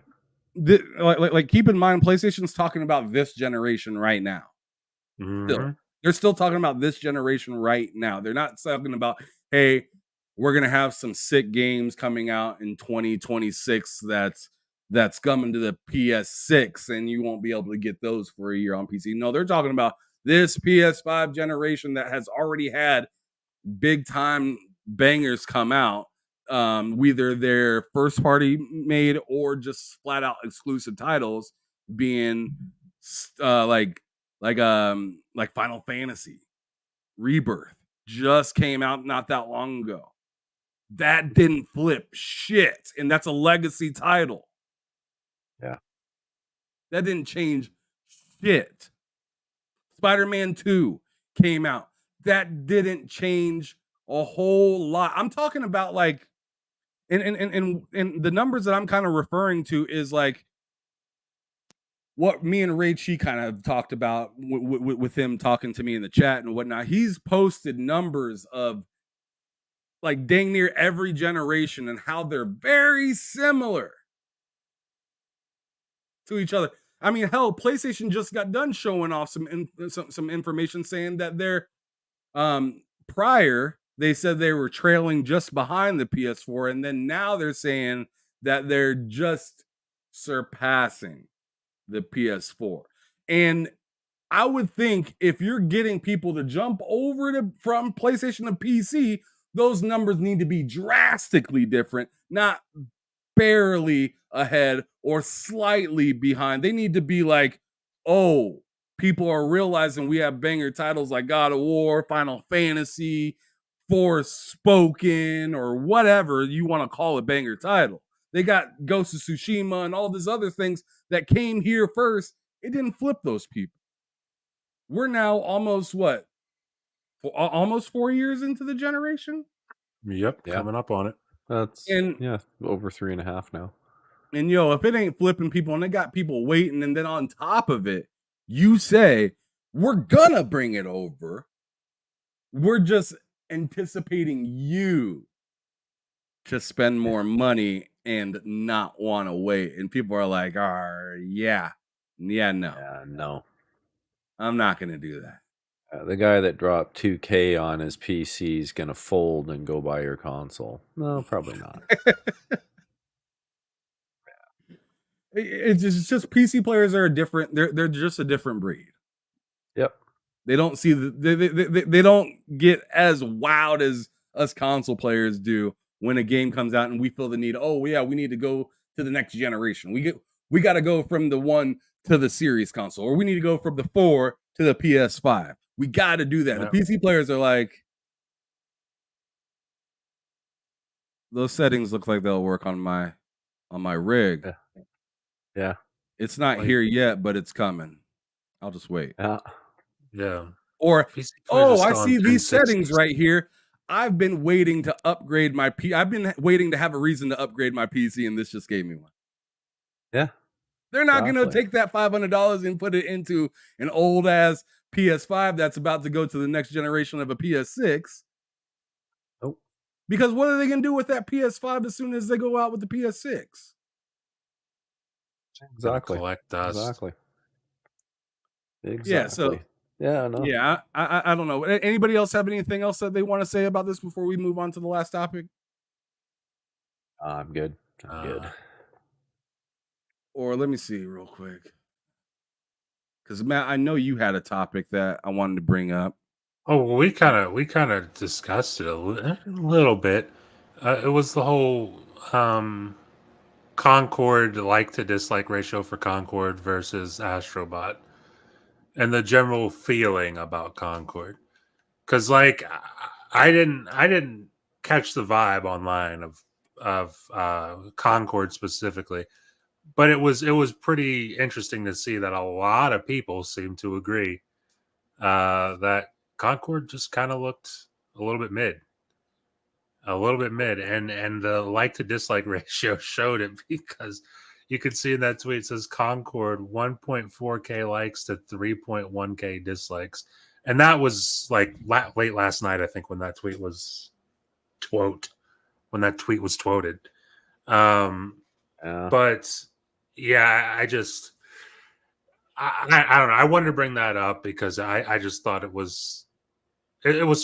like keep in mind, PlayStation's talking about this generation right now. Mhm. They're still talking about this generation right now. They're not talking about, hey, we're gonna have some sick games coming out in 2026 that's coming to the PS6 and you won't be able to get those for a year on PC. No, they're talking about this PS5 generation that has already had big time bangers come out, whether they're first party made or just flat out exclusive titles, being like Final Fantasy Rebirth just came out not that long ago. That didn't flip shit, and that's a legacy title. Yeah. That didn't change shit. Spider-Man 2 came out. That didn't change a whole lot. I'm talking about like and the numbers that I'm kind of referring to is like what me and Ray Chi kind of talked about with him talking to me in the chat and whatnot. He's posted numbers of like dang near every generation and how they're very similar to each other. I mean, hell, PlayStation just got done showing off some information saying that they're prior they said they were trailing just behind the PS4, and then now they're saying that they're just surpassing the PS4. And I would think if you're getting people to jump over from PlayStation to PC, those numbers need to be drastically different, not barely ahead or slightly behind. They need to be like, oh, people are realizing we have banger titles like God of War, Final Fantasy, Forspoken, or whatever you want to call a banger title. They got Ghost of Tsushima and all these other things that came here first. It didn't flip those people. We're now almost almost 4 years into the generation. Yep, Yeah. coming up on it. That's And over 3.5 now. And if it ain't flipping people and it got people waiting, and then on top of it, you say, we're gonna bring it over. We're just anticipating you to spend more money and not want to wait. And people are like, yeah, no. Yeah, no. I'm not gonna do that. The guy that dropped 2K on his PC is gonna fold and go buy your console. No, probably not. It's just PC players are different. They're just a different breed. Yep. They don't see they don't get as wowed as us console players do when a game comes out and we feel the need. Oh yeah, we need to go to the next generation. We got to go from the 1 to the series console, or we need to go from the 4 to the PS5. We got to do that. Yep. The PC players are like, those settings look like they'll work on my rig. Yeah. It's not here yet, but it's coming. I'll just wait. Yeah. Or, PC players are I still on see these 1060s. settings right here. I've been waiting to upgrade my I've been waiting to have a reason to upgrade my PC, and this just gave me one. Yeah. They're not going to Exactly. take that $500 and put it into an old ass PS5 that's about to go to the next generation of a PS6. Nope. Because what are they going to do with that PS5 as soon as they go out with the PS6? Exactly. Collect dust. Exactly. Yeah, so yeah, no. Yeah, I don't know. Anybody else have anything else that they want to say about this before we move on to the last topic? I'm good. I'm good. Or let me see real quick. Because Matt, I know you had a topic that I wanted to bring up. Oh, well, we kind of discussed it a little bit. It was the whole Concord like to dislike ratio for Concord versus Astrobot, and the general feeling about Concord. Because like I didn't catch the vibe online of Concord specifically, but it was pretty interesting to see that a lot of people seem to agree that Concord just kind of looked a little bit mid, and the like to dislike ratio showed it, because you could see in that tweet, it says Concord 1.4K likes to 3.1K dislikes, and that was like late last night, I think, when that tweet was tweeted. But yeah, I don't know. I wanted to bring that up because I just thought it was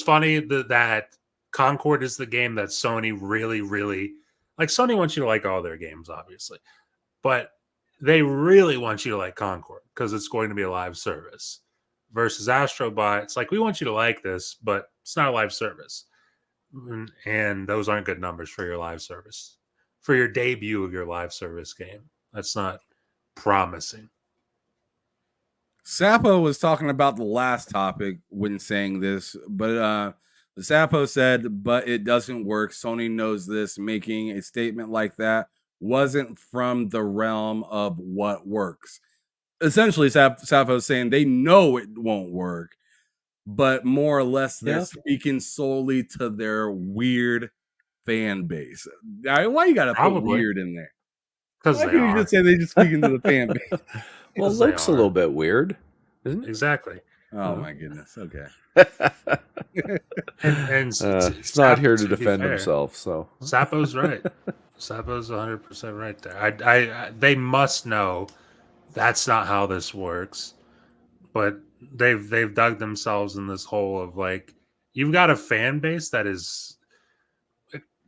funny that Concord is the game that Sony really, really like. Sony wants you to like all their games, obviously, but they really want you to like Concord because it's going to be a live service. Versus Astrobot, it's like, we want you to like this, but it's not a live service, and those aren't good numbers for your live service, for your debut of your live service game. That's not promising. Sapo was talking about the last topic when saying this, but Sapo said, but it doesn't work. Sony knows this. Making a statement like that wasn't from the realm of what works. Essentially, Sapo's saying they know it won't work, but more or less they're speaking solely to their weird fan base. Why you gotta put weird in there? Because why can't you just say they just speaking to the fan base? Well, it looks a little bit weird, isn't it? Exactly. Oh my goodness. Okay. and he's not here to defend himself, so Sapo's right. Sapo's 100% right there. I they must know that's not how this works, but they've dug themselves in this hole of like, you've got a fan base that is,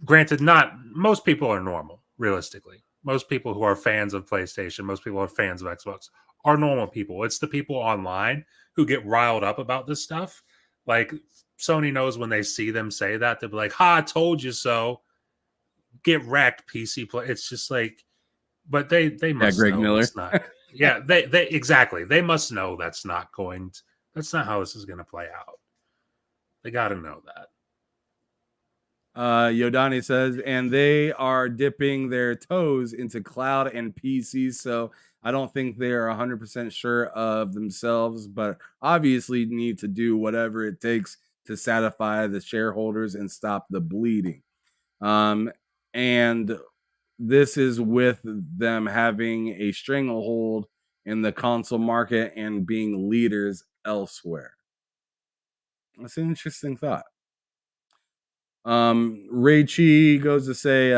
granted, not most people are normal. Realistically, most people who are fans of PlayStation, most people who are fans of Xbox, are normal people. It's the people online who get riled up about this stuff. Like, Sony knows when they see them say that, they'll be like, "Ha, I told you so." Get wrecked, PC play. It's just like, but they must Greg know Miller. it's not. Yeah, they exactly. They must know that's not how this is going to play out. They got to know that. Yodani says, and they are dipping their toes into cloud and PC, so I don't think they are 100% sure of themselves, but obviously need to do whatever it takes to satisfy the shareholders and stop the bleeding. And this is with them having a stranglehold in the console market and being leaders elsewhere. That's an interesting thought. Ray Chi goes to say,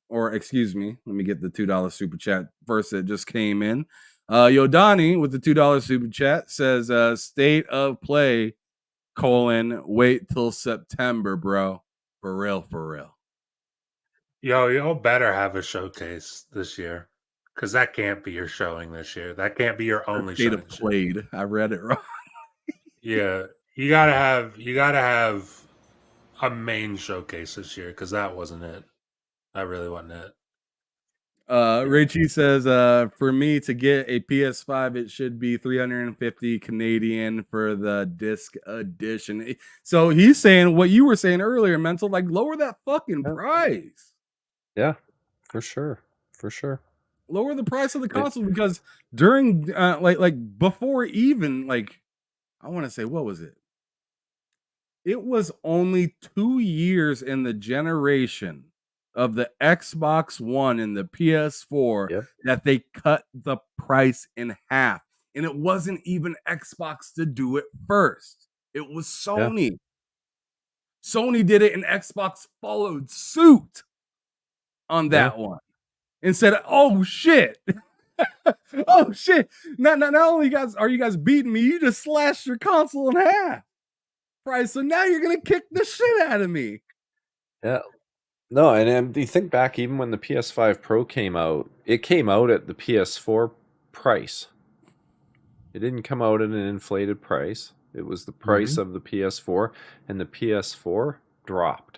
or excuse me, let me get the $2 super chat first that just came in. Yodani with the $2 super chat says, state of play, wait till September, bro. For real, for real. Yo, y'all better have a showcase this year. Because that can't be your showing this year. That can't be your only State showing. of played. I read it wrong. Yeah. You gotta have a main showcase this year, because that wasn't it. That really wasn't it. Richie says, for me to get a PS5, it should be 350 Canadian for the disc edition. So he's saying what you were saying earlier, Mental, like lower that fucking price. Yeah, for sure. For sure. Lower the price of the console, because during like before even like, I want to say, what was it? It was only 2 years in the generation of the Xbox One and the PS4 that they cut the price in half. And it wasn't even Xbox to do it first. It was Sony. Yeah. Sony did it and Xbox followed suit on that one and said, oh shit. Oh shit. Not only are you guys beating me, you just slashed your console in half. Price. So now you're gonna kick the shit out of me. Yeah. No, and you think back, even when the PS5 Pro came out, it came out at the PS4 price. It didn't come out at an inflated price. It was the price of the PS4, and the PS4 dropped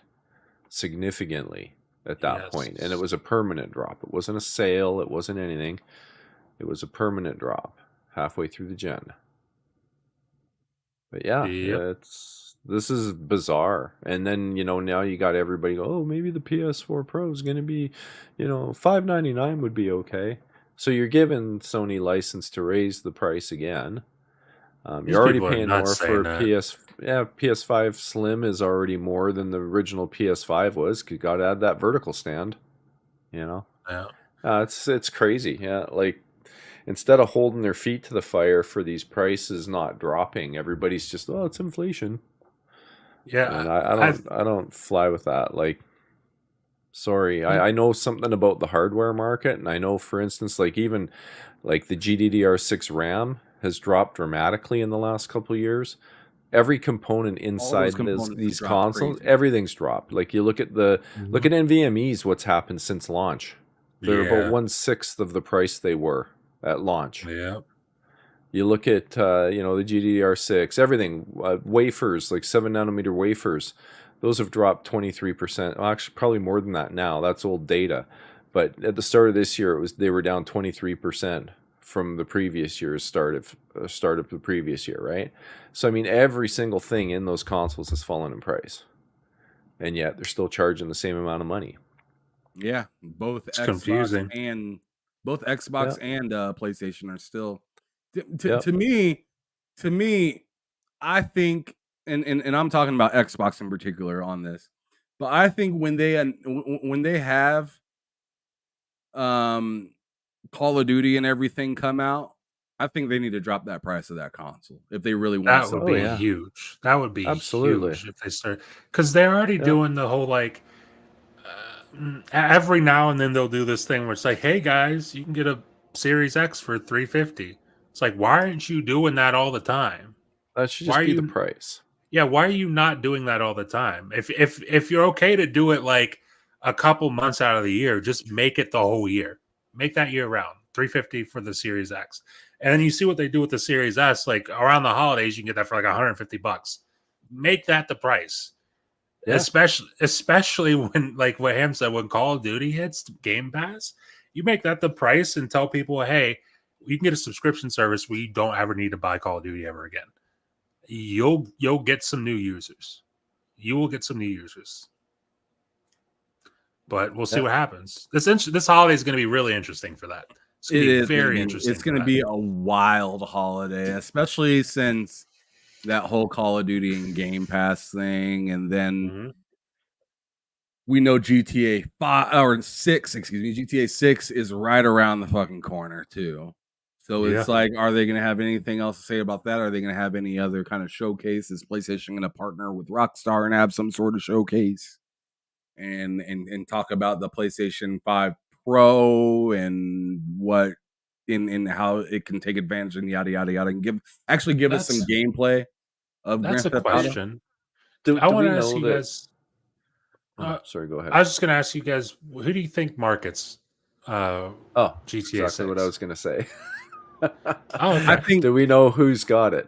significantly at that point. And it was a permanent drop. It wasn't a sale. It wasn't anything. It was a permanent drop halfway through the gen. But yeah, this is bizarre. And then, now you got everybody go, oh, maybe the PS4 Pro is going to be, $599 would be okay. So you're giving Sony license to raise the price again. You're already paying more for PS5 Slim is already more than the original PS5 was. You got to add that vertical stand, Yeah. It's crazy. Yeah, like, instead of holding their feet to the fire for these prices not dropping, everybody's just, oh, it's inflation. Yeah, and I don't fly with that. Like, sorry, I know something about the hardware market, and I know, for instance, like even like the GDDR6 RAM has dropped dramatically in the last couple of years. Every component inside these consoles, everything's dropped. Like you look at look at NVMe's, what's happened since launch. They're about 1/6 of the price they were at launch. Yeah. You look at the GDDR6, everything, wafers, like 7-nanometer wafers, those have dropped 23%. Well, actually, probably more than that now. That's old data. But at the start of this year, they were down 23% from the previous year's start of the previous year, right? So I mean, every single thing in those consoles has fallen in price, and yet they're still charging the same amount of money. Yeah, both it's Xbox confusing. and PlayStation are still to me. I think, and I'm talking about Xbox in particular on this, but I think when they have Call of Duty and everything come out, I think they need to drop that price of that console if they really want. That would be huge. That would be huge if they start, because they're already doing the whole like every now and then they'll do this thing where it's like, hey guys, you can get a Series X for $350. It's like, why aren't you doing that all the time? That should just be the price. Yeah, why are you not doing that all the time? If you're okay to do it like a couple months out of the year, just make it the whole year. Make that year round. $350 for the Series X. And then you see what they do with the Series S, like around the holidays, you can get that for like $150. Make that the price. Yeah. Especially when, like what Ham said, when Call of Duty hits Game Pass, you make that the price and tell people, hey, you can get a subscription service where you don't ever need to buy Call of Duty ever again. You'll get some new users. You will get some new users. But we'll see what happens. This holiday is going to be really interesting for that. It's going to be very interesting. It's going to be a wild holiday, especially since that whole Call of Duty and Game Pass thing, and then we know GTA 5 or 6, GTA 6 is right around the fucking corner too. So it's like, are they going to have anything else to say about that? Are they going to have any other kind of showcase? Is PlayStation going to partner with Rockstar and have some sort of showcase and talk about the PlayStation 5 Pro and what in how it can take advantage and yada yada yada, and give us some gameplay of That's Grand a Theft Auto? question. I want to ask you guys. Sorry, go ahead. I was just going to ask you guys, who do you think markets GTA exactly 6? what I was going to say. Okay. I think. Do we know who's got it?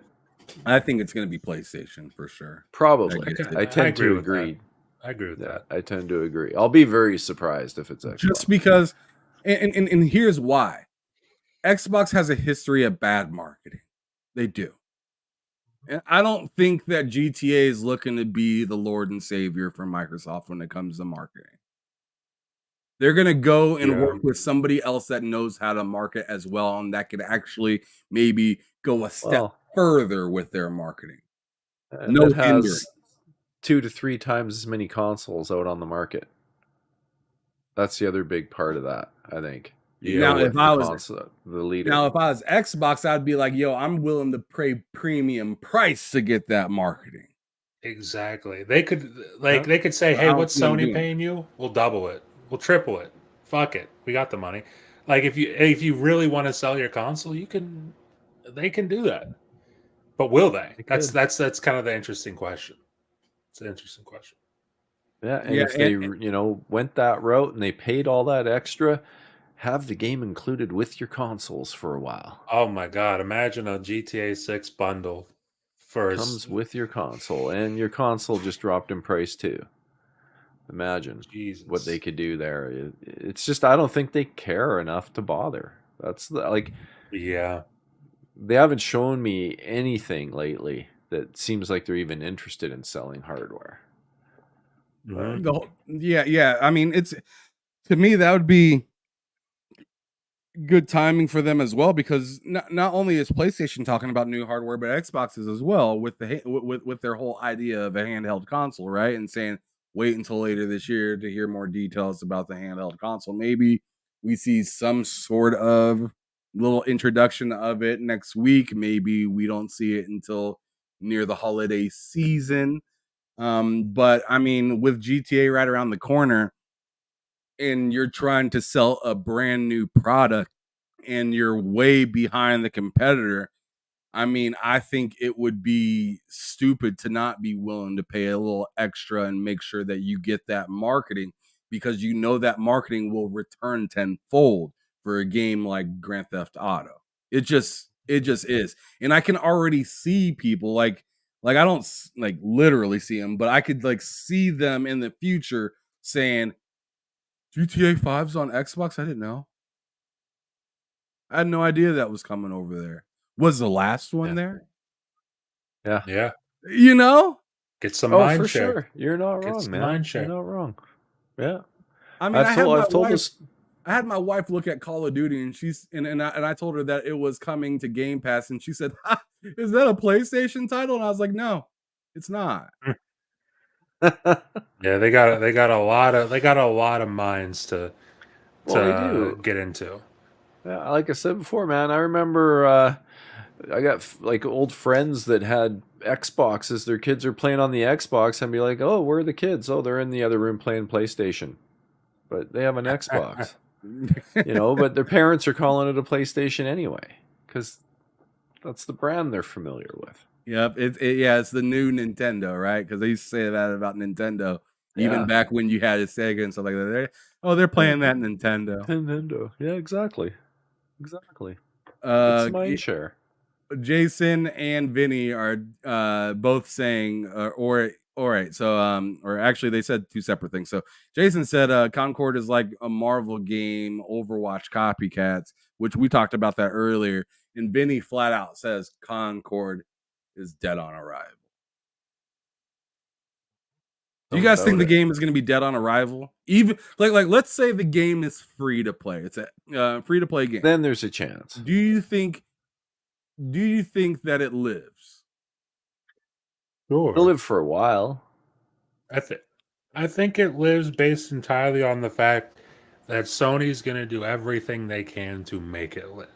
I think it's going to be PlayStation for sure. Probably. Okay. I tend to with agree. that. I agree with that. I tend to agree. I'll be very surprised if it's Xbox. Just because, and here's why. Xbox has a history of bad marketing. They do. And I don't think that GTA is looking to be the Lord and Savior for Microsoft when it comes to marketing. They're going to go and work with somebody else that knows how to market as well, and that could actually maybe go a step further with their marketing. No, it has 2 to 3 times as many consoles out on the market. That's the other big part of that, I think. Now, if I was the leader, if I was Xbox, I'd be like, "Yo, I'm willing to pay premium price to get that marketing." Exactly. They could they could say, "Hey, what's Sony paying you? We'll double it. We'll triple it. Fuck it. We got the money." Like if you really want to sell your console, they can do that. But will they? That's kind of the interesting question. It's an interesting question. Yeah, and if they went that route and they paid all that extra, have the game included with your consoles for a while. Oh my god, imagine a GTA 6 bundle comes with your console, and your console just dropped in price too. Imagine what they could do there. It's just, I don't think they care enough to bother. That's they haven't shown me anything lately that seems like they're even interested in selling hardware. I mean, it's, to me, that would be good timing for them as well, because not only is PlayStation talking about new hardware, but Xbox is as well, with their whole idea of a handheld console, right? And saying wait until later this year to hear more details about the handheld console. Maybe we see some sort of little introduction of it next week. Maybe we don't see it until near the holiday season. But I mean, with GTA right around the corner, and you're trying to sell a brand new product and you're way behind the competitor, I mean, I think it would be stupid to not be willing to pay a little extra and make sure that you get that marketing, because you know that marketing will return tenfold for a game like Grand Theft Auto. It just is. And I can already see people like I don't like literally see them, but I could like see them in the future saying, GTA 5's on Xbox? I didn't know. I had no idea that was coming over there. Was the last one there? Yeah. Yeah. You know? Get some mind for share. Sure. You're not wrong, man. You're not wrong. Yeah. I mean, I had my wife look at Call of Duty, and I told her that it was coming to Game Pass, and she said, "Is that a PlayStation title?" And I was like, "No, it's not." Yeah, they got a lot of minds to get into. Yeah, like I said before, man, I remember I got like old friends that had Xboxes. Their kids are playing on the Xbox, and be like, "Oh, where are the kids? Oh, they're in the other room playing PlayStation." But they have an Xbox. But their parents are calling it a PlayStation anyway, because that's the brand they're familiar with. Yep, it's the new Nintendo, right? Because they used to say that about Nintendo, even back when you had a Sega and stuff like that. They're playing that Nintendo. Yeah, exactly. It's mind share. Jason and Vinny are both saying, or all right. So, or actually, they said two separate things. So, Jason said, Concord is like a Marvel game, Overwatch copycats, which we talked about that earlier. And Vinny flat out says Concord is dead on arrival. Do you guys think the game is going to be dead on arrival? Even like let's say the game is free to play. It's a free to play game. Then there's a chance. Do you think that it lives? Sure. It'll live for a while. I think it lives based entirely on the fact that Sony's going to do everything they can to make it live.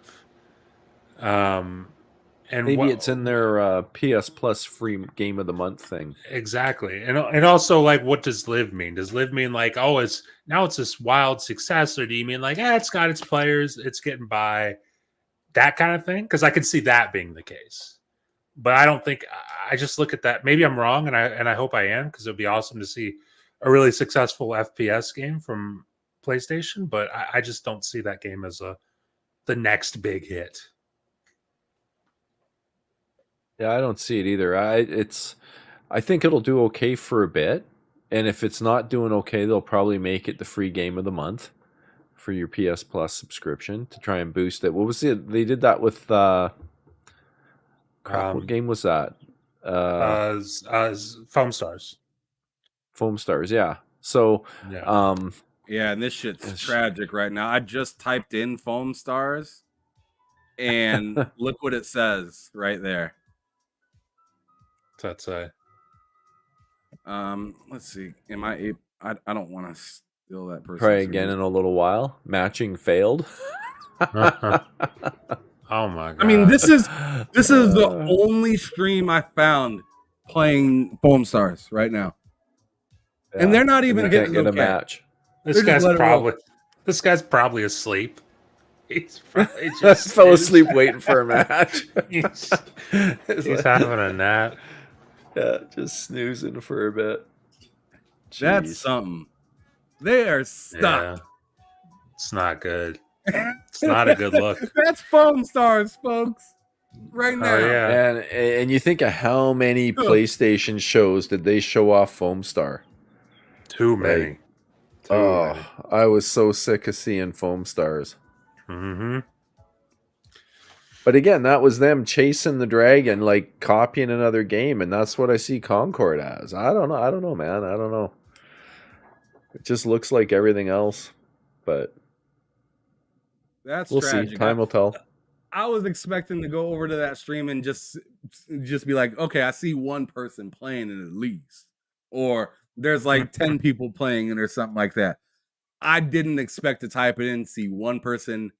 And Maybe it's in their PS Plus free game of the month thing. Exactly. And also, like, what does live mean? Does live mean like, oh, it's this wild success, or do you mean like, it's got its players, it's getting by, that kind of thing? Because I could see that being the case. But I don't think, I just look at that. Maybe I'm wrong, and I hope I am, because it would be awesome to see a really successful FPS game from PlayStation. But I just don't see that game as the next big hit. Yeah, I don't see it either. I think it'll do okay for a bit, and if it's not doing okay, they'll probably make it the free game of the month for your PS Plus subscription to try and boost it. What was it? They did that with what game was that? Foam Stars. Foam Stars, yeah. So, yeah, yeah, and this shit's tragic right now. I just typed in Foam Stars, and look what it says right there. That's let's see. Am I don't want to steal that person. Try again in a little while. Matching failed. Oh my god. I mean, this is the only stream I found playing Foam Stars right now. Yeah. And they're not even getting a match. This guy's probably asleep. He's probably just fell asleep waiting for a match. He's having a nap. Yeah, just snoozing for a bit. Jeez. That's something. They are stuck. Yeah. It's not good. It's not a good look. That's Foam Stars, folks. Right now. Oh, yeah. And you think of how many PlayStation shows did they show off Foam Star? Too many. Many. I was so sick of seeing Foam Stars. Mm-hmm. But again, that was them chasing the dragon, like copying another game, and that's what I see Concord as. I don't know, man. I don't know. It just looks like everything else, but we'll tragic. See. Time will tell. I was expecting to go over to that stream and just be like, okay, I see one person playing it at least, or there's like 10 people playing it or something like that. I didn't expect to type it in and see one person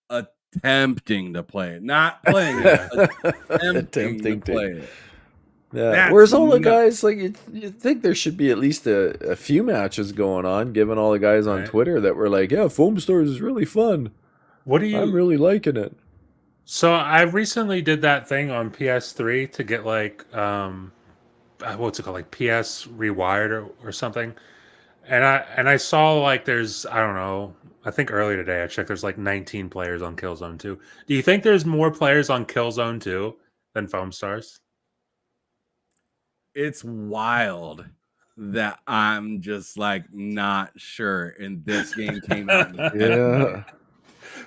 attempting to play it, not playing it, attempting to play it. Yeah. That's where's all the guys? Like you think there should be at least a few matches going on, given all the guys on Twitter that were like, "Yeah, Foam Stars is really fun. I'm really liking it." So I recently did that thing on PS3 to get like what's it called, like PS Rewired or something, and I saw like there's, I don't know, I think earlier today I checked, there's like 19 players on Killzone 2. Do you think there's more players on Killzone 2 than Foam Stars? It's wild that I'm just like not sure. And this game came out.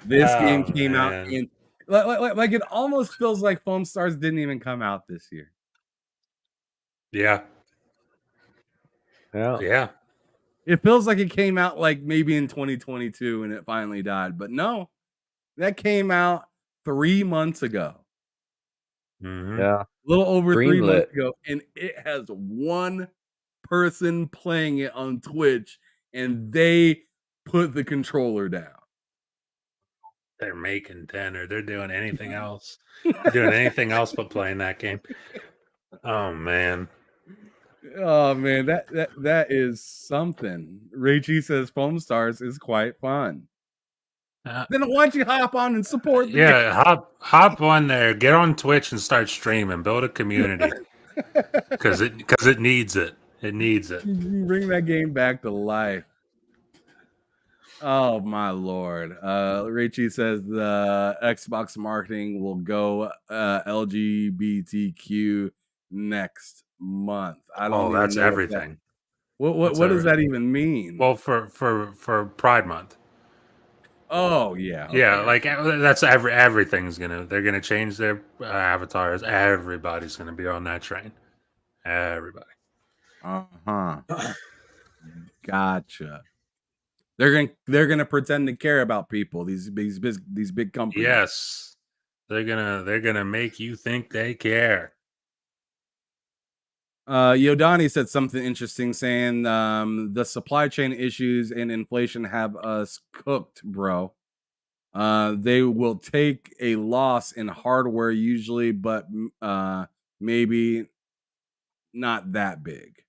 This game came out in like it almost feels like Foam Stars didn't even come out this year. Yeah. It feels like it came out like maybe in 2022 and it finally died. But no, that came out 3 months ago. Mm-hmm. Yeah. A little over 3 months ago. And it has one person playing it on Twitch, and they put the controller down. They're making dinner. They're doing anything else. They're doing anything else but playing that game. Oh man. That is something. Rachie says Foam Stars is quite fun. Then why don't you hop on and support the game? hop on there, get on Twitch and start streaming, build a community. Because it needs it. It needs it. Bring that game back to life. Oh my lord. Richie says the Xbox marketing will go LGBTQ next month. I don't Oh, even that's know what that everything. what That's what does that everything. even mean? Well, for Pride Month. Oh yeah, Yeah, okay. like that's everything's they're gonna change their avatars. Everybody's gonna be on that train. Everybody. Uh-huh. Gotcha. They're gonna pretend to care about people, these big companies. Yes. They're gonna make you think they care. Yodani said something interesting saying the supply chain issues and inflation have us cooked, bro. They will take a loss in hardware usually, but maybe not that big.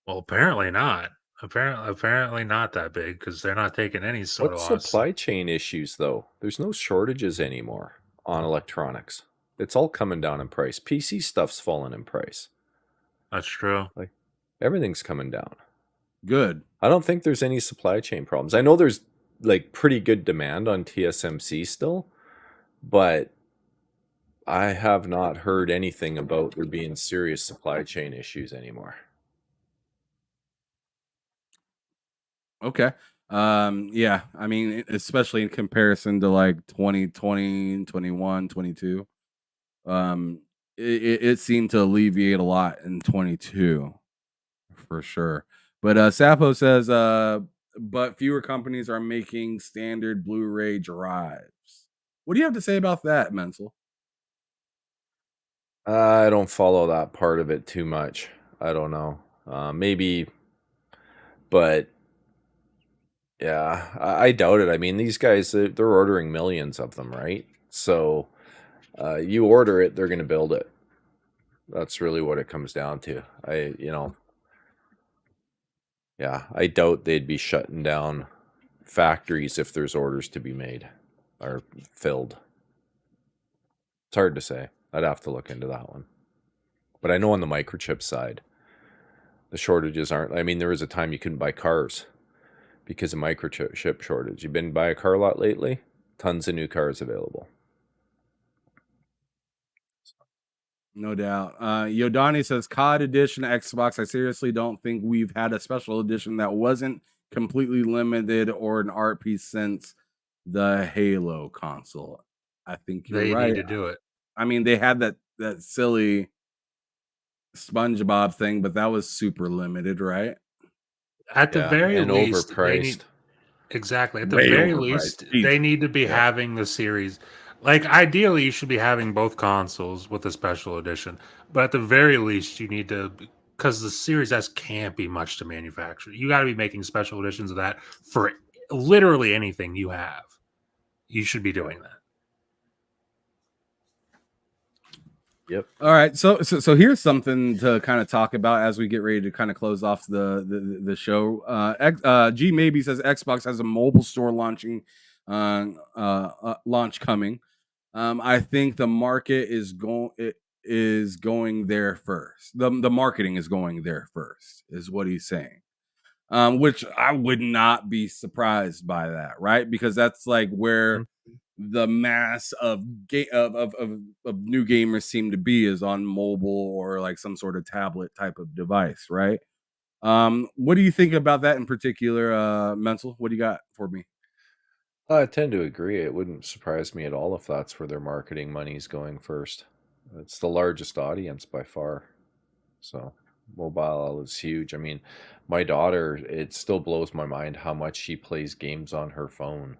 Well, apparently not. Apparently not that big because they're not taking any sort of What loss. supply chain issues though? There's no shortages anymore on electronics. It's all coming down in price. PC stuff's falling in price. That's true. Like everything's coming down. Good. I don't think there's any supply chain problems. I know there's like pretty good demand on TSMC still, but I have not heard anything about there being serious supply chain issues anymore. Okay. Yeah, I mean, especially in comparison to like 2020, 21, 22. It seemed to alleviate a lot in 22 for sure. But Sapo says but fewer companies are making standard Blu-ray drives. What do you have to say about that, Mental? I don't follow that part of it too much. I don't know. Maybe, but yeah, I doubt it. I mean, these guys, they're ordering millions of them, right? So you order it, they're going to build it. That's really what it comes down to. Yeah, I doubt they'd be shutting down factories if there's orders to be made or filled. It's hard to say. I'd have to look into that one. But I know on the microchip side, the shortages aren't. I mean, there was a time you couldn't buy cars because of microchip shortage. You've been by a car lot lately? Tons of new cars available. No doubt. Yodani says COD edition Xbox. I seriously don't think we've had a special edition that wasn't completely limited or an art piece since the Halo console. I think you're They need right. to do it. I mean, they had that silly SpongeBob thing, but that was super limited, right? At the Yeah, very and least, they overpriced. need exactly. At the Way very overpriced. least, they Jesus. need to be Yeah. having the series. Like ideally, you should be having both consoles with a special edition. But at the very least, you need to because the Series S can't be much to manufacture. You got to be making special editions of that for literally anything you have. You should be doing that. Yep. All right, so here's something to kind of talk about as we get ready to kind of close off the show. G maybe says Xbox has a mobile store launch coming. I think the market is going there first. The marketing is going there first, is what he's saying. Which I would not be surprised by that, right? Because that's like where the mass of new gamers seem to be is on mobile or like some sort of tablet type of device, right? What do you think about that in particular, Mental? What do you got for me? I tend to agree. It wouldn't surprise me at all if that's where their marketing money's going first. It's the largest audience by far. So mobile is huge. I mean, my daughter, it still blows my mind how much she plays games on her phone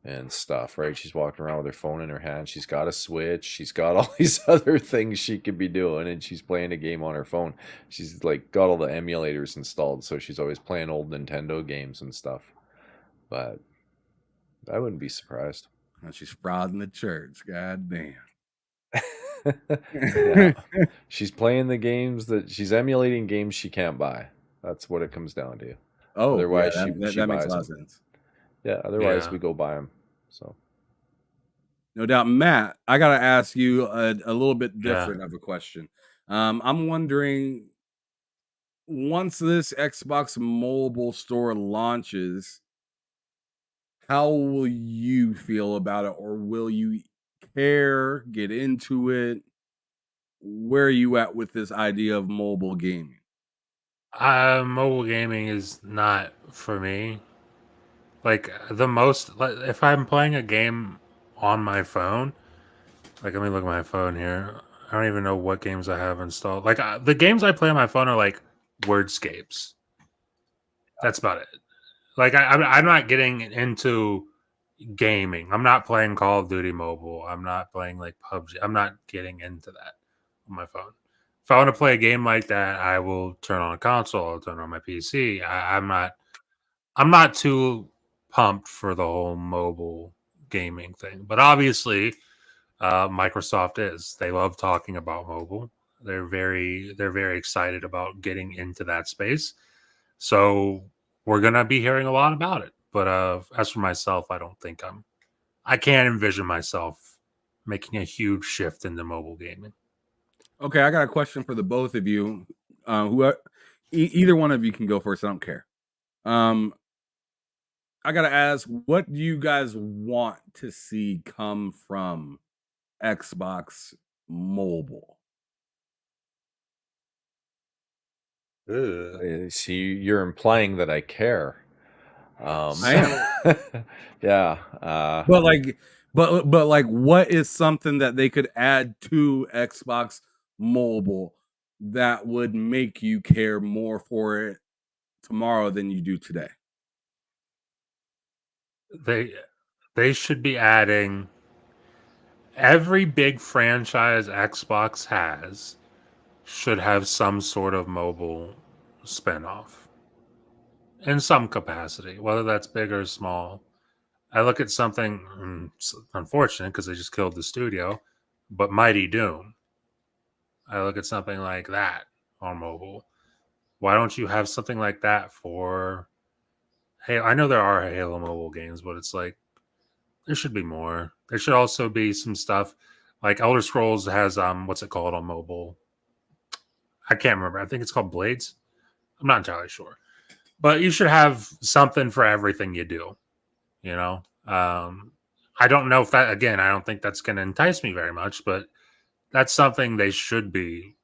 and stuff, right? She's walking around with her phone in her hand. She's got a Switch. She's got all these other things she could be doing, and she's playing a game on her phone. She's like got all the emulators installed, so she's always playing old Nintendo games and stuff. But I wouldn't be surprised. Oh, she's frauding the church. God damn. Yeah. She's playing the games that she's emulating games she can't buy. That's what it comes down to. Oh, Otherwise, yeah, she that makes a buys lot of them. sense. Yeah, otherwise Yeah. we go buy them. So No doubt, Matt. I gotta ask you a little bit Yeah. different of a question. I'm wondering, once this Xbox mobile store launches, how will you feel about it, or will you care, get into it? Where are you at with this idea of mobile gaming? Mobile gaming is not for me. Like the most, if I'm playing a game on my phone, like let me look at my phone here. I don't even know what games I have installed. Like the games I play on my phone are like wordscapes. That's about it. Like I'm not getting into gaming. I'm not playing Call of Duty Mobile. I'm not playing like PUBG. I'm not getting into that on my phone. If I want to play a game like that, I will turn on a console. I'll turn on my PC. I'm not. I'm not too pumped for the whole mobile gaming thing. But obviously, Microsoft is. They love talking about mobile. They're very excited about getting into that space. So we're gonna be hearing a lot about it. But as for myself, I can't envision myself making a huge shift into mobile gaming. Okay, I got a question for the both of you. Either one of you can go first. I don't care. Um, I gotta ask, what do you guys want to see come from Xbox Mobile? Ugh. See, you're implying that I care. I am. Yeah. But like, but like, what is something that they could add to Xbox Mobile that would make you care more for it tomorrow than you do today? They should be adding every big franchise Xbox has should have some sort of mobile spinoff in some capacity, whether that's big or small. I look at something it's unfortunate because they just killed the studio, but Mighty Doom. I look at something like that on mobile. Why don't you have something like that for Hey, I know there are Halo mobile games, but it's like there should be more. There should also be some stuff like Elder Scrolls has what's it called on mobile? I can't remember. I think it's called Blades. I'm not entirely sure. But you should have something for everything you do, you know? I don't know if that again, I don't think that's gonna entice me very much, but that's something they should be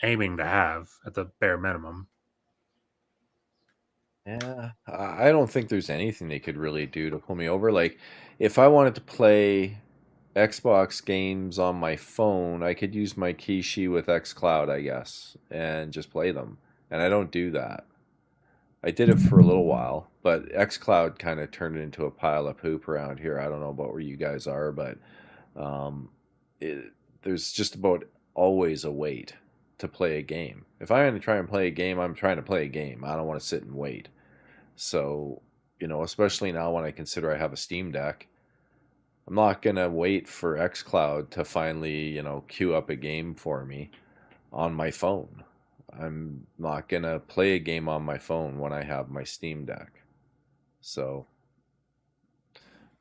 aiming to have at the bare minimum. Yeah, I don't think there's anything they could really do to pull me over. Like, if I wanted to play Xbox games on my phone, I could use my Kishi with xCloud, I guess, and just play them. And I don't do that. I did it for a little while, but xCloud kind of turned into a pile of poop around here. I don't know about where you guys are, but um, it, there's just about always a wait to play a game. If I'm going to try and play a game, I'm trying to play a game. I don't want to sit and wait. So, especially now when I consider I have a Steam Deck, I'm not gonna wait for xCloud to finally, queue up a game for me on my phone. I'm not gonna play a game on my phone when I have my Steam Deck. So,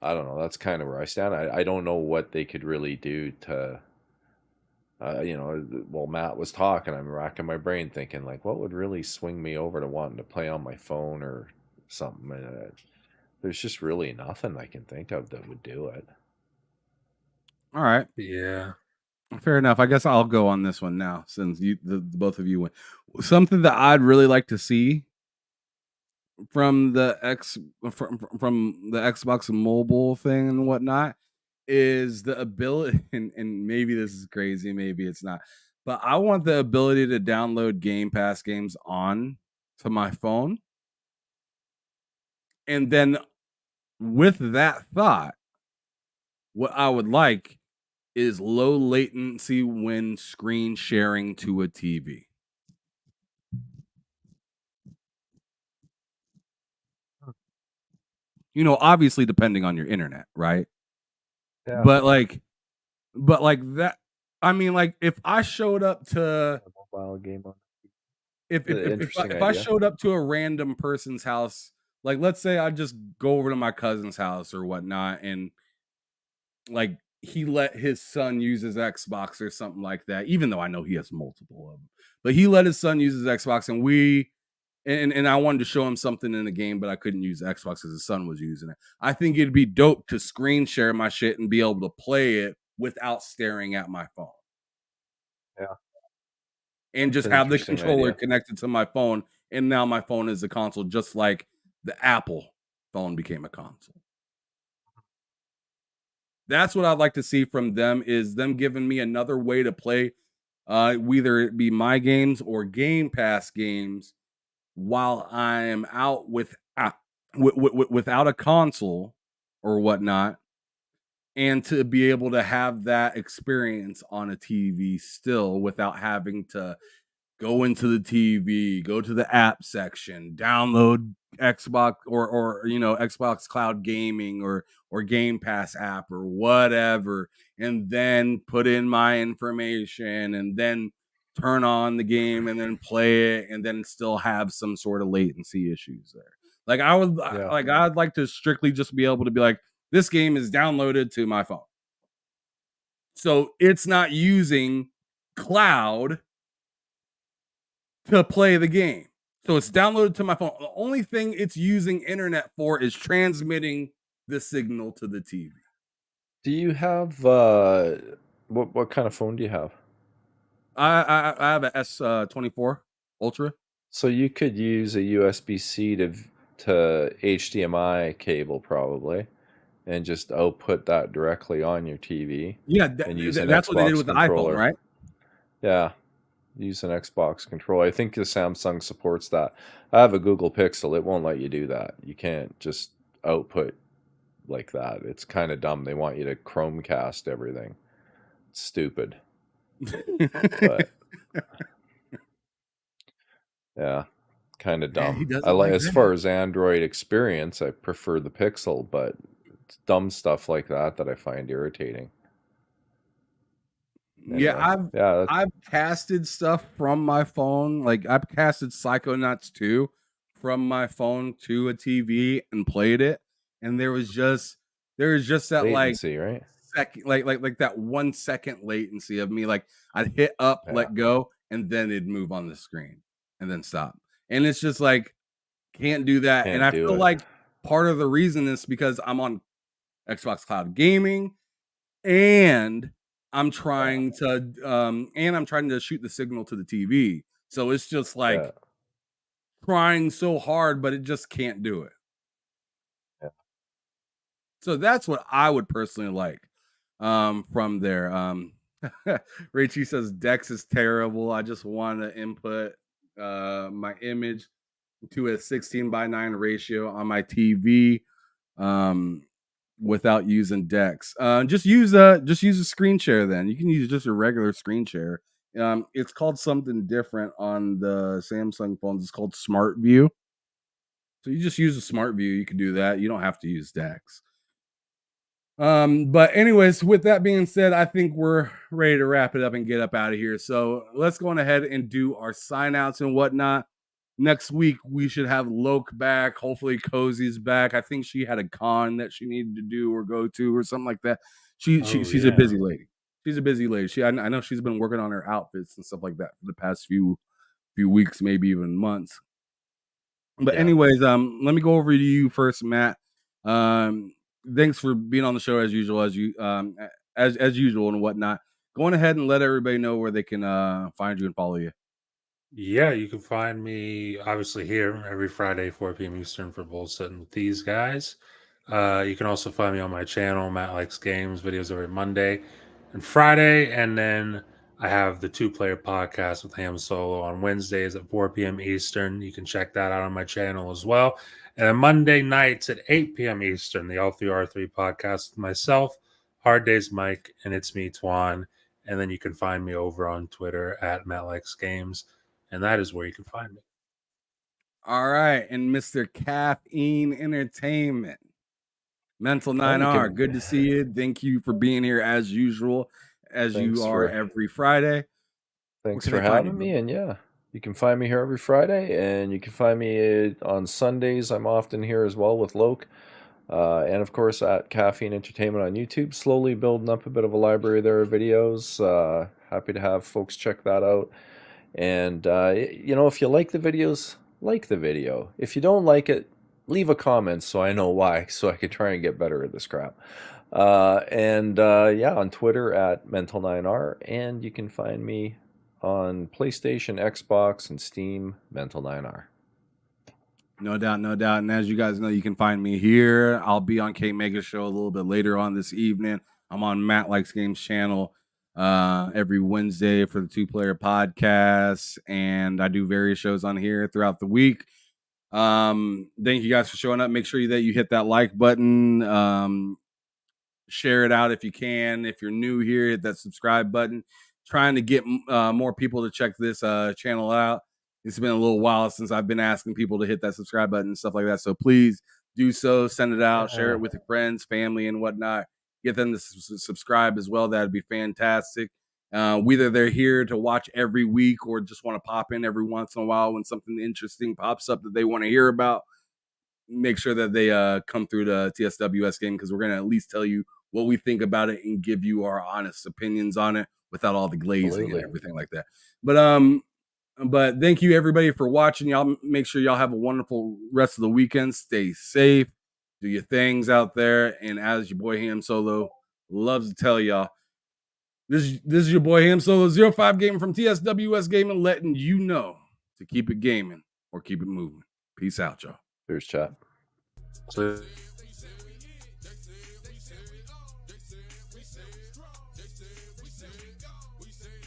I don't know. That's kind of where I stand. I don't know what they could really do to, while Matt was talking, I'm racking my brain thinking, like, what would really swing me over to wanting to play on my phone or something? There's just really nothing I can think of that would do it. All right, Yeah. fair enough. I guess I'll go on this one now, since the both of you went. Something that I'd really like to see from from the Xbox Mobile thing and whatnot is the ability, and maybe this is crazy, maybe it's not, but I want the ability to download Game Pass games on to my phone, and then with that thought, what I would like is low latency when screen sharing to a TV. Obviously depending on your internet, right? Yeah. But like that, I mean, like if I showed up to A mobile game on. if Interesting if I idea. showed up to a random person's house, like let's say I just go over to my cousin's house or whatnot, and like he let his son use his Xbox or something like that, even though I know he has multiple of them, but he let his son use his Xbox, and we and I wanted to show him something in the game, but I couldn't use Xbox because his son was using it. I think it'd be dope to screen share my shit and be able to play it without staring at my phone. Yeah. And It's just an have the interesting controller idea. connected to my phone, and now my phone is a console, just like the Apple phone became a console. That's what I'd like to see from them, is them giving me another way to play, whether it be my games or Game Pass games, while I am out without a console or whatnot, and to be able to have that experience on a TV still without having to go into the TV, go to the app section, download Xbox or Xbox Cloud Gaming or Game Pass app or whatever, and then put in my information and then turn on the game and then play it and then still have some sort of latency issues there. Like Yeah. I'd like to strictly just be able to be like, this game is downloaded to my phone. So it's not using cloud to play the game. So it's downloaded to my phone. The only thing it's using internet for is transmitting the signal to the TV. Do you have what kind of phone do you have? I have a S24 Ultra. So you could use a USB-C to HDMI cable probably, and just output that directly on your TV, Yeah, and use an that's what they did Xbox with the iPhone, controller. right? Yeah, use an Xbox controller. I think the Samsung supports that. I have a Google Pixel. It won't let you do that. You can't just output like that. It's kind of dumb. They want you to Chromecast everything. It's stupid. But yeah, kind of Man, he dumb. does I it like, like as that. far as Android experience, I prefer the Pixel, but it's dumb stuff like that I find irritating. Yeah, Anyway, yeah, I've casted stuff from my phone. Like I've casted Psychonauts 2 from my phone to a TV and played it, and there was just that like latency, right? second, like that 1 second latency of me, like I'd hit up, Yeah, let go, and then it'd move on the screen and then stop. And it's just like, can't do that. And can't I do feel it. like part of the reason is because I'm on Xbox Cloud Gaming, and I'm trying to shoot the signal to the TV. So it's just Yeah, like trying so hard, but it just can't do it. yeah. So that's what I would personally like from there. Rachie says Dex is terrible. I just want to input my image to a 16:9 ratio on my TV without using Dex. Just use a screen share. Then you can use just a regular screen share. It's called something different on the Samsung phones. It's called Smart View. So you just use a Smart View. You can do that. You don't have to use Dex. But anyways, with that being said, I think we're ready to wrap it up and get up out of here. So let's go on ahead and do our sign outs and whatnot. Next week we should have Loke back. Hopefully Cozy's back. I think she had a con that she needed to do or go to or something like that. She's a yeah. busy lady. She's a busy lady. I know she's been working on her outfits and stuff like that for the past few weeks, maybe even months. But Yeah. anyways, let me go over to you first, Matt. Thanks for being on the show as usual, as usual and whatnot. Go on ahead and let everybody know where they can find you and follow you. Yeah, you can find me obviously here every Friday, 4 p.m. Eastern for BullSittin with these guys. You can also find me on my channel, Matt Likes Games, videos every Monday and Friday. And then I have the two-player podcast with Ham Solo on Wednesdays at 4 p.m. Eastern. You can check that out on my channel as well. And then Monday nights at 8 p.m. Eastern, the L3R3 podcast with myself, Hard Days Mike, and it's me, Twan. And then you can find me over on Twitter at Matt Likes Games. And that is where you can find me. All right, and Mr. Caffeine Entertainment, Mental you 9R. can- Good to see you. Thank you for being here as usual, as Thanks you are for- every Friday. Thanks can for they find having you, me. And yeah, you can find me here every Friday, and you can find me on Sundays. I'm often here as well with Loke. And of course at Caffeine Entertainment on YouTube, slowly building up a bit of a library there of videos. Happy to have folks check that out. And if you like the videos, like the video. If you don't like it, leave a comment so I know why, so I can try and get better at this crap. Yeah, on Twitter at Mental9R, and you can find me on PlayStation, Xbox, and Steam, Mental9R. No doubt, no doubt. And as you guys know, you can find me here. I'll be on K Mega Show a little bit later on this evening. I'm on Matt Likes Games channel every Wednesday for the Two Player Podcast, and I do various shows on here throughout the week. Thank you guys for showing up. Make sure that you hit that like button. Share it out if you can. If you're new here, hit that subscribe button. Trying to get more people to check this channel out. It's been a little while since I've been asking people to hit that subscribe button and stuff like that. So please do so. Send it out. Share it with your friends, family, and whatnot. Get them to subscribe as well. That'd be fantastic. Whether they're here to watch every week or just want to pop in every once in a while when something interesting pops up that they want to hear about, make sure that they come through the TSWS game, because we're going to at least tell you what we think about it and give you our honest opinions on it without all the glazing and everything like that. But thank you everybody for watching. Y'all make sure y'all have a wonderful rest of the weekend. Stay safe. Do your things out there. And as your boy Ham Solo loves to tell y'all, this is your boy Ham Solo 05 Gaming from TSWS Gaming, letting you know to keep it gaming or keep it moving. Peace out, y'all. Cheers, chat. So